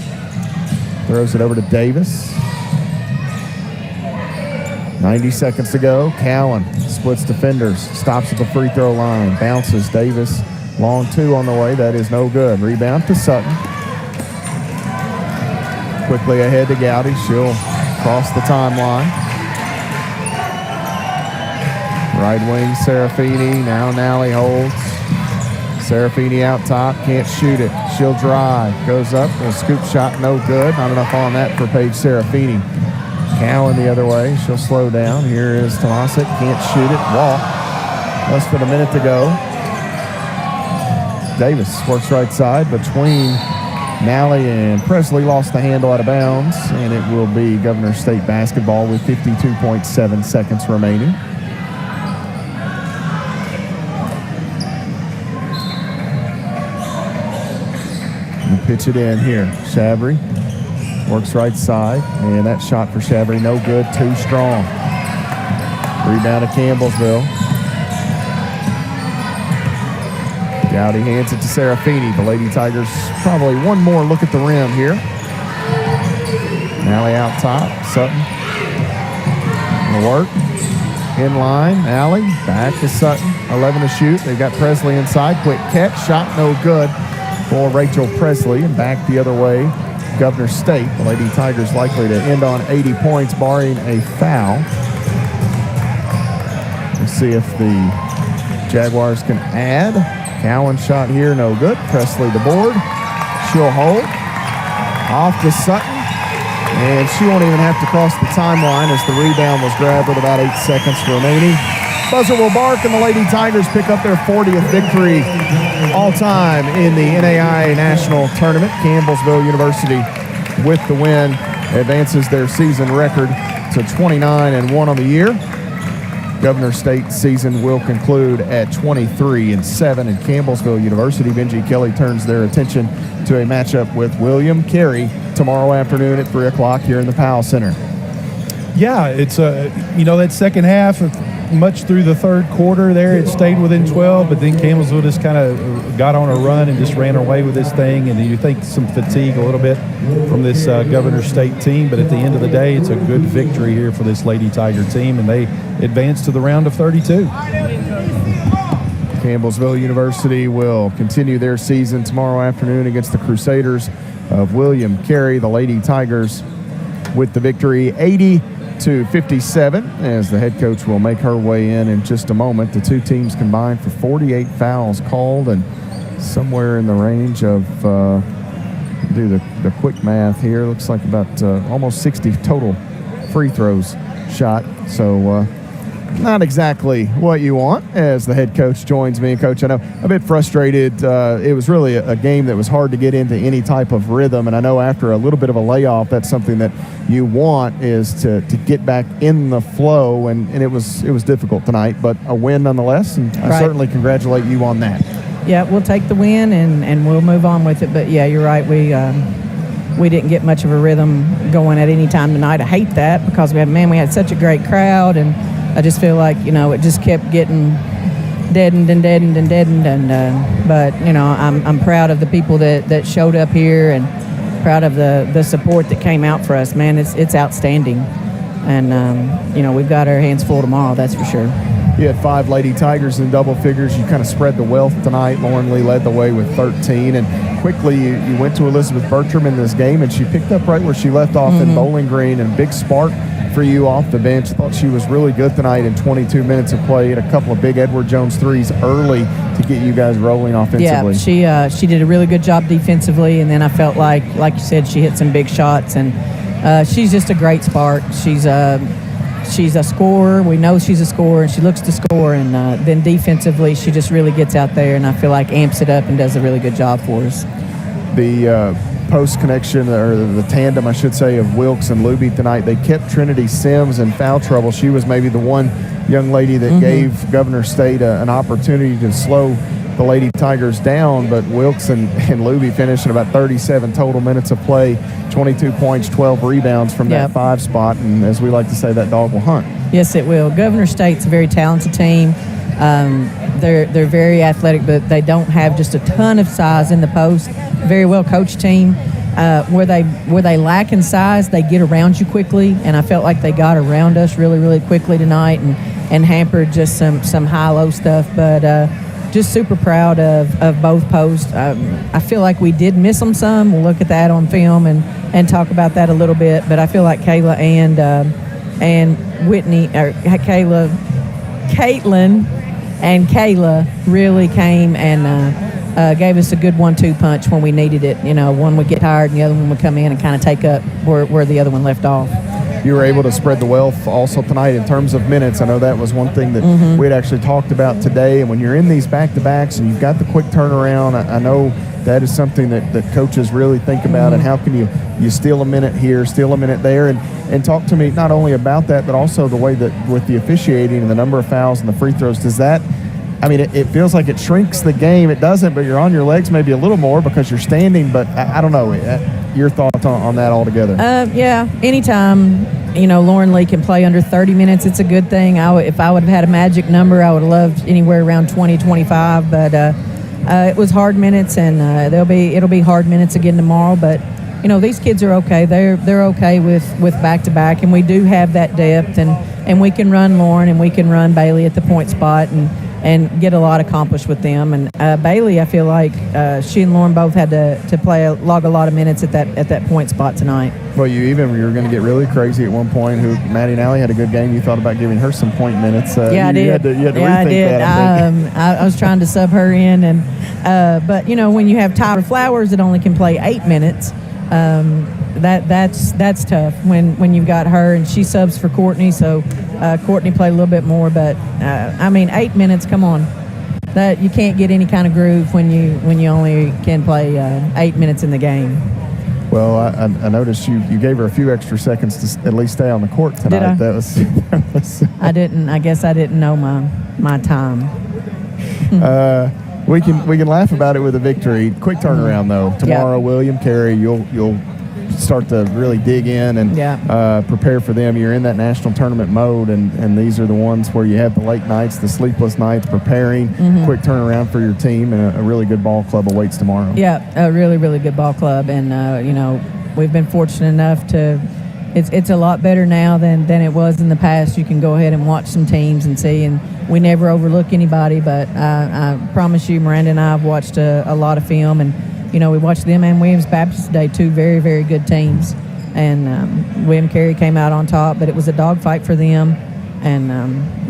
Throws it over to Davis. 90 seconds to go. Cowan splits defenders. Stops at the free throw line. Bounces. Davis. Long 2 on the way. That is no good. Rebound to Sutton. Quickly ahead to Gowdy. She'll cross the timeline. Right wing, Serafini. Now Nally holds. Serafini out top. Can't shoot it. She'll drive. Goes up. A scoop shot. No good. Not enough on that for Paige Serafini. Cowan the other way. She'll slow down. Here is Tomasic. Can't shoot it. Walk. Less than a minute to go. Davis works right side between Nally and Presley. Lost the handle out of bounds, and it will be Governor State basketball with 52.7 seconds remaining. And pitch it in here. Shavery works right side, and that shot for Shavery no good, too strong. Rebound to Campbellsville. Gowdy hands it to Serafini. The Lady Tigers probably one more look at the rim here. Nally out top. Sutton. Gonna work. In line. Nally. Back to Sutton. 11 to shoot. They've got Presley inside. Quick catch. Shot no good for Rachel Presley. And back the other way, Governor State. The Lady Tigers likely to end on 80 points barring a foul. Let's see if the Jaguars can add. Cowan shot here, no good. Presley the board. She'll hold. Off to Sutton. And she won't even have to cross the timeline as the rebound was grabbed with about 8 seconds remaining. Buzzer will bark, and the Lady Tigers pick up their 40th victory all time in the NAIA National Tournament. Campbellsville University with the win advances their season record to 29-1 on the year. Governor State season will conclude at 23-7, and Campbellsville University, Benji Kelly turns their attention to a matchup with William Carey tomorrow afternoon at 3 o'clock here in the Powell Center. Yeah, it's that second half, much through the third quarter there, it stayed within 12, but then Campbellsville just kind of got on a run and just ran away with this thing. And you think some fatigue a little bit from this Governor State team, but at the end of the day, it's a good victory here for this Lady Tiger team, and they advance to the round of 32. Campbellsville University will continue their season tomorrow afternoon against the Crusaders of William Carey. The Lady Tigers with the victory 80-57 as the head coach will make her way in just a moment. The two teams combined for 48 fouls called, and somewhere in the range of, do the quick math here, looks like about almost 60 total free throws shot. So not exactly what you want as the head coach joins me. And Coach, I know a bit frustrated. It was really a game that was hard to get into any type of rhythm, and I know after a little bit of a layoff, that's something that you want is to get back in the flow, and it was difficult tonight, but a win nonetheless, and I certainly congratulate you on that. Yeah, we'll take the win and we'll move on with it. But yeah, you're right. We didn't get much of a rhythm going at any time tonight. I hate that because we had such a great crowd, and I just feel like it just kept getting deadened. But I'm proud of the people that showed up here, and proud of the support that came out for us. Man, it's outstanding, and we've got our hands full tomorrow. That's for sure. You had 5 Lady Tigers in double figures. You kind of spread the wealth tonight. Lauren Lee led the way with 13. And quickly you went to Elizabeth Bertram in this game, and she picked up right where she left off in Bowling Green. And big spark for you off the bench. Thought she was really good tonight in 22 minutes of play. Had a couple of big Edward Jones threes early to get you guys rolling offensively. Yeah, she did a really good job defensively. And then I felt like you said, she hit some big shots. And she's just a great spark. She's a scorer. We know she's a scorer, and she looks to score. And then defensively, she just really gets out there, and I feel like amps it up and does a really good job for us. the post connection, or the tandem, I should say, of Wilkes and Luby tonight. They kept Trinity Sims in foul trouble. She was maybe the one young lady that gave Governor State an opportunity to slow the Lady Tigers down, but Wilkes and Luby finished in about 37 total minutes of play, 22 points, 12 rebounds from that 5 spot, and as we like to say, that dog will hunt. Yes, it will. Governor State's a very talented team. They're very athletic, but they don't have just a ton of size in the post. Very well coached team. Where they lack in size, they get around you quickly, and I felt like they got around us really, really quickly tonight and hampered just some high-low stuff. But just super proud of both posts. I feel like we did miss them some. We'll look at that on film and talk about that a little bit. But I feel like Kayla and Whitney, or Caitlin and Kayla really came and gave us a good 1-2 punch when we needed it. You know, one would get tired and the other one would come in and kind of take up where the other one left off. You were able to spread the wealth also tonight in terms of minutes. I know that was one thing that we had actually talked about today. And when you're in these back-to-backs and you've got the quick turnaround, I know that is something that coaches really think about. And how can you steal a minute here, steal a minute there, and talk to me not only about that, but also the way that with the officiating and the number of fouls and the free throws, does that, I mean, it feels like it shrinks the game. It doesn't, but you're on your legs maybe a little more because you're standing. But I don't know. Your thoughts on that altogether? Yeah, anytime, Lauren Lee can play under 30 minutes, it's a good thing. If I would have had a magic number, I would have loved anywhere around 20, 25. But it was hard minutes, and it'll be hard minutes again tomorrow. But these kids are okay. They're okay with back-to-back, and we do have that depth, and we can run Lauren and we can run Bailey at the point spot and get a lot accomplished with them. And Bailey, I feel like she and Lauren both had to log a lot of minutes at that point spot tonight. Well, you were going to get really crazy at one point. Maddie Nally had a good game. You thought about giving her some point minutes. I did. You had to rethink I did. That. I was trying to sub her in, but when you have Tyra Flowers that only can play 8 minutes, that's tough when you've got her and she subs for Courtney. So Courtney played a little bit more, but 8 minutes. Come on, that you can't get any kind of groove when you only can play 8 minutes in the game. Well, I noticed you gave her a few extra seconds to at least stay on the court tonight. Did I? That was I didn't. I guess I didn't know my time. We can laugh about it with a victory. Quick turnaround though. Tomorrow, William Carey, you'll start to really dig in and prepare for them. You're in that national tournament mode, and these are the ones where you have the late nights, the sleepless nights, preparing. Quick turnaround for your team, and a really good ball club awaits tomorrow. Yeah, a really, really good ball club, and we've been fortunate enough to. It's a lot better now than it was in the past. You can go ahead and watch some teams and see, and we never overlook anybody, but I promise you, Miranda and I have watched a lot of film, and we watched them and Williams Baptist today, two very, very good teams. And William Carey came out on top, but it was a dogfight for them. And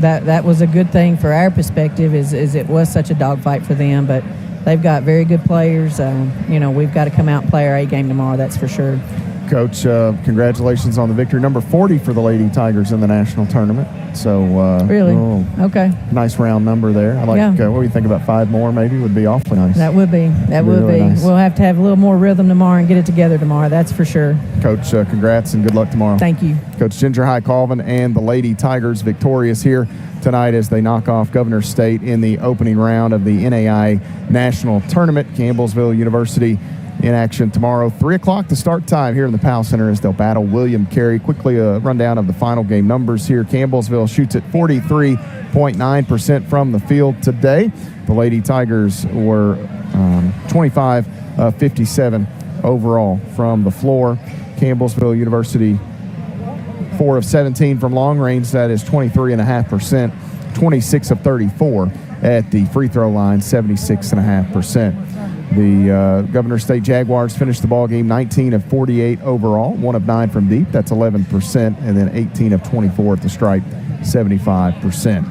that was a good thing for our perspective is it was such a dogfight for them. But they've got very good players. We've got to come out and play our A game tomorrow, that's for sure. Coach, congratulations on the victory. Number 40 for the Lady Tigers in the national tournament. So really? Okay. Nice round number there. I like. What do you think about 5 more? Maybe would be awfully nice. That would be. That would be. Nice. We'll have to have a little more rhythm tomorrow and get it together tomorrow. That's for sure. Coach, congrats and good luck tomorrow. Thank you. Coach Ginger High Colvin and the Lady Tigers victorious here tonight as they knock off Governor State in the opening round of the NAIA National Tournament. Campbellsville University in action tomorrow, 3 o'clock the start time here in the Powell Center as they'll battle William Carey. Quickly a rundown of the final game numbers here. Campbellsville shoots at 43.9% from the field today. The Lady Tigers were 25-57 overall from the floor. Campbellsville University 4 of 17 from long range. That is 23.5%. 26 of 34 at the free throw line, 76.5%. The Governor State Jaguars finished the ball game 19 of 48 overall, 1 of 9 from deep. That's 11%, and then 18 of 24 at the stripe, 75%.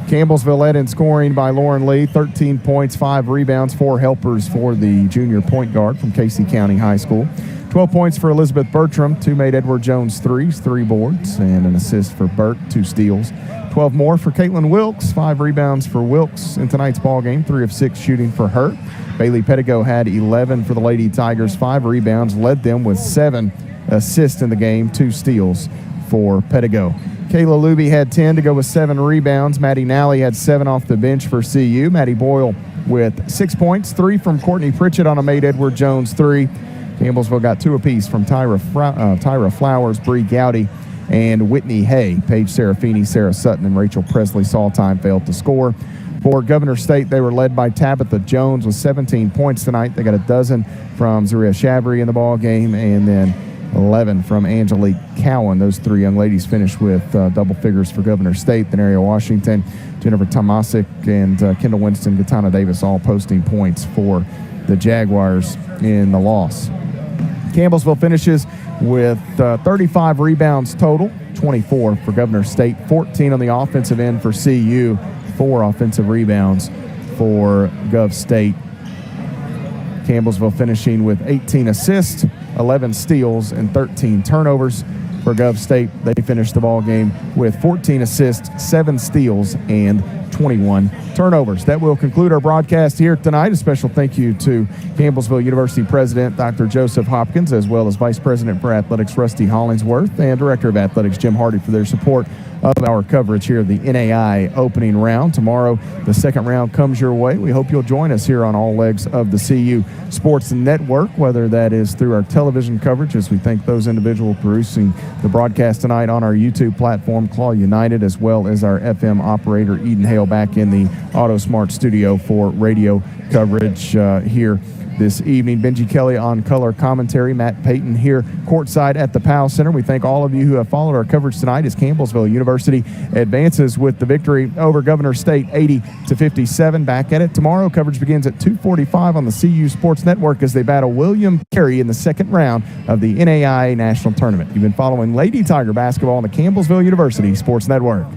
Campbellsville led in scoring by Lauren Lee, 13 points, 5 rebounds, 4 helpers for the junior point guard from Casey County High School. 12 points for Elizabeth Bertram, 2 made Edward Jones threes, 3 boards, and an assist for Burt, 2 steals. 12 more for Caitlin Wilkes, 5 rebounds for Wilkes in tonight's ball game, 3 of 6 shooting for her. Bailey Pettigo had 11 for the Lady Tigers, 5 rebounds, led them with 7 assists in the game, 2 steals for Pettigo. Kayla Luby had 10 to go with 7 rebounds. Maddie Nally had 7 off the bench for CU. Maddie Boyle with 6 points, 3 from Courtney Pritchett on a made Edward Jones 3. Campbellsville got 2 apiece from Tyra Flowers, Bree Gowdy, and Whitney Hay. Paige Serafini, Sarah Sutton, and Rachel Presley Saltime failed to score. For Governor State, they were led by Tabitha Jones with 17 points tonight. They got a dozen from Zaria Shabry in the ball game, and then 11 from Angelique Cowan. Those 3 young ladies finished with double figures for Governor State. Then Ariel Washington, Jennifer Tomasic, and Kendall Winston, Katana Davis all posting points for the Jaguars in the loss. Campbellsville finishes with 35 rebounds total, 24 for Governor State, 14 on the offensive end for CU, 4 offensive rebounds for Gov State. Campbellsville finishing with 18 assists, 11 steals, and 13 turnovers. For Gov State, they finished the ball game with 14 assists, 7 steals, and 21 turnovers. That will conclude our broadcast here tonight. A special thank you to Campbellsville University President Dr. Joseph Hopkins, as well as Vice President for Athletics Rusty Hollingsworth, and Director of Athletics Jim Hardy for their support of our coverage here of the NAIA opening round. Tomorrow, the second round comes your way. We hope you'll join us here on all legs of the CU Sports Network, whether that is through our television coverage, as we thank those individuals producing the broadcast tonight on our YouTube platform, Claw United, as well as our FM operator, Eden Hale, back in the AutoSmart studio for radio coverage here this evening. Benji Kelly on color commentary. Matt Payton here courtside at the Powell Center. We thank all of you who have followed our coverage tonight as Campbellsville University advances with the victory over Governor State 80-57. Back at it tomorrow. Coverage begins at 2:45 on the CU Sports Network as they battle William Carey in the second round of the NAIA National Tournament. You've been following Lady Tiger basketball on the Campbellsville University Sports Network.